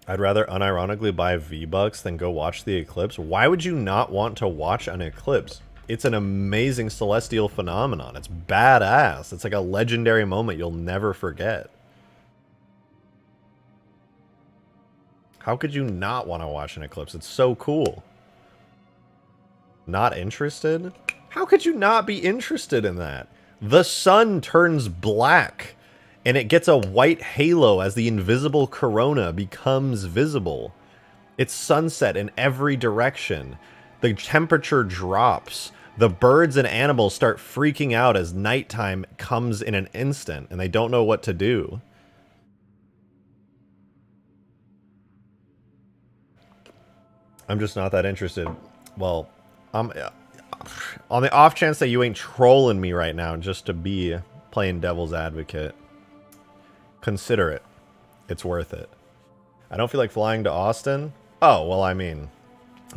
I'd rather unironically buy V-Bucks than go watch the eclipse. Why would you not want to watch an eclipse? It's an amazing celestial phenomenon. It's badass. It's like a legendary moment you'll never forget. How could you not want to watch an eclipse? It's so cool. Not interested? How could you not be interested in that? The sun turns black, and it gets a white halo as the invisible corona becomes visible. It's sunset in every direction. The temperature drops. The birds and animals start freaking out as nighttime comes in an instant, and they don't know what to do. I'm just not that interested. Well, on the off chance that you ain't trolling me right now just to be playing devil's advocate, consider it. It's worth it. I don't feel like flying to Austin. Oh, well, I mean,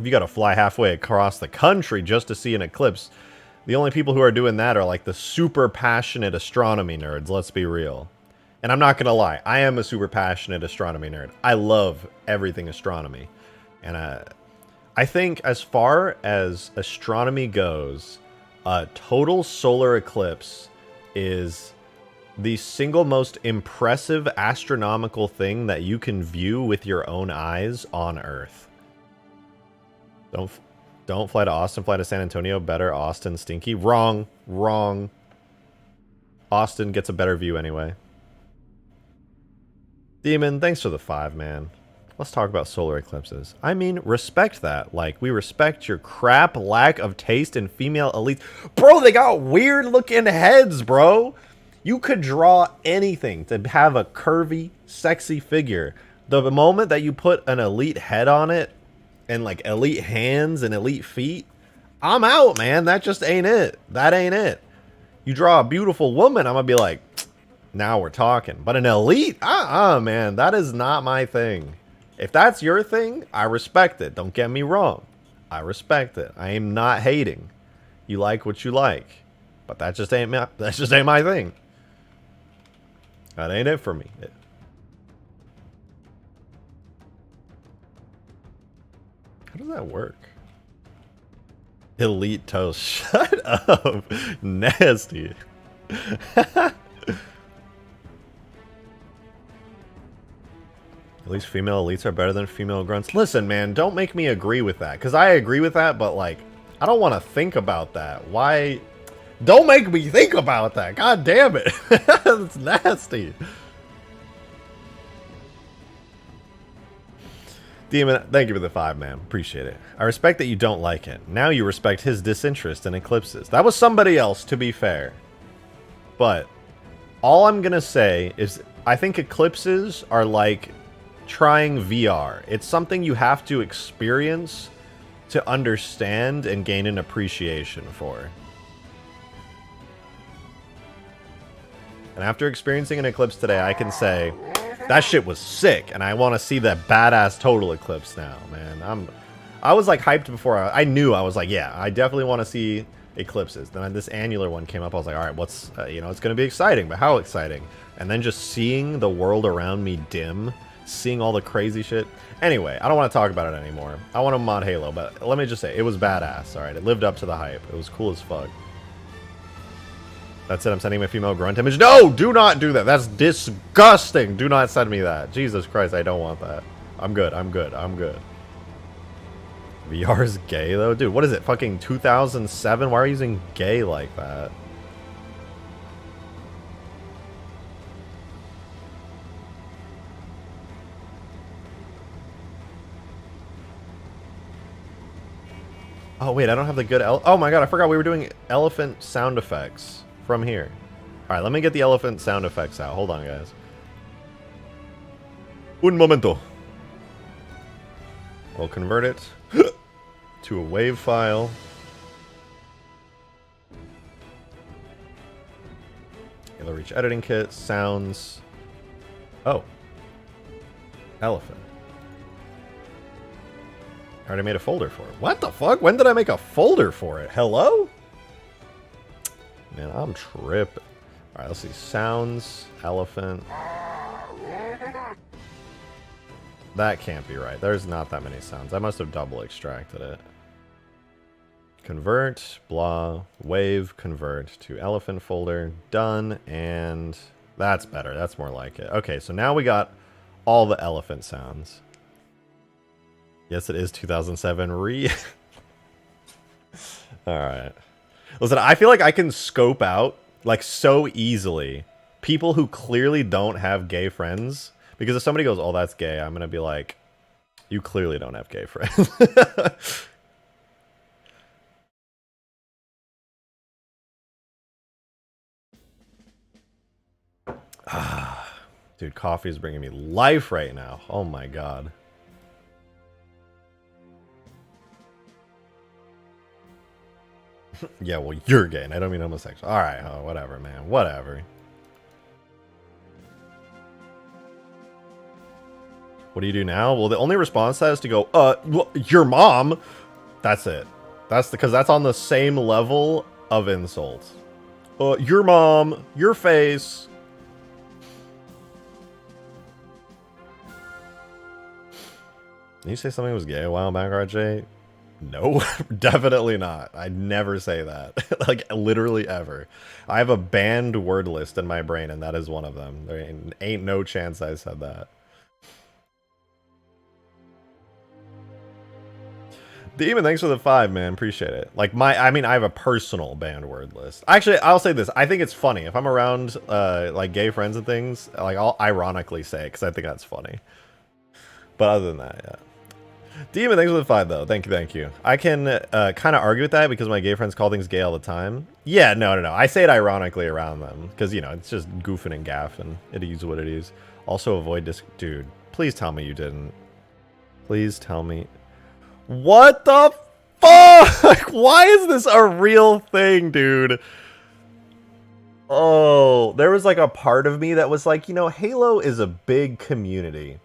if you got to fly halfway across the country just to see an eclipse, The only people who are doing that are like the super passionate astronomy nerds, let's be real. And I'm not going to lie, I am a super passionate astronomy nerd. I love everything astronomy. And I think as far as astronomy goes, a total solar eclipse is the single most impressive astronomical thing that you can view with your own eyes on Earth. Don't fly to Austin, fly to San Antonio. Better Austin, stinky. Wrong. Wrong. Austin gets a better view anyway. Demon, thanks for the 5, man. Let's talk about solar eclipses. I mean, respect that. Like, we respect your crap lack of taste in female elites. Bro, they got weird looking heads, bro. You could draw anything to have a curvy, sexy figure. The moment that you put an elite head on it, and like elite hands and elite feet, I'm out, man. That just ain't it. That ain't it. You draw a beautiful woman, I'm gonna be like, now we're talking. But an elite, man, that is not my thing. If that's your thing, I respect it. Don't get me wrong. I respect it. I am not hating. You like what you like. But that just ain't my thing. That ain't it for me. How does that work? Elite toast. Shut up. Nasty. At least female elites are better than female grunts. Listen, man, don't make me agree with that. Because I agree with that, but, like, I don't want to think about that. Why? Don't make me think about that. God damn it. That's nasty. Demon, thank you for the 5, man. Appreciate it. I respect that you don't like it. Now you respect his disinterest in eclipses. That was somebody else, to be fair. But all I'm going to say is I think eclipses are like trying VR. It's something you have to experience to understand and gain an appreciation for. And after experiencing an eclipse today, I can say that shit was sick, and I want to see that badass total eclipse now, man. I was like hyped before. I knew. I was like, yeah, I definitely want to see eclipses. Then this annular one came up. I was like, all right, what's you know, it's going to be exciting, but how exciting? And then just seeing the world around me dim, seeing all the crazy shit. Anyway, I don't want to talk about it anymore. I want to mod Halo, but let me just say, it was badass. All right, it lived up to the hype. It was cool as fuck. That's it. I'm sending my female grunt image. No, do not do that. That's disgusting. Do not send me that. Jesus Christ, I don't want that. I'm good. I'm good. I'm good. VR's gay, though? Dude, what is it? Fucking 2007? Why are you using gay like that? Oh, wait. I don't have the good... Oh, my God. I forgot we were doing elephant sound effects from here. Alright, let me get the elephant sound effects out. Hold on, guys. Un momento. We'll convert it to a WAV file. It'll reach editing kit, sounds. Oh. Elephant. I already made a folder for it. What the fuck? When did I make a folder for it? Hello? Man, I'm tripping. Alright, let's see. Sounds, elephant. That can't be right. There's not that many sounds. I must have double extracted it. Convert, blah, wave, convert to elephant folder. Done, and that's better. That's more like it. Okay, so now we got all the elephant sounds. Yes, it is 2007 Alright. Listen, I feel like I can scope out, like, so easily people who clearly don't have gay friends. Because if somebody goes, oh, that's gay, I'm going to be like, you clearly don't have gay friends. Dude, coffee is bringing me life right now. Oh my god. Yeah, well, you're gay, and I don't mean homosexual. Alright, oh, whatever, man. Whatever. What do you do now? Well, the only response to that is to go, well, your mom. That's it. That's because that's on the same level of insult. Your mom, your face. Did you say something was gay a while back, RJ? No, definitely not. I'd never say that. Like, literally ever. I have a banned word list in my brain, and that is one of them. There ain't no chance I said that. Demon, thanks for the 5, man. Appreciate it. Like, I mean, I have a personal banned word list. Actually, I'll say this. I think it's funny. If I'm around, like, gay friends and things, like, I'll ironically say it, because I think that's funny. But other than that, yeah. Demon, thanks for the 5, though. Thank you, thank you. I can kind of argue with that because my gay friends call things gay all the time. Yeah, no. I say it ironically around them because, you know, it's just goofing and gaffing. It is what it is. Also, avoid this. Dude, please tell me you didn't. Please tell me. What the fuck? Why is this a real thing, dude? Oh, there was like a part of me that was like, you know, Halo is a big community.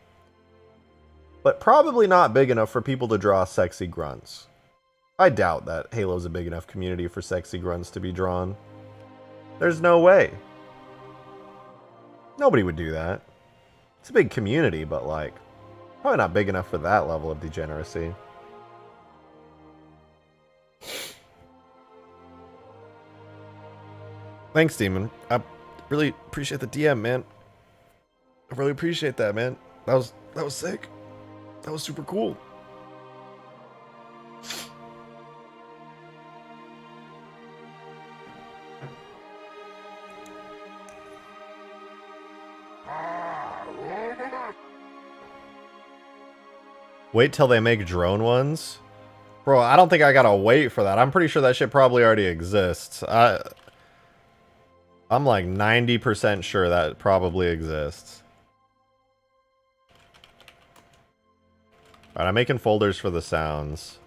But probably not big enough for people to draw sexy grunts. I doubt that Halo's a big enough community for sexy grunts to be drawn. There's no way. Nobody would do that. It's a big community, but like, probably not big enough for that level of degeneracy. Thanks, Demon. I really appreciate the DM, man. I really appreciate that, man. That was sick. That was super cool. Wait till they make drone ones? Bro, I don't think I gotta wait for that. I'm pretty sure that shit probably already exists. I'm like 90% sure that probably exists. Alright, I'm making folders for the sounds.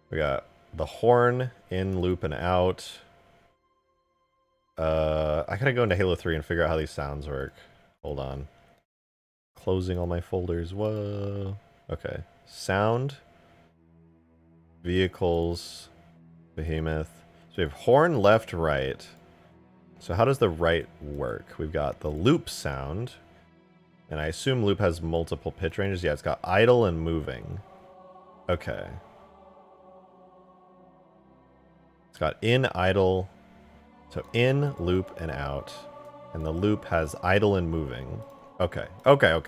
We got the horn, in, loop, and out. I gotta go into Halo 3 and figure out how these sounds work. Hold on. Closing all my folders. Whoa. Okay. Sound. Vehicles. Behemoth. So we have horn, left, right. So how does the right work? We've got the loop sound. And I assume loop has multiple pitch ranges. Yeah, it's got idle and moving. Okay. It's got in, idle. So in, loop, and out. And the loop has idle and moving. Okay. Okay.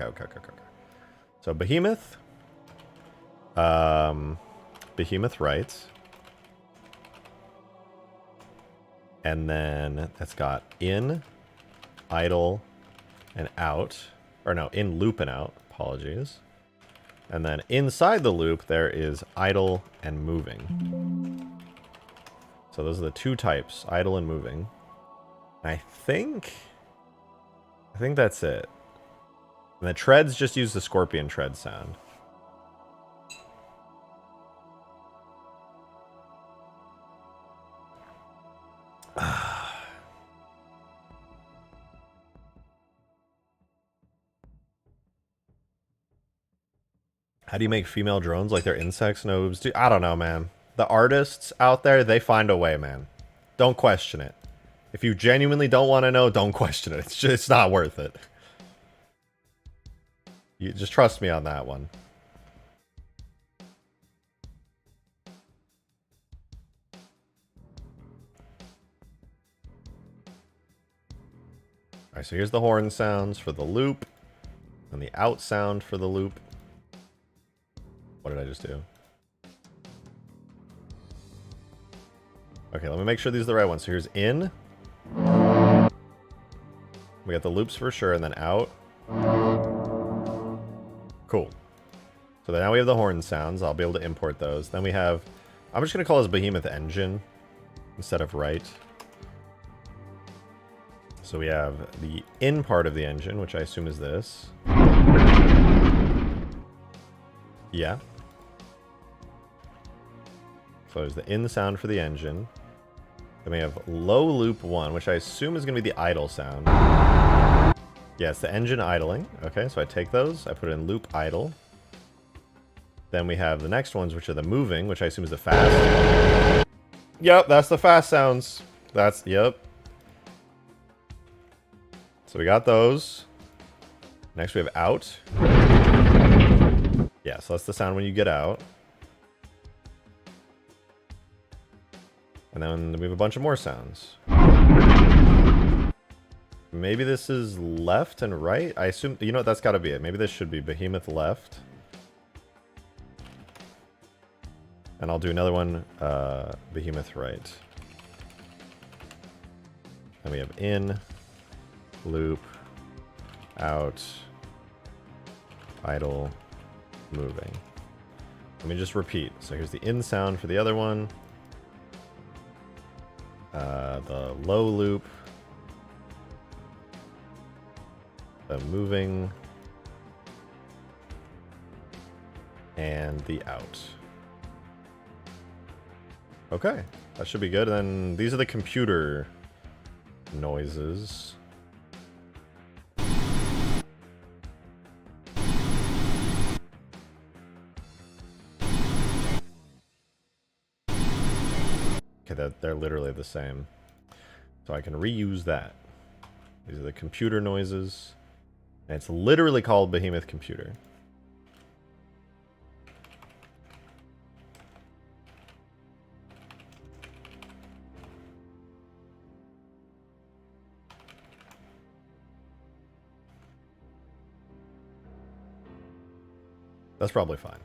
So Behemoth. Behemoth right. And then that's got in, idle, and out. Or no, in, loop, and out. Apologies. And then inside the loop, there is idle and moving. So those are the two types, idle and moving. I think that's it. And the treads just use the scorpion tread sound. How do you make female drones like they're insects? No, dude, I don't know, man. The artists out there, they find a way, man. Don't question it. If you genuinely don't want to know, don't question it. It's not worth it. You just trust me on that one. Alright, so here's the horn sounds for the loop. And the out sound for the loop. What did I just do? Okay, let me make sure these are the right ones. So here's in. We got the loops for sure, and then out. Cool. So now we have the horn sounds. I'll be able to import those. Then we have... I'm just going to call this Behemoth Engine instead of right. So we have the in part of the engine, which I assume is this. Yeah. So there's the in sound for the engine. Then we have low loop 1, which I assume is going to be the idle sound. Yeah, it's the engine idling. Okay, so I take those, I put it in loop idle. Then we have the next ones, which are the moving, which I assume is the fast. Yep, that's the fast sounds. That's, yep. So we got those. Next we have out. Yeah, so that's the sound when you get out. And then we have a bunch of more sounds. Maybe this is left and right? I assume, you know what, that's gotta be it. Maybe this should be Behemoth left. And I'll do another one, Behemoth right. And we have in, loop, out, idle, moving. Let me just repeat. So here's the in sound for the other one. The low loop. The moving. And the out. Okay, that should be good. And then these are the computer noises. Okay, they're literally the same. So I can reuse that. These are the computer noises. And it's literally called Behemoth Computer. That's probably fine.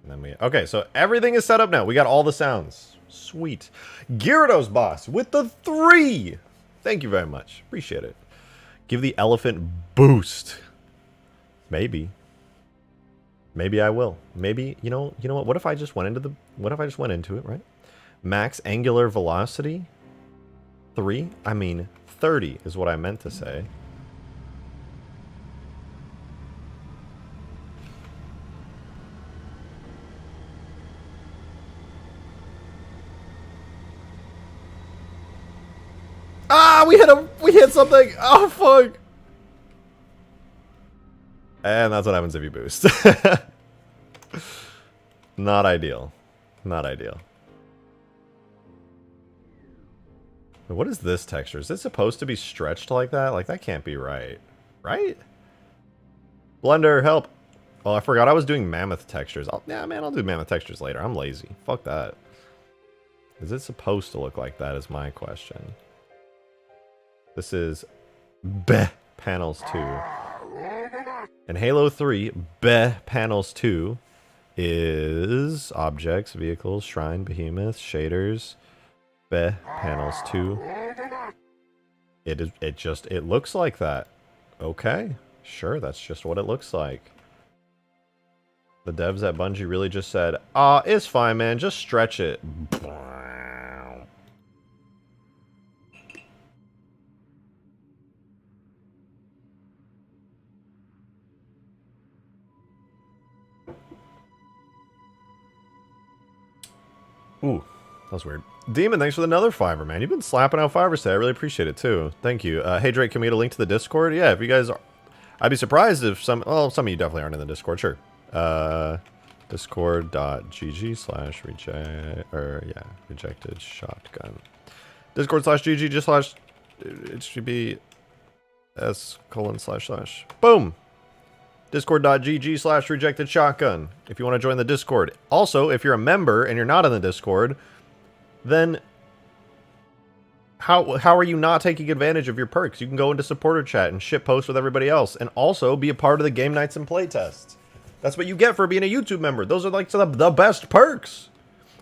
And then okay, so everything is set up now. We got all the sounds. Sweet. Gyarados boss with the 3. Thank you very much. Appreciate it. Give the elephant boost. Maybe. Maybe I will. Maybe, you know what? What if I just went into it, right? Max angular velocity 3? I mean 30 is what I meant to say. Ah, we hit something. Oh, fuck. And that's what happens if you boost. Not ideal. Not ideal. What is this texture? Is this supposed to be stretched like that? Like, that can't be right. Right? Blender, help. Oh, I forgot I was doing Mammoth textures. Yeah, man, I'll do Mammoth textures later. I'm lazy. Fuck that. Is it supposed to look like that is my question. This is Beh Panels 2. And Halo 3, Beh Panels 2 is objects, vehicles, shrine, behemoth, shaders, Beh Panels 2. It looks like that. Okay, sure, that's just what it looks like. The devs at Bungie really just said, it's fine, man, just stretch it. Ooh, that was weird. Demon, thanks for another $5, man. You've been slapping out $5 today. I really appreciate it, too. Thank you. Hey, Drake, can we get a link to the Discord? Yeah, if you guys are... I'd be surprised if some... Well, some of you definitely aren't in the Discord. Sure. Discord.gg/reject... Or, yeah, rejected shotgun. Discord/gg just slash... It should be... S://. Boom! Discord.gg/rejected shotgun if you want to join the Discord. Also, if you're a member and you're not in the Discord, then how are you not taking advantage of your perks? You can go into supporter chat and shit post with everybody else, and also be a part of the game nights and playtests. That's what you get for being a YouTube member. Those are like the best perks.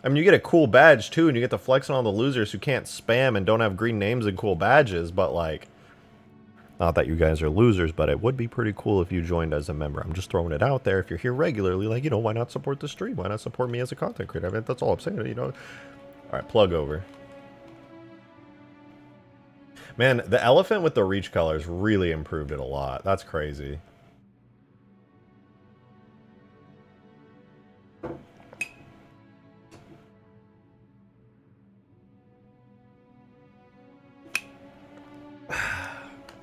I mean, you get a cool badge too, and you get to flex on all the losers who can't spam and don't have green names and cool badges, but like... Not that you guys are losers, but it would be pretty cool if you joined as a member. I'm just throwing it out there. If you're here regularly, like, why not support the stream? Why not support me as a content creator? I mean, that's all I'm saying, All right, plug over. Man, the elephant with the reach colors really improved it a lot. That's crazy.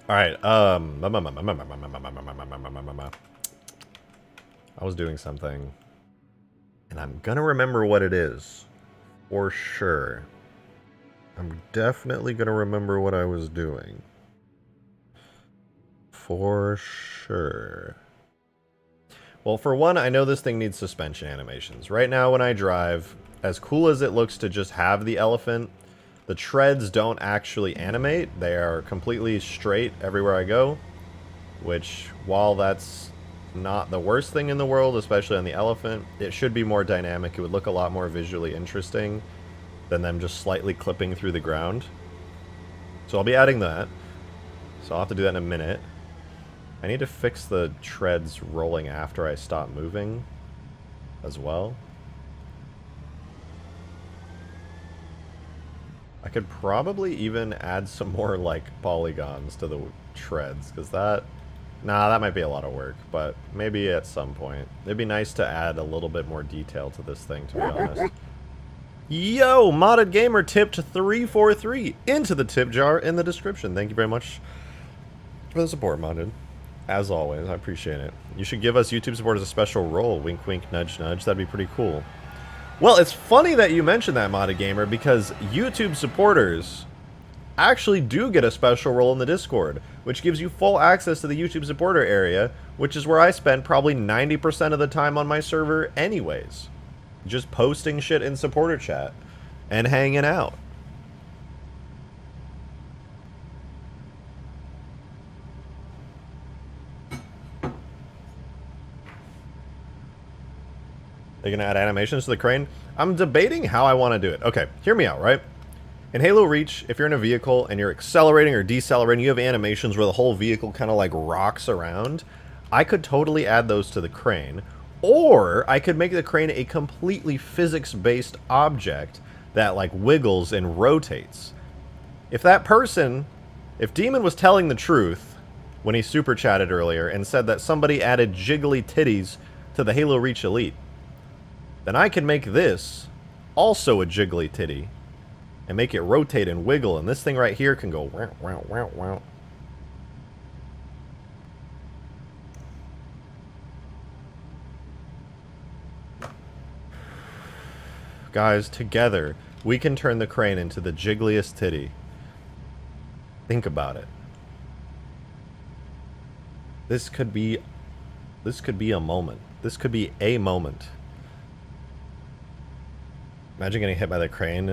All right, I was doing something, and I'm gonna remember what it is, for sure. I'm definitely going to remember what I was doing. For sure. Well, for one, I know this thing needs suspension animations. Right now when I drive, as cool as it looks to just have the elephant, the treads don't actually animate. They are completely straight everywhere I go, which, while that's not the worst thing in the world, especially on the elephant, it should be more dynamic. It would look a lot more visually interesting than them just slightly clipping through the ground. So I'll be adding that. So I'll have to do that in a minute. I need to fix the treads rolling after I stop moving as well. I could probably even add some more, like, polygons to the treads, because that... Nah, that might be a lot of work, but maybe at some point. It'd be nice to add a little bit more detail to this thing, to be honest. Yo, Modded Gamer tipped 343 into the tip jar in the description. Thank you very much for the support, Modded. As always, I appreciate it. You should give us YouTube supporters a special role. Wink, wink, nudge, nudge. That'd be pretty cool. Well, it's funny that you mentioned that, Modded Gamer, because YouTube supporters actually do get a special role in the Discord, which gives you full access to the YouTube supporter area, which is where I spend probably 90% of the time on my server anyways. Just posting shit in supporter chat and hanging out. They're gonna add animations to the crane? I'm debating how I want to do it. Okay, hear me out, right? In Halo Reach, if you're in a vehicle and you're accelerating or decelerating, you have animations where the whole vehicle kind of like rocks around. I could totally add those to the crane. Or I could make the crane a completely physics-based object that like wiggles and rotates. If that person, if Demon was telling the truth when he super chatted earlier and said that somebody added jiggly titties to the Halo Reach Elite, then I can make this also a jiggly titty and make it rotate and wiggle, and this thing right here can go wow, wow, wow, wow. Guys, together, we can turn the crane into the jiggliest titty. Think about it. This could be a moment. This could be a moment. Imagine getting hit by the crane.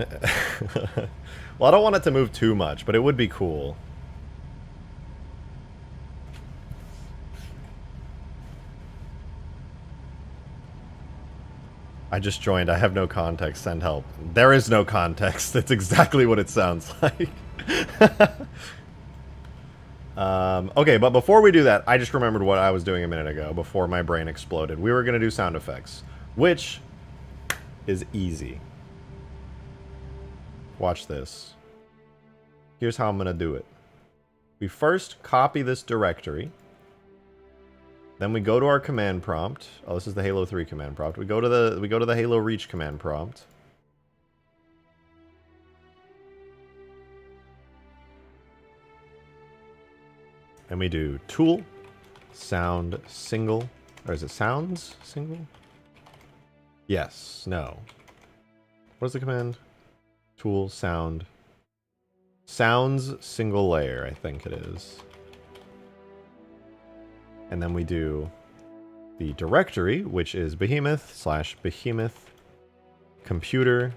Well, I don't want it to move too much, but it would be cool. I just joined. I have no context. Send help. There is no context. It's exactly what it sounds like. Okay, but before we do that, I just remembered what I was doing a minute ago before my brain exploded. We were going to do sound effects, which is easy. Watch this. Here's how I'm going to do it. We first copy this directory. Then we go to our command prompt. Oh, this is the Halo 3 command prompt. We go to the Halo Reach command prompt. And we do tool, sound, single. Or is it sounds, single? Yes, no. What is the command? Tool, sound. Sounds, single layer, I think it is. And then we do the directory, which is behemoth / behemoth computer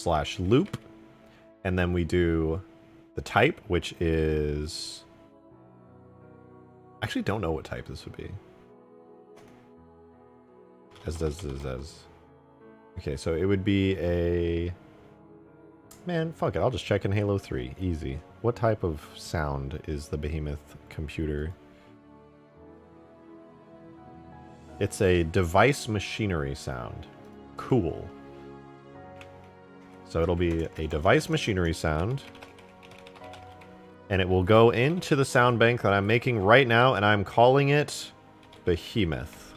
/ loop. And then we do the type, which is... I actually don't know what type this would be. As. Okay, so it would be a... Man, fuck it. I'll just check in Halo 3. Easy. What type of sound is the behemoth computer? It's a device machinery sound. Cool. So it'll be a device machinery sound. And it will go into the sound bank that I'm making right now, and I'm calling it Behemoth.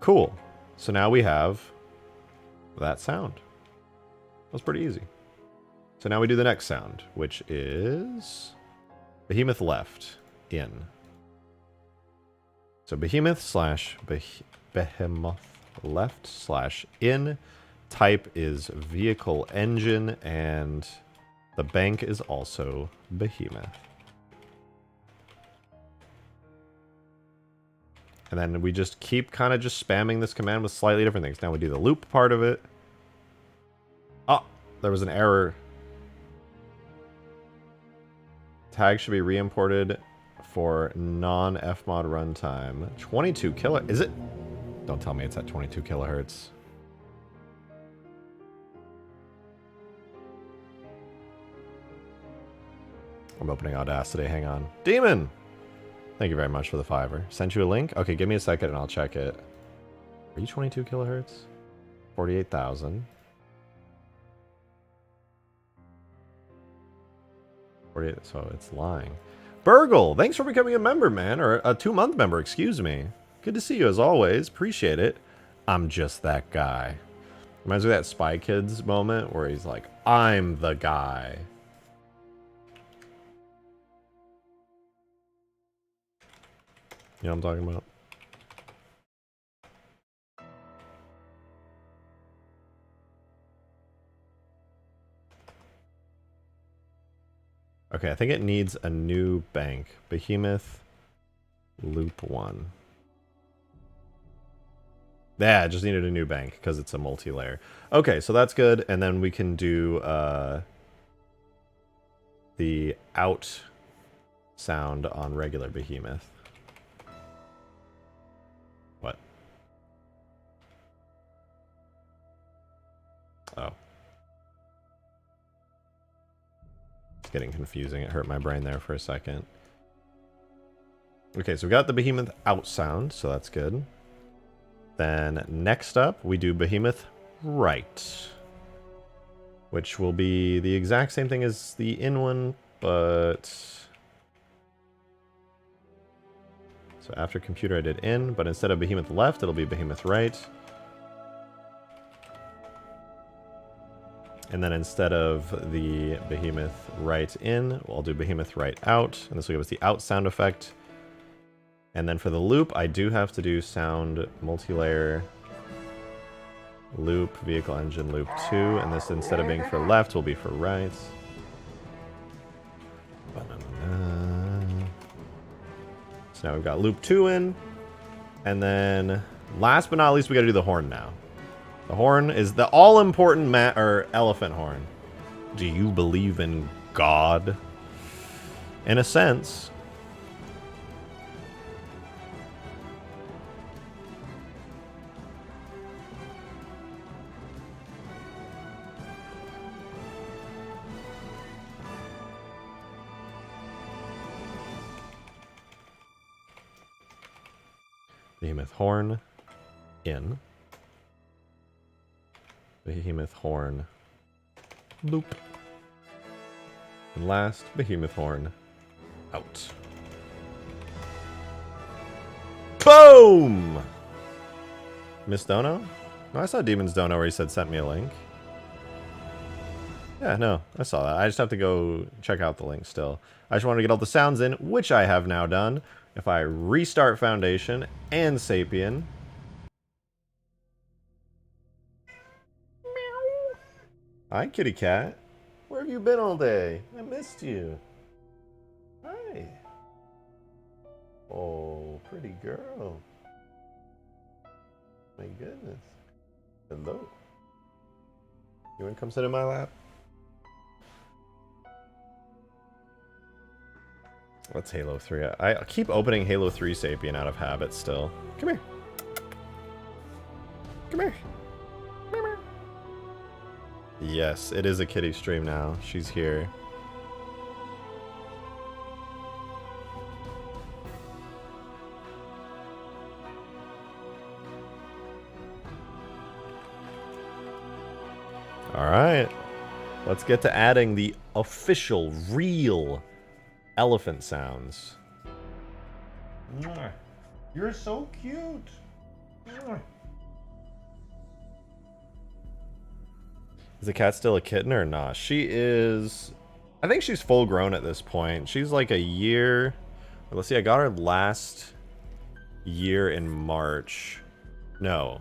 Cool. So now we have that sound. That was pretty easy. So now we do the next sound, which is Behemoth left, in. So behemoth slash behemoth left slash in. Type is vehicle engine, and the bank is also behemoth. And then we just keep kind of just spamming this command with slightly different things. Now we do the loop part of it. Oh, there was an error. Tag should be re-imported for non-fmod runtime. 22 kilo... Is it? Don't tell me it's at 22 kilohertz. I'm opening Audacity. Hang on. Demon! Thank you very much for the $5. Sent you a link? Okay, give me a second and I'll check it. Are you 22 kilohertz? 48,000. 48, so it's lying. Burgle, thanks for becoming a member, man. Or a 2-month member, excuse me. Good to see you as always. Appreciate it. I'm just that guy. Reminds me of that Spy Kids moment where he's like, I'm the guy. You know what I'm talking about? Okay, I think it needs a new bank. Behemoth loop 1. Yeah, I just needed a new bank because it's a multi-layer. Okay, so that's good. And then we can do the out sound on regular behemoth. What? Oh. It's getting confusing. It hurt my brain there for a second. Okay, so we got the behemoth out sound, so that's good. Then next up, we do behemoth right, which will be the exact same thing as the in one, but... So after computer I did in, but instead of behemoth left, it'll be behemoth right. And then instead of the behemoth right in, I'll do behemoth right out, and this will give us the out sound effect. And then for the loop, I do have to do sound multi-layer loop, vehicle engine loop 2, and this instead of being for left will be for right. So now we've got loop 2 in, and then last but not least, we got to do the horn now. The horn is the all-important elephant horn. Do you believe in God? In a sense. Behemoth horn in. Behemoth horn loop. And last, behemoth horn out. Boom! Miss Dono? No, I saw Demon's Dono where he said sent me a link. Yeah, no, I saw that. I just have to go check out the link still. I just wanted to get all the sounds in, which I have now done. If I restart Foundation and Sapien. Meow. Hi, kitty cat. Where have you been all day? I missed you. Hi. Oh, pretty girl. My goodness. Hello. You want to come sit in my lap? What's Halo 3? I keep opening Halo 3 Sapien out of habit still. Come here. Come here. Come here. Yes, it is a kitty stream now. She's here. Alright. Let's get to adding the official, real elephant sounds. You're so cute. Is the cat still a kitten or not? She is... I think she's full grown at this point. She's like a year... Let's see, I got her last year in March. No.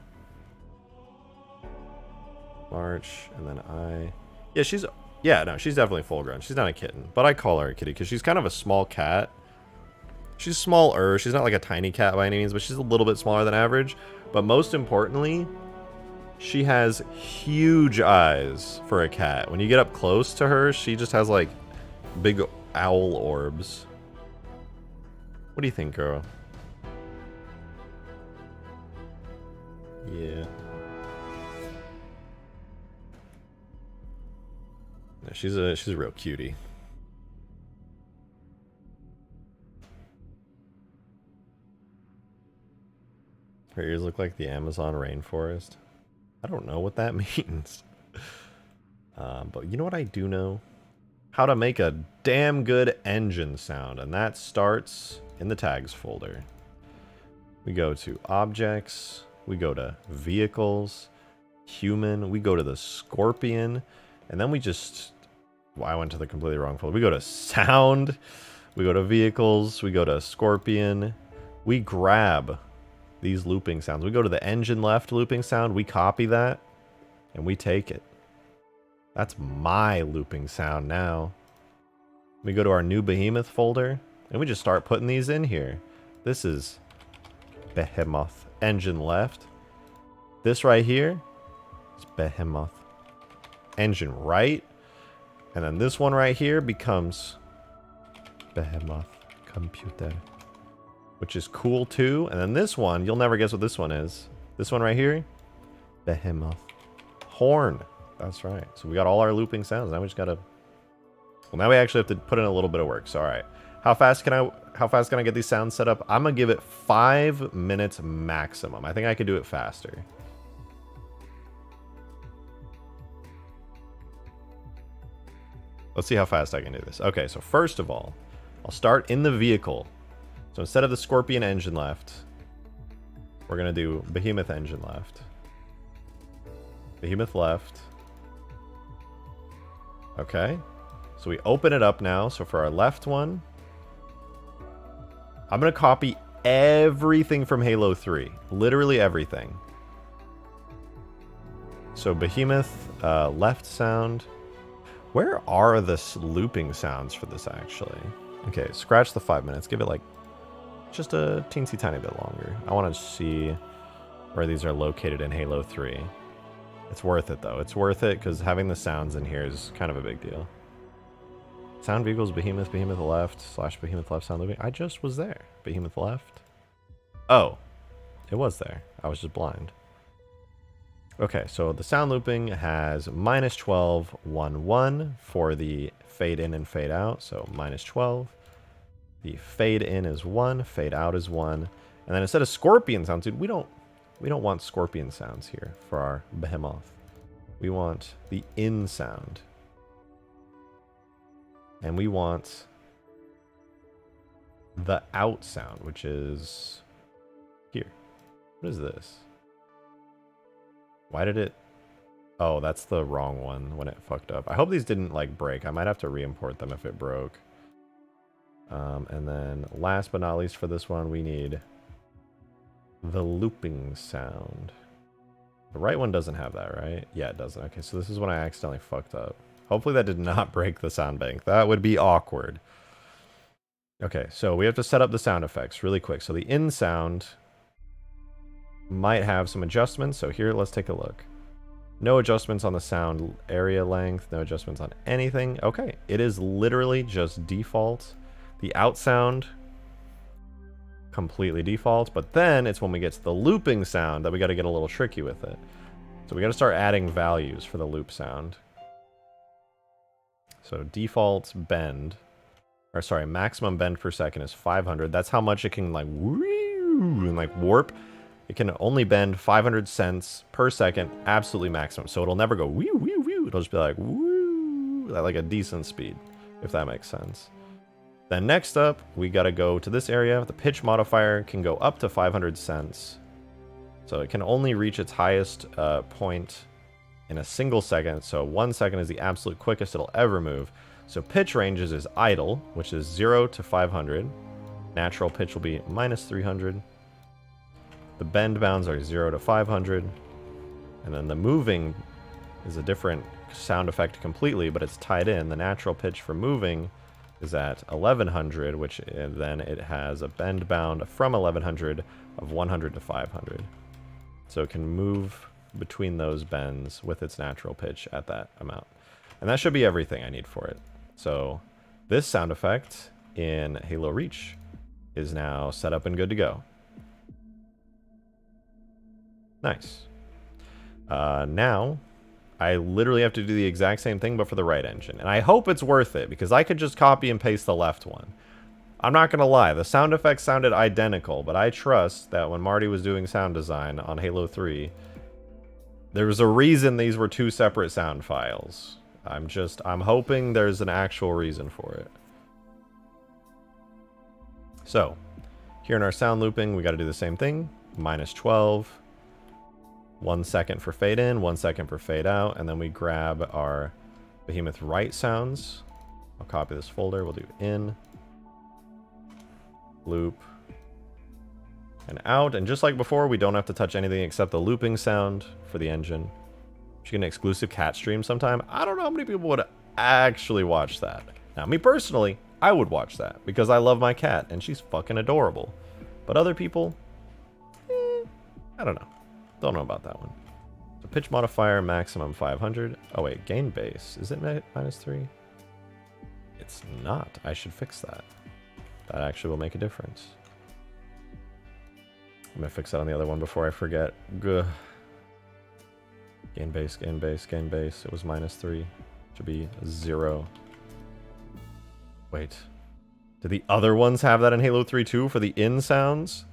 March, and then I... Yeah, she's... Yeah, no, she's definitely full grown. She's not a kitten, but I call her a kitty because she's kind of a small cat. She's smaller. She's not like a tiny cat by any means, but she's a little bit smaller than average. But most importantly, she has huge eyes for a cat. When you get up close to her, she just has like big owl orbs. What do you think, girl? Yeah. Yeah, she's a real cutie. Her ears look like the Amazon rainforest. I don't know what that means. But you know what I do know? How to make a damn good engine sound. And that starts in the tags folder. We go to objects. We go to vehicles. Human. We go to the scorpion. And then we just... Well, I went to the completely wrong folder. We go to sound. We go to vehicles. We go to scorpion. We grab these looping sounds. We go to the engine left looping sound. We copy that. And we take it. That's my looping sound now. We go to our new Behemoth folder. And we just start putting these in here. This is Behemoth. Engine left. This right here is Behemoth. Engine right. And then this one right here becomes Behemoth Computer. Which is cool too. And then this one, you'll never guess what this one is. This one right here, Behemoth Horn. That's right. So we got all our looping sounds. Now we just gotta... Well, now we actually have to put in a little bit of work. So all right. How fast can I get these sounds set up? I'm gonna give it 5 minutes maximum. I think I could do it faster. Let's see how fast I can do this. Okay, so first of all, I'll start in the vehicle. So instead of the Scorpion engine left, we're going to do Behemoth engine left. Behemoth left. Okay. So we open it up now. So for our left one, I'm going to copy everything from Halo 3. Literally everything. So Behemoth left sound. Where are the looping sounds for this actually? Okay, scratch the 5 minutes. Give it like just a teensy tiny bit longer. I want to see where these are located in Halo 3. It's worth it though. It's worth it because having the sounds in here is kind of a big deal. Sound vehicles, Behemoth, Behemoth left, / Behemoth left sound looping. I just was there. Behemoth left. Oh, it was there. I was just blind. Okay, so the sound looping has -12, 1, 1 for the fade in and fade out. So -12. The fade in is 1, fade out is 1. And then instead of scorpion sounds, dude, we don't want scorpion sounds here for our Behemoth. We want the in sound. And we want the out sound, which is here. What is this? Why did it... Oh, that's the wrong one when it fucked up. I hope these didn't like break. I might have to re-import them if it broke. And then last but not least for this one, we need the looping sound. The right one doesn't have that, right? Yeah, it doesn't. Okay, so this is when I accidentally fucked up. Hopefully that did not break the sound bank. That would be awkward. Okay, so we have to set up the sound effects really quick. So the in sound might have some adjustments. So here, let's take a look. No adjustments on the sound area length. No adjustments on anything. Okay, it is literally just default. The out sound, completely default. But then it's when we get to the looping sound that we got to get a little tricky with it. So we got to start adding values for the loop sound. So default bend, or sorry, maximum bend per second is 500. That's how much it can like and like warp. It can only bend 500 cents per second, absolutely maximum. So it'll never go woo woo woo. It'll just be like woo, at like a decent speed, if that makes sense. Then next up, we got to go to this area. The pitch modifier can go up to 500 cents. So it can only reach its highest point in a single second. So 1 second is the absolute quickest it'll ever move. So pitch ranges is idle, which is 0 to 500. Natural pitch will be -300. The bend bounds are 0 to 500. And then the moving is a different sound effect completely, but it's tied in. The natural pitch for moving is at 1100, which then it has a bend bound from 1100 of 100 to 500. So it can move between those bends with its natural pitch at that amount. And that should be everything I need for it. So this sound effect in Halo Reach is now set up and good to go. Nice. Now, I literally have to do the exact same thing, but for the right engine. And I hope it's worth it, because I could just copy and paste the left one. I'm not going to lie, the sound effects sounded identical, but I trust that when Marty was doing sound design on Halo 3, there was a reason these were two separate sound files. I'm hoping there's an actual reason for it. So, here in our sound looping, we got to do the same thing. -12. 1 second for fade in, 1 second for fade out, and then we grab our Behemoth right sounds. I'll copy this folder. We'll do in, loop, and out. And just like before, we don't have to touch anything except the looping sound for the engine. Should get an exclusive cat stream sometime. I don't know how many people would actually watch that. Now, me personally, I would watch that because I love my cat and she's fucking adorable. But other people, I don't know. Don't know about that one. So pitch modifier, maximum 500. Oh wait, gain base. Is it -3? It's not. I should fix that. That actually will make a difference. I'm gonna fix that on the other one before I forget. Gah. Gain base, gain base, gain base. It was -3. Should be 0. Wait. Did the other ones have that in Halo 3 too for the in sounds?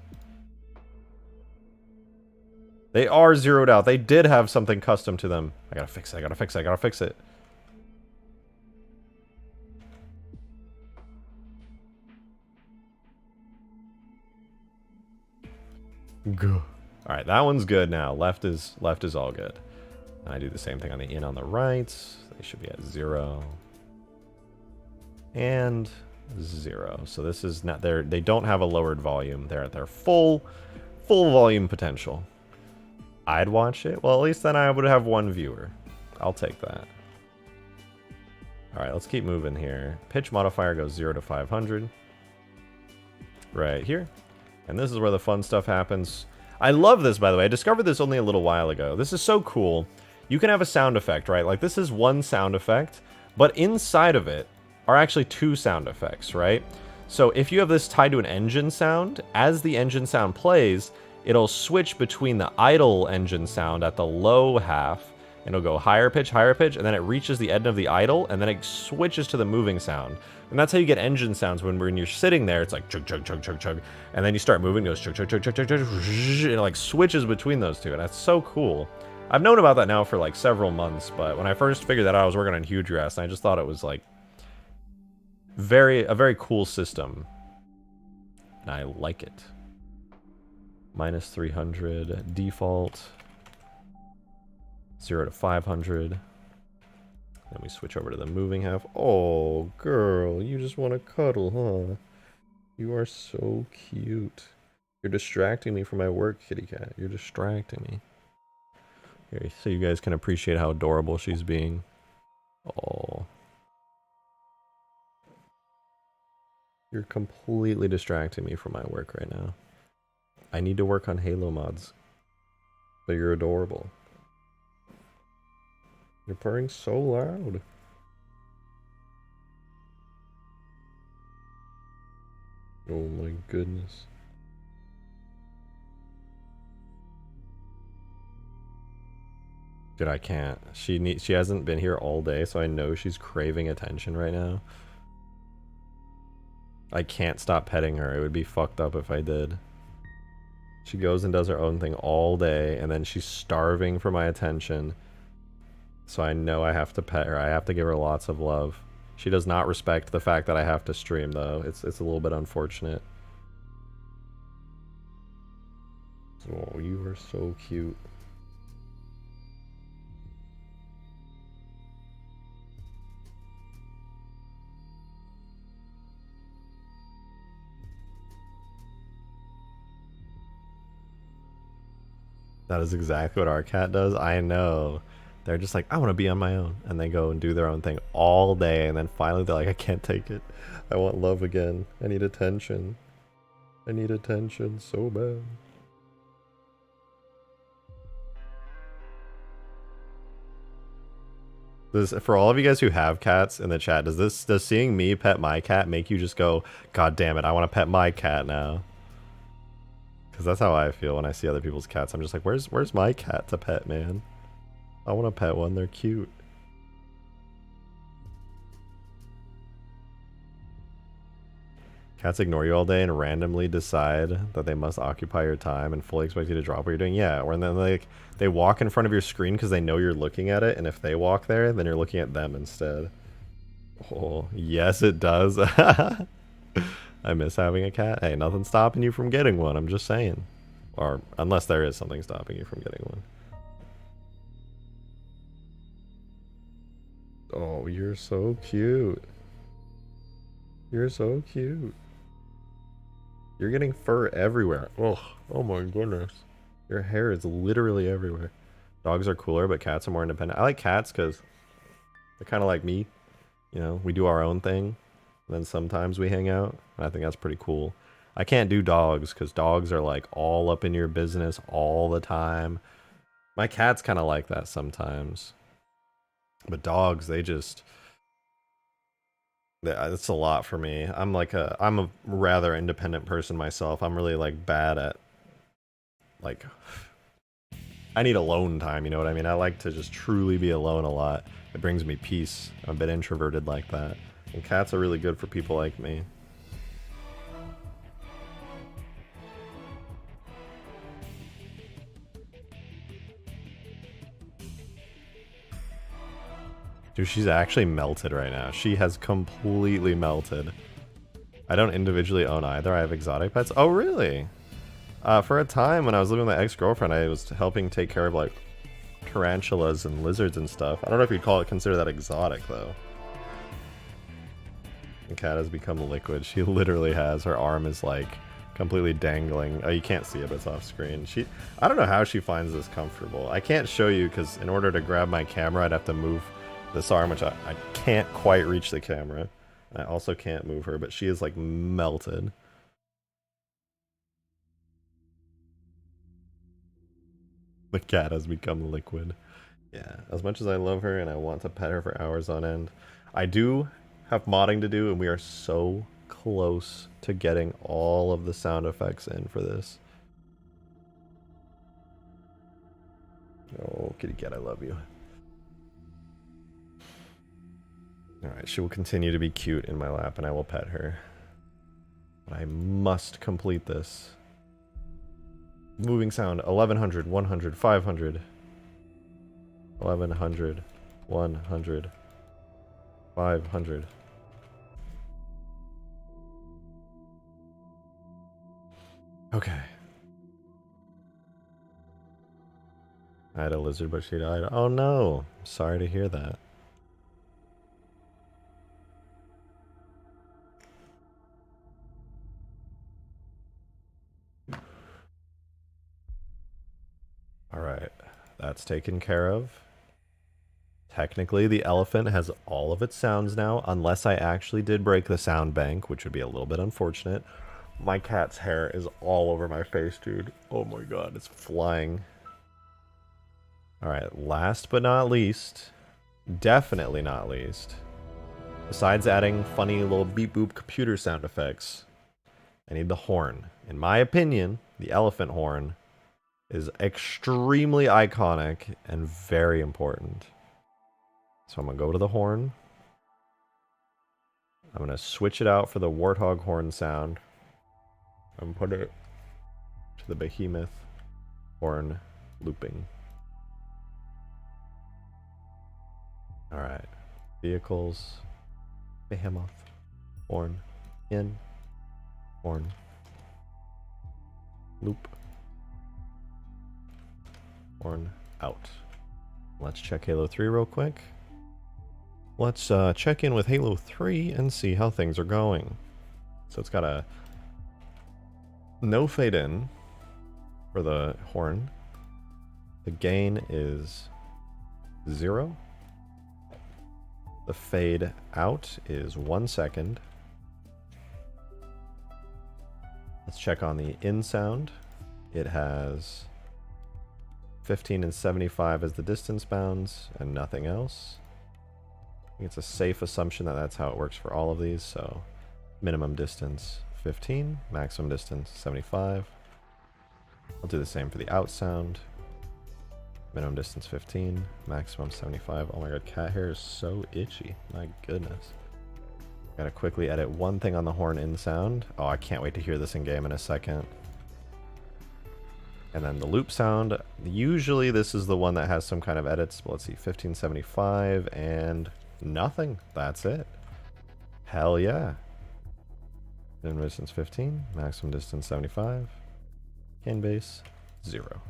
They are zeroed out. They did have something custom to them. I gotta fix it, I gotta fix it, I gotta fix it. Alright, that one's good now. Left is all good. I do the same thing on the in on the right. They should be at 0. And 0. So this is not they don't have a lowered volume. They're at their full volume potential. I'd watch it. Well, at least then I would have one viewer. I'll take that. Alright, let's keep moving here. Pitch modifier goes 0 to 500. Right here. And this is where the fun stuff happens. I love this, by the way. I discovered this only a little while ago. This is so cool. You can have a sound effect, right? Like, this is one sound effect, but inside of it are actually two sound effects, right? So if you have this tied to an engine sound, as the engine sound plays, it'll switch between the idle engine sound at the low half, and it'll go higher pitch, and then it reaches the end of the idle, and then it switches to the moving sound. And that's how you get engine sounds when you're sitting there. It's like chug, chug, chug, chug, chug. And then you start moving, it goes chug, chug, chug, chug, chug, chug, and it like switches between those two. And that's so cool. I've known about that now for like several months, but when I first figured that out, I was working on Huge Rest, and I just thought it was like a very cool system. And I like it. -300 default. 0 to 500. Then we switch over to the moving half. Oh, girl, you just want to cuddle, huh? You are so cute. You're distracting me from my work, kitty cat. You're distracting me. Here, so you guys can appreciate how adorable she's being. Oh. You're completely distracting me from my work right now. I need to work on Halo mods. But you're adorable. You're purring so loud. Oh my goodness. Dude, I can't. She hasn't been here all day, so I know she's craving attention right now. I can't stop petting her. It would be fucked up if I did. She goes and does her own thing all day, and then she's starving for my attention. So I know I have to pet her. I have to give her lots of love. She does not respect the fact that I have to stream, though. It's a little bit unfortunate. Oh, you are so cute. That is exactly what our cat does. I know. They're just like, I want to be on my own. And they go and do their own thing all day. And then finally they're like, I can't take it. I want love again. I need attention. I need attention so bad. For all of you guys who have cats in the chat, does seeing me pet my cat make you just go, God damn it, I want to pet my cat now? Because that's how I feel when I see other people's cats. I'm just like, where's my cat to pet, man? I want to pet one. They're cute. Cats ignore you all day and randomly decide that they must occupy your time and fully expect you to drop what you're doing. Yeah, or then they walk in front of your screen because they know you're looking at it, and if they walk there, then you're looking at them instead. Oh, yes it does. I miss having a cat. Hey, nothing's stopping you from getting one, I'm just saying. Or, unless there is something stopping you from getting one. Oh, you're so cute. You're so cute. You're getting fur everywhere. Oh my goodness. Your hair is literally everywhere. Dogs are cooler, but cats are more independent. I like cats because they're kind of like me. You know, we do our own thing. And then sometimes we hang out. I think that's pretty cool. I can't do dogs because dogs are like all up in your business all the time. My cat's kind of like that sometimes. But dogs, they just... It's a lot for me. I'm a rather independent person myself. I'm really like bad at like I need alone time, you know what I mean? I like to just truly be alone a lot. It brings me peace. I'm a bit introverted like that. And cats are really good for people like me. Dude, she's actually melted right now. She has completely melted. I don't individually own either. I have exotic pets. Oh, really? For a time when I was living with my ex-girlfriend, I was helping take care of like tarantulas and lizards and stuff. I don't know if you'd consider that exotic though. The cat has become liquid. She literally has. Her arm is like completely dangling. Oh, you can't see it, but it's off screen. I don't know how she finds this comfortable. I can't show you because in order to grab my camera, I'd have to move this arm, which I can't quite reach the camera. I also can't move her, but she is like melted. The cat has become liquid. Yeah, as much as I love her and I want to pet her for hours on end, I do have modding to do, and we are so close to getting all of the sound effects in for this. Oh, kitty cat, I love you. Alright, she will continue to be cute in my lap and I will pet her. But I must complete this. Moving sound, 1100, 100, 500. 1100, 100, 500. Okay. I had a lizard, but she died. Oh no! Sorry to hear that. Alright, that's taken care of. Technically, the elephant has all of its sounds now, unless I actually did break the sound bank, which would be a little bit unfortunate. My cat's hair is all over my face, dude. Oh my god, it's flying. Alright, last but not least, definitely not least, besides adding funny little beep-boop computer sound effects, I need the horn. In my opinion, the elephant horn is extremely iconic and very important. So I'm going to go to the horn. I'm going to switch it out for the warthog horn sound. I'm going to put it to the behemoth horn looping. Alright. Vehicles. Behemoth. Horn. In. Horn. Loop. Horn out. Let's check Halo 3 real quick. Let's check in with Halo 3 and see how things are going. So it's got a no fade in for the horn. The gain is 0. The fade out is 1 second. Let's check on the in sound. It has 15 and 75 as the distance bounds and nothing else. I think it's a safe assumption that that's how it works for all of these. So minimum distance 15, maximum distance 75. I'll do the same for the out sound. Minimum distance 15, maximum 75. Oh my god, cat hair is so itchy. My goodness. Gotta quickly edit one thing on the horn in sound. Oh, I can't wait to hear this in game in a second. And then the loop sound. Usually this is the one that has some kind of edits. But let's see, 1575 and nothing. That's it. Hell yeah. Minimum distance 15, maximum distance 75. Gain base 0.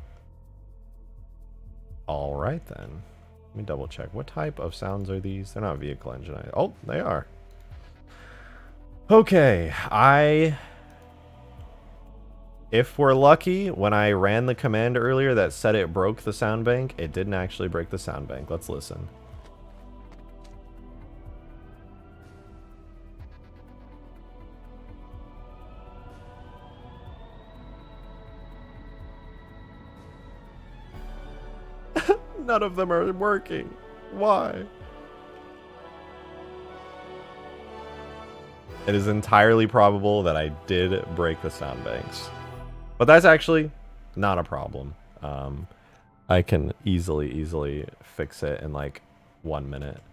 All right then. Let me double check. What type of sounds are these? They're not vehicle engine. Oh, they are. Okay, if we're lucky, when I ran the command earlier that said it broke the sound bank, it didn't actually break the sound bank. Let's listen. None of them are working. Why? It is entirely probable that I did break the sound banks. But that's actually not a problem. I can easily fix it in like 1 minute.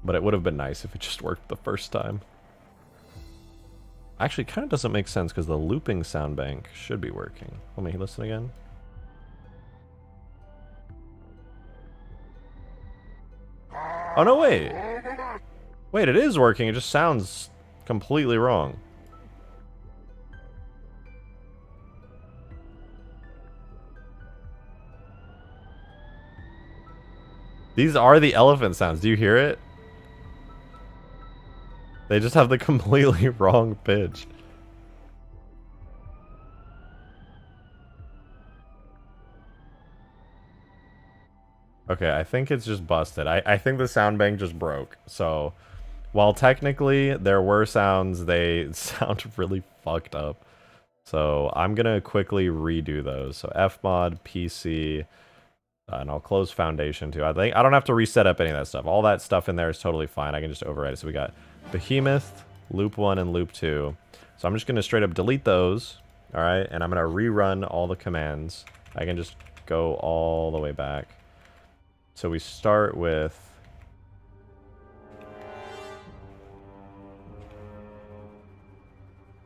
But it would have been nice if it just worked the first time. Actually, it kind of doesn't make sense because the looping sound bank should be working. Let me listen again. Oh, no, wait. Wait, it is working. It just sounds completely wrong. These are the elephant sounds. Do you hear it? They just have the completely wrong pitch. Okay, I think it's just busted. I think the sound bank just broke. So, while technically there were sounds, they sound really fucked up. So, I'm going to quickly redo those. So, Fmod, PC, and I'll close Foundation too. I don't have to reset up any of that stuff. All that stuff in there is totally fine. I can just override it. So, we got Behemoth, Loop 1, and Loop 2. So, I'm just going to straight up delete those. All right, and I'm going to rerun all the commands. I can just go all the way back. So we start with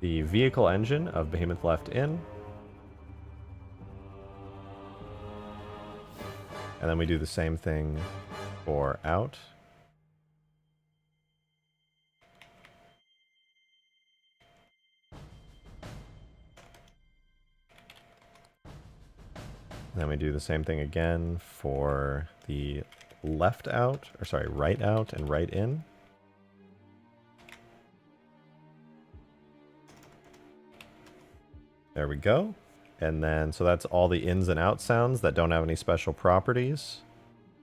the vehicle engine of Behemoth left in. And then we do the same thing for out. And then we do the same thing again for the left out, or sorry, right out and right in. There we go. And then, so that's all the ins and out sounds that don't have any special properties.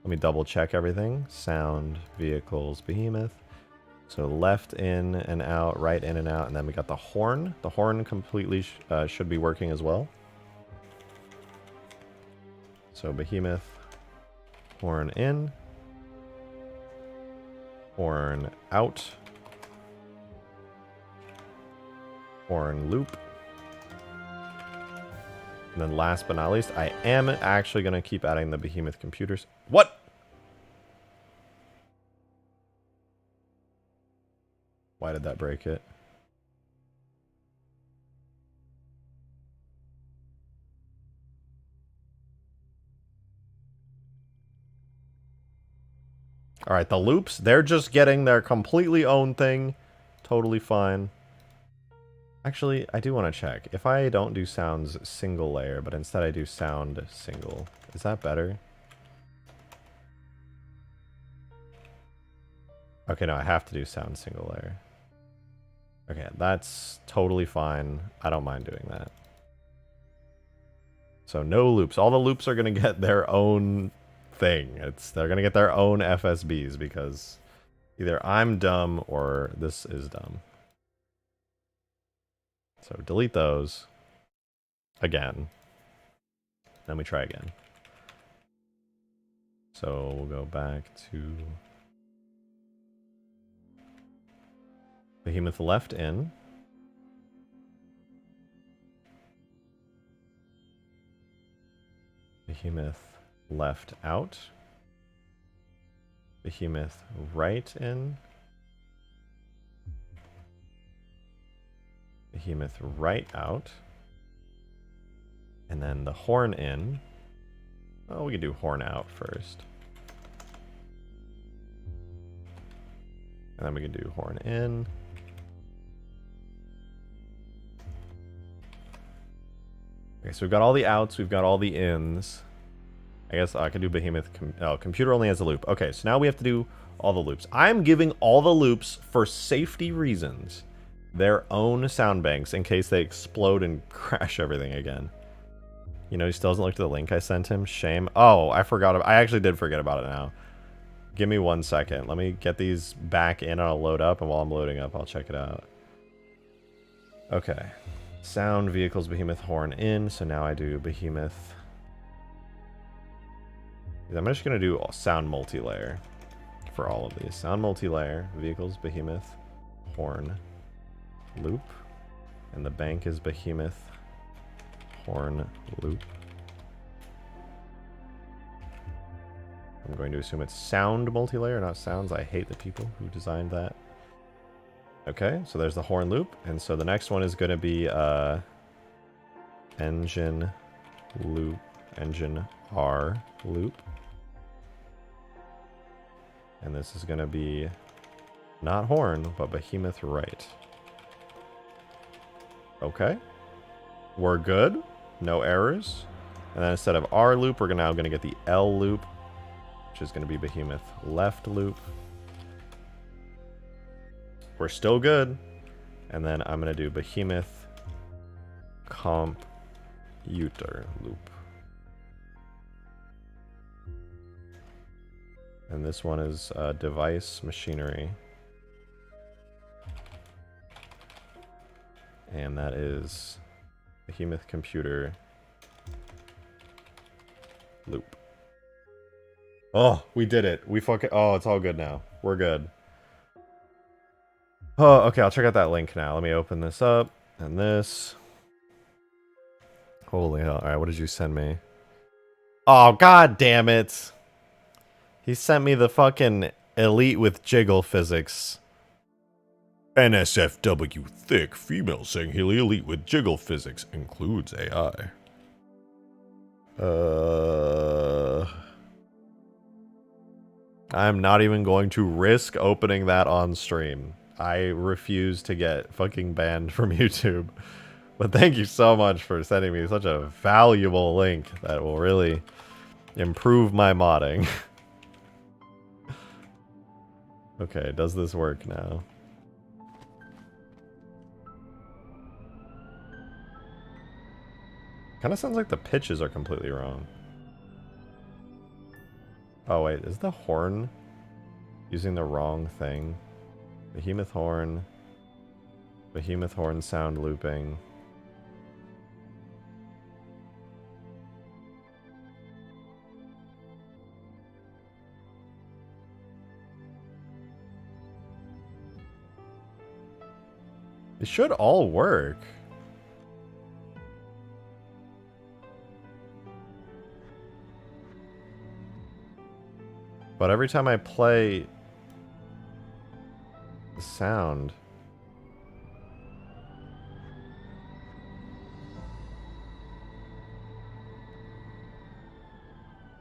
Let me double check everything. Sound, vehicles, Behemoth. So left in and out, right in and out, and then we got the horn. The horn completely should be working as well. So Behemoth, horn in, horn out, horn loop. And then last but not least, I am actually going to keep adding the Behemoth computers. What? Why did that break it? All right, the loops, they're just getting their completely own thing. Totally fine. Actually, I do want to check. If I don't do sounds single layer, but instead I do sound single, is that better? Okay, no, I have to do sound single layer. Okay, that's totally fine. I don't mind doing that. So no loops. All the loops are going to get their own thing. They're going to get their own FSBs because either I'm dumb or this is dumb. So delete those again. Then we try again. So we'll go back to Behemoth left in. Behemoth left out. Behemoth right in. Behemoth right out. And then the horn in. Oh, we can do horn out first. And then we can do horn in. Okay, so we've got all the outs, we've got all the ins. I guess I can do Behemoth. Computer only has a loop. Okay, so now we have to do all the loops. I'm giving all the loops, for safety reasons, their own sound banks in case they explode and crash everything again. You know, he still hasn't looked at the link I sent him. Shame. Oh, I forgot. I actually did forget about it now. Give me 1 second. Let me get these back in and I'll load up. And while I'm loading up, I'll check it out. Okay. Sound, vehicles, Behemoth, horn in. So now I do Behemoth. I'm just going to do sound multi-layer for all of these. Sound multi-layer, vehicles, Behemoth, horn, loop. And the bank is Behemoth, horn, loop. I'm going to assume it's sound multi-layer, not sounds. I hate the people who designed that. Okay, so there's the horn loop. And so the next one is going to be engine loop, engine R loop. And this is going to be not horn, but Behemoth right. Okay. We're good. No errors. And then instead of R loop, we're now going to get the L loop, which is going to be Behemoth left loop. We're still good. And then I'm going to do Behemoth computer loop. And this one is device machinery. And that is Behemoth computer loop. Oh, we did it. We fucking... Oh, it's all good now. We're good. Oh, okay. I'll check out that link now. Let me open this up. And this. Holy hell. Alright, what did you send me? Oh, god damn it. He sent me the fucking elite with jiggle physics. NSFW thick female saying Haley elite with jiggle physics includes AI. I'm not even going to risk opening that on stream. I refuse to get fucking banned from YouTube. But thank you so much for sending me such a valuable link that will really improve my modding. Okay, does this work now? Kind of sounds like the pitches are completely wrong. Oh wait, is the horn using the wrong thing? Behemoth horn sound looping. It should all work. But every time I play the sound,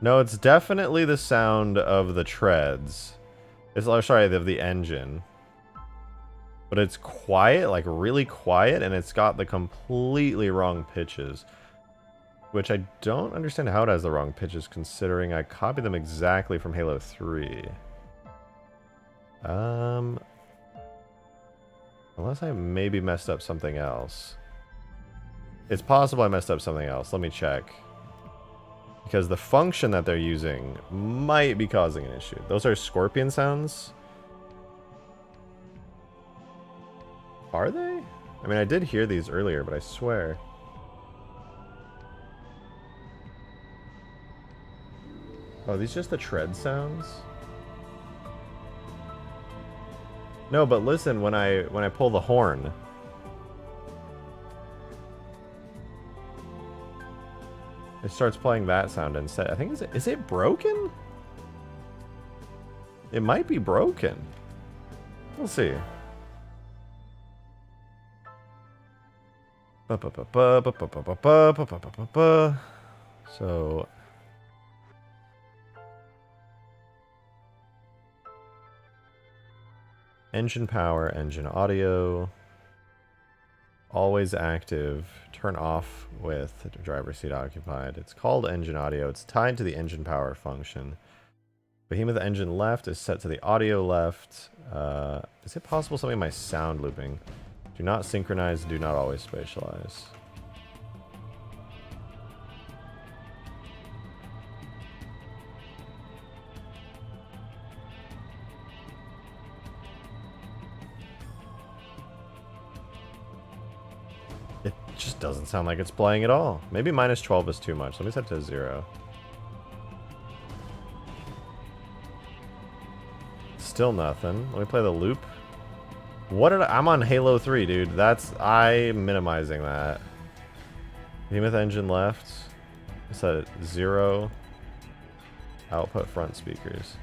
no, it's definitely the sound of the treads. It's, oh, sorry, of the engine. But it's quiet, like really quiet, and it's got the completely wrong pitches. Which I don't understand how it has the wrong pitches, considering I copied them exactly from Halo 3. Unless I maybe messed up something else. It's possible I messed up something else. Let me check. Because the function that they're using might be causing an issue. Those are scorpion sounds. Are they? I mean, I did hear these earlier, but I swear. Oh, these just the tread sounds? No, but listen, when I pull the horn. It starts playing that sound instead. I think is it broken? It might be broken. We'll see. So engine power, engine audio, always active, turn off with driver's seat occupied. It's called engine audio. It's tied to the engine power function. Behemoth engine left is set to the audio left. Is it possible something in my sound looping? Do not synchronize, do not always spatialize. It just doesn't sound like it's playing at all. Maybe minus 12 is too much. Let me set it to 0. Still nothing. Let me play the loop. What did I'm on Halo 3, dude. I'm minimizing that. Behemoth engine left. Set it 0. Output front speakers.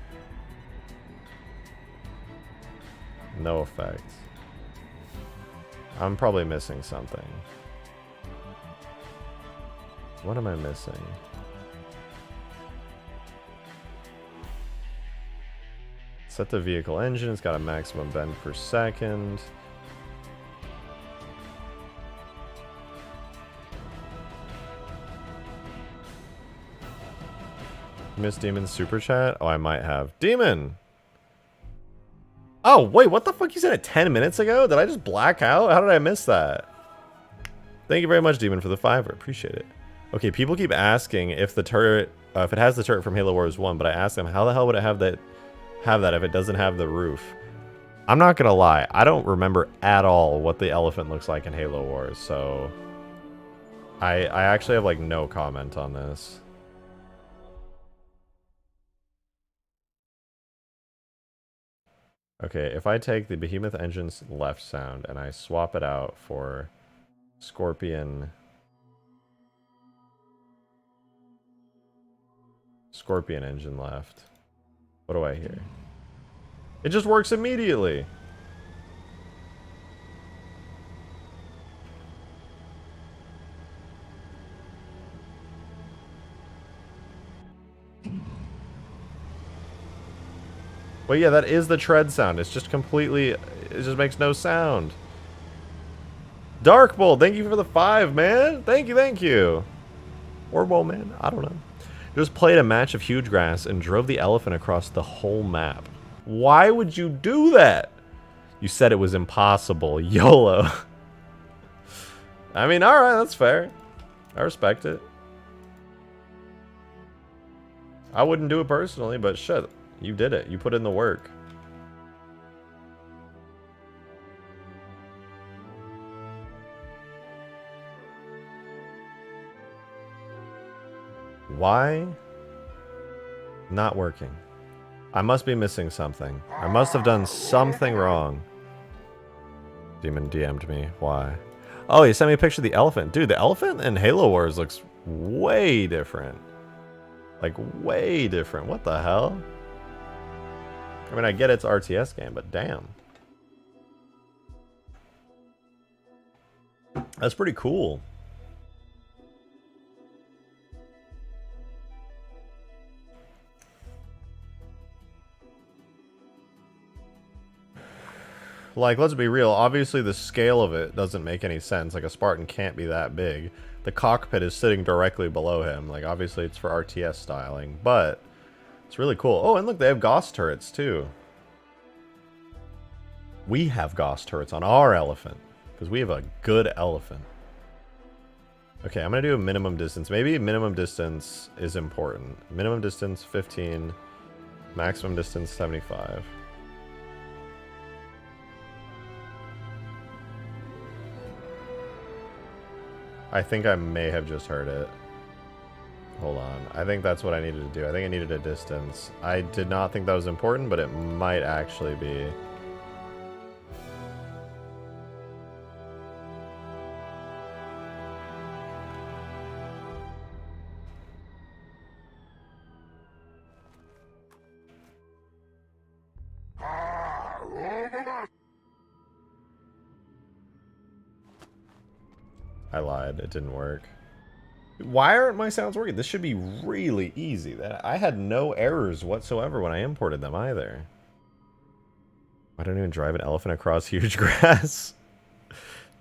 No effect. I'm probably missing something. What am I missing? Set the vehicle engine. It's got a maximum bend per second. Miss Demon's super chat? Oh, I might have. Demon! Oh, wait, what the fuck? You said it 10 minutes ago? Did I just black out? How did I miss that? Thank you very much, Demon, for the 5. Appreciate it. Okay, people keep asking if the turret, if it has the turret from Halo Wars 1, but I asked them, how the hell would it have that if it doesn't have the roof? I'm not gonna lie, I don't remember at all what the elephant looks like in Halo Wars, so I actually have like no comment on this. Okay, if I take the Behemoth engine's left sound and I swap it out for Scorpion engine left, what do I hear? It just works immediately. Well, yeah, that is the tread sound. It's just completely, it just makes no sound. Dark Bull, thank you for the 5, man. Thank you, thank you. Or Bull, man, I don't know. Just played a match of huge grass and drove the elephant across the whole map. Why would you do that? You said it was impossible. YOLO. I mean, alright, that's fair. I respect it. I wouldn't do it personally, but shit, you did it. You put in the work. Why? Not working. I must be missing something. I must have done something wrong. Demon DM'd me. Why? Oh, he sent me a picture of the elephant. Dude, the elephant in Halo Wars looks way different. Like, way different. What the hell? I mean, I get it's RTS game, but damn. That's pretty cool. Like, let's be real. Obviously, the scale of it doesn't make any sense. Like, a Spartan can't be that big. The cockpit is sitting directly below him. Like, obviously, it's for RTS styling. But it's really cool. Oh, and look, they have Gauss turrets, too. We have Gauss turrets on our elephant. Because we have a good elephant. Okay, I'm gonna do a minimum distance. Maybe minimum distance is important. Minimum distance 15, maximum distance 75. I think I may have just heard it. Hold on. I think that's what I needed to do. I think I needed a distance. I did not think that was important, but it might actually be. I lied. It didn't work. Why aren't my sounds working? This should be really easy. I had no errors whatsoever when I imported them either. I don't even drive an elephant across huge grass.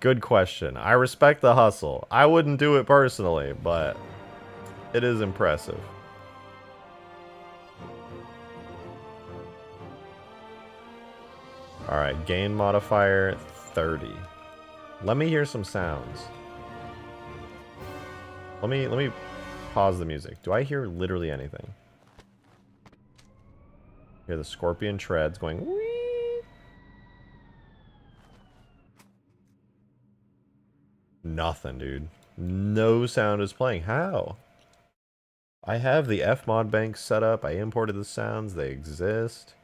Good question. I respect the hustle. I wouldn't do it personally, but it is impressive. Alright, gain modifier 30. Let me hear some sounds. Let me pause the music. Do I hear literally anything? Hear the scorpion treads going whee. Nothing, dude. No sound is playing. How? I have the Fmod bank set up. I imported the sounds. They exist.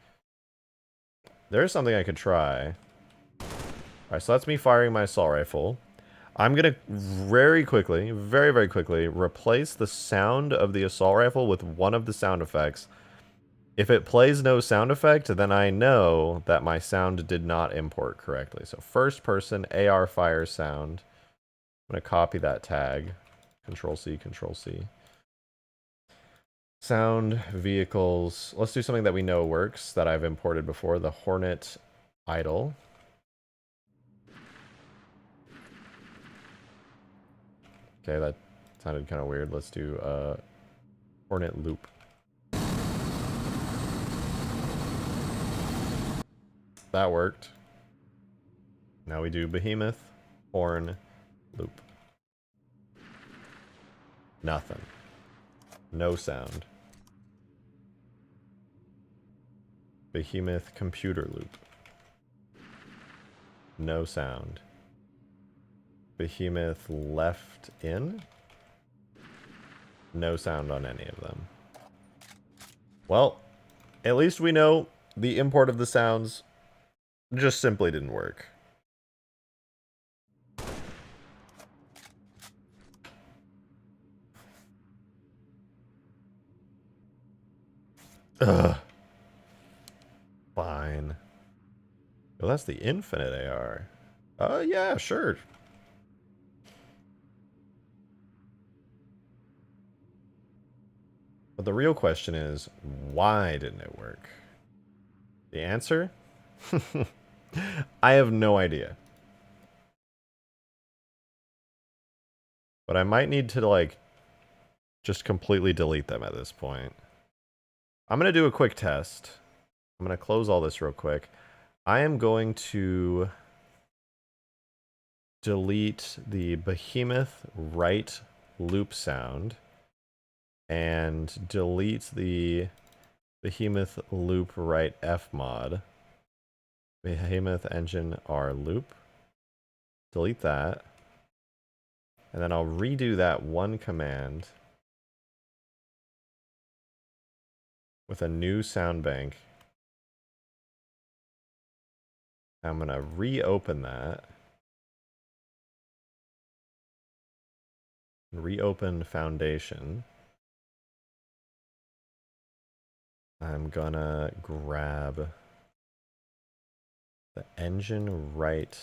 There's something I could try. Alright, so that's me firing my assault rifle. I'm going to very quickly, very quickly, replace the sound of the assault rifle with one of the sound effects. If it plays no sound effect, then I know that my sound did not import correctly. So first person AR fire sound. I'm going to copy that tag. Control-C, Control-C. Sound, vehicles. Let's do something that we know works, that I've imported before. The Hornet idle. Okay, that sounded kind of weird. Let's do Hornet loop. That worked. Now we do Behemoth, horn, loop. Nothing. No sound. Behemoth computer loop. No sound. Behemoth left in. No sound on any of them. Well, at least we know the import of the sounds just simply didn't work. Ugh. Fine. Well, that's the infinite AR. Yeah, sure. But the real question is, why didn't it work? The answer? I have no idea. But I might need to, like, just completely delete them at this point. I'm going to do a quick test. I'm going to close all this real quick. I am going to delete the Behemoth right loop sound and delete the Behemoth loop right F mod. Behemoth engine R loop. Delete that. And then I'll redo that one command with a new sound bank. I'm going to reopen that. Reopen foundation. I'm gonna grab the engine right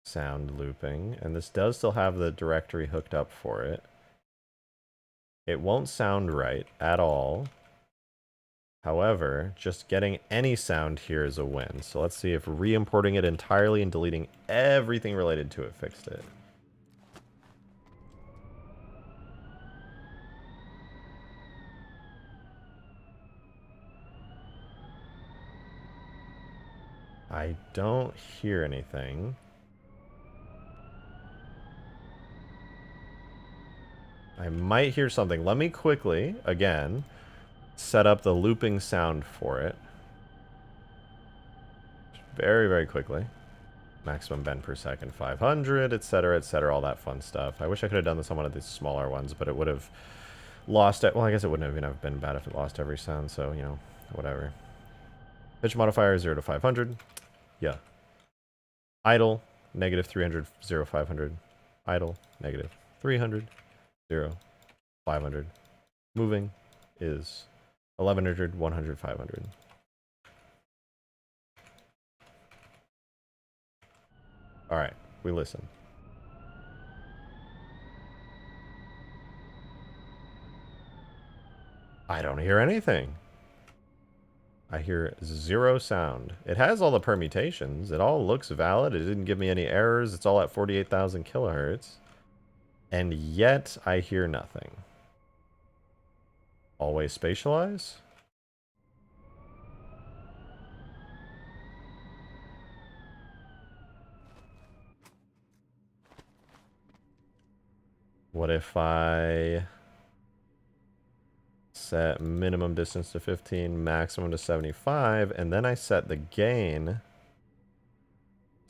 sound looping, and this does still have the directory hooked up for it. It won't sound right at all. However, just getting any sound here is a win. So let's see if re-importing it entirely and deleting everything related to it fixed it. I don't hear anything. I might hear something. Let me quickly, again, set up the looping sound for it. Very, very quickly. Maximum bend per second, 500, etc., all that fun stuff. I wish I could have done this on one of these smaller ones, but it would have lost it. Well, I guess it wouldn't have been bad if it lost every sound, so, you know, whatever. Pitch modifier, 0 to 500. Yeah. Idle, negative 300, 0, 500. Idle, negative 300, 0, 500. Moving is 1100, 100, 500. Alright, we listen. I don't hear anything. I hear 0 sound. It has all the permutations. It all looks valid. It didn't give me any errors. It's all at 48,000 kilohertz. And yet, I hear nothing. Always spatialize? What if I set minimum distance to 15, maximum to 75, and then I set the gain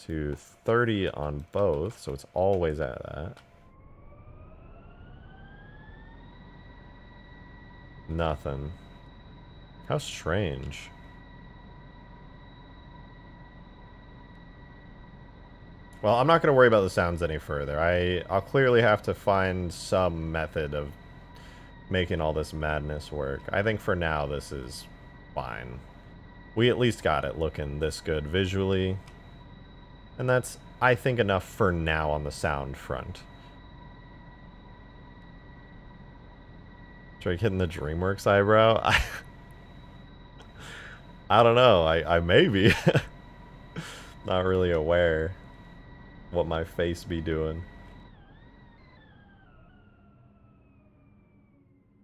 to 30 on both, so it's always at that. Nothing. How strange. Well, I'm not going to worry about the sounds any further. I'll clearly have to find some method of making all this madness work. I think for now this is fine. We at least got it looking this good visually. And that's, I think, enough for now on the sound front. Drake hitting the DreamWorks eyebrow? I don't know. I may be. Not really aware what my face be doing.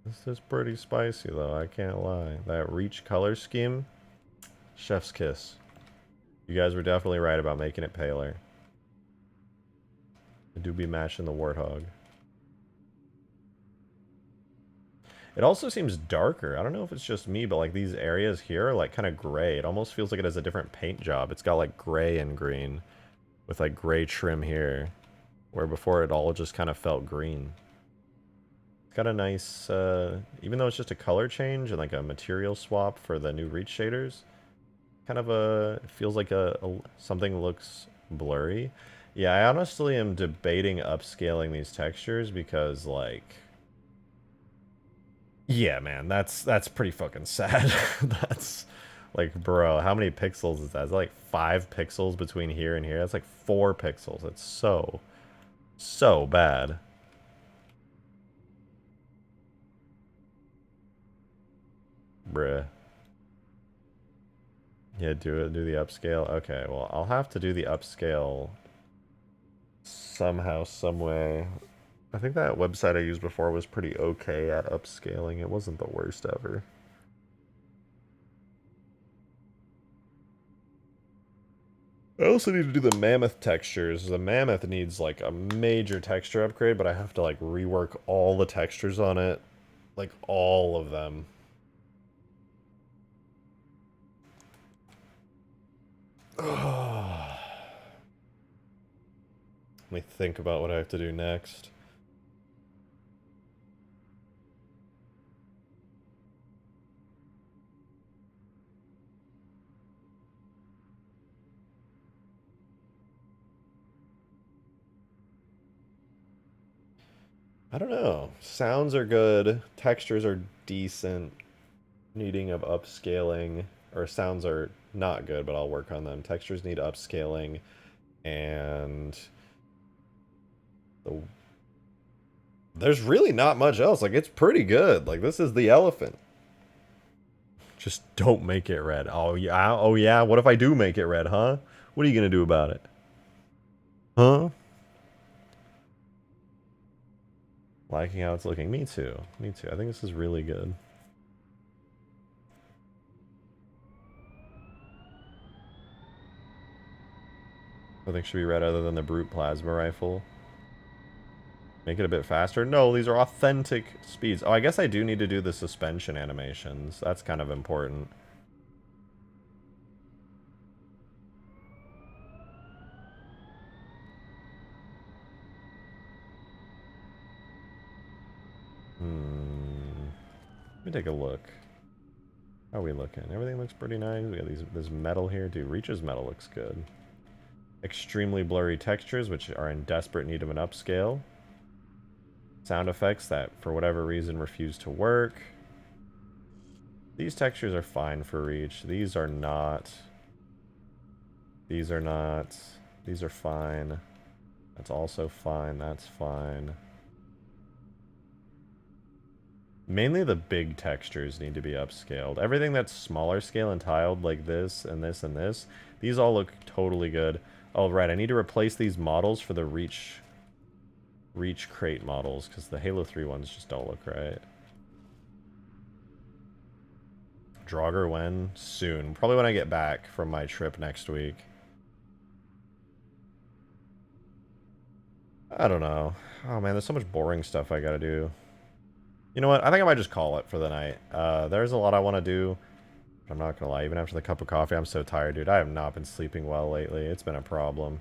This is pretty spicy though, I can't lie. That Reach color scheme, chef's kiss. You guys were definitely right about making it paler. I do be matching the Warthog. It also seems darker. I don't know if it's just me, but like these areas here are like kind of gray. It almost feels like it has a different paint job. It's got like gray and green with like gray trim here, where before it all just kind of felt green. It's got a nice, even though it's just a color change and like a material swap for the new Reach shaders, kind of it feels like something looks blurry. Yeah, I honestly am debating upscaling these textures because like, yeah, man, that's pretty fucking sad. That's like, bro, how many pixels is that? Is that like 5 pixels between here and here? That's like 4 pixels. It's so bad. Bruh. Yeah, do the upscale. Okay, well, I'll have to do the upscale somehow, some way. I think that website I used before was pretty okay at upscaling. It wasn't the worst ever. I also need to do the Mammoth textures. The Mammoth needs like a major texture upgrade, but I have to like rework all the textures on it. Like all of them. Let me think about what I have to do next. I don't know. Sounds are good. Textures are decent. Needing of upscaling. Or sounds are not good, but I'll work on them. Textures need upscaling. And there's really not much else. Like, it's pretty good. Like, this is the elephant. Just don't make it red. Oh, yeah. Oh, yeah. What if I do make it red, huh? What are you going to do about it? Huh? Liking how it's looking. Me too. Me too. I think this is really good. Nothing should be red other than the Brute Plasma Rifle. Make it a bit faster? No, these are authentic speeds. Oh, I guess I do need to do the suspension animations. That's kind of important. Let me take a look. How are we looking? Everything looks pretty nice. We got this metal here. Dude, Reach's metal looks good. Extremely blurry textures, which are in desperate need of an upscale. Sound effects that, for whatever reason, refuse to work. These textures are fine for Reach. These are not. These are not. These are fine. That's also fine. That's fine. Mainly the big textures need to be upscaled. Everything that's smaller scale and tiled, like this and this and this, these all look totally good. Oh, right, I need to replace these models for the Reach crate models, because the Halo 3 ones just don't look right. Draugr when? Soon. Probably when I get back from my trip next week. I don't know. Oh man, there's so much boring stuff I gotta do. You know what? I think I might just call it for the night. There's a lot I want to do. I'm not gonna lie, even after the cup of coffee, I'm so tired, dude. I have not been sleeping well lately. It's been a problem.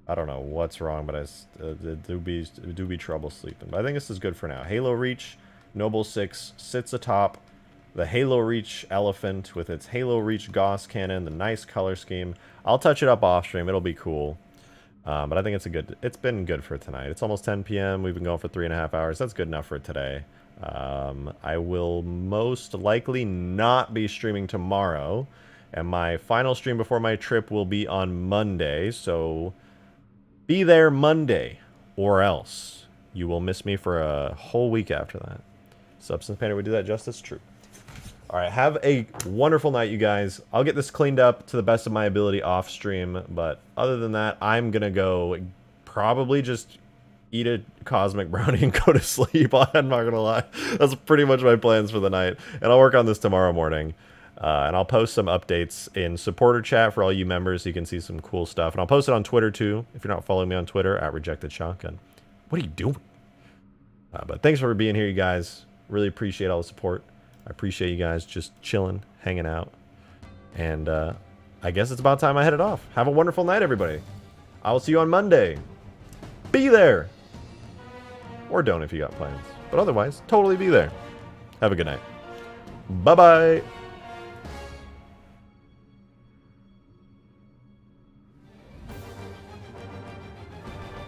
I don't know what's wrong, but it do be trouble sleeping. But I think this is good for now. Halo Reach, Noble 6 sits atop the Halo Reach Elephant with its Halo Reach Gauss cannon, the nice color scheme. I'll touch it up off stream. It'll be cool. But I think it's been good for tonight. It's almost 10 p.m. We've been going for 3.5 hours. That's good enough for today. I will most likely not be streaming tomorrow, and my final stream before my trip will be on Monday, so be there Monday, or else you will miss me for a whole week after that. Substance Painter would do that justice? True. Alright, have a wonderful night, you guys. I'll get this cleaned up to the best of my ability off stream, but other than that, I'm gonna go probably just eat a cosmic brownie and go to sleep. I'm not gonna lie. That's pretty much my plans for the night. And I'll work on this tomorrow morning. And I'll post some updates in supporter chat for all you members so you can see some cool stuff. And I'll post it on Twitter too, if you're not following me on Twitter, at Rejected Shotgun. What are you doing? But thanks for being here, you guys. Really appreciate all the support. I appreciate you guys just chilling, hanging out. And I guess it's about time I headed off. Have a wonderful night, everybody. I will see you on Monday. Be there! Or don't if you got plans. But otherwise, totally be there. Have a good night. Bye-bye!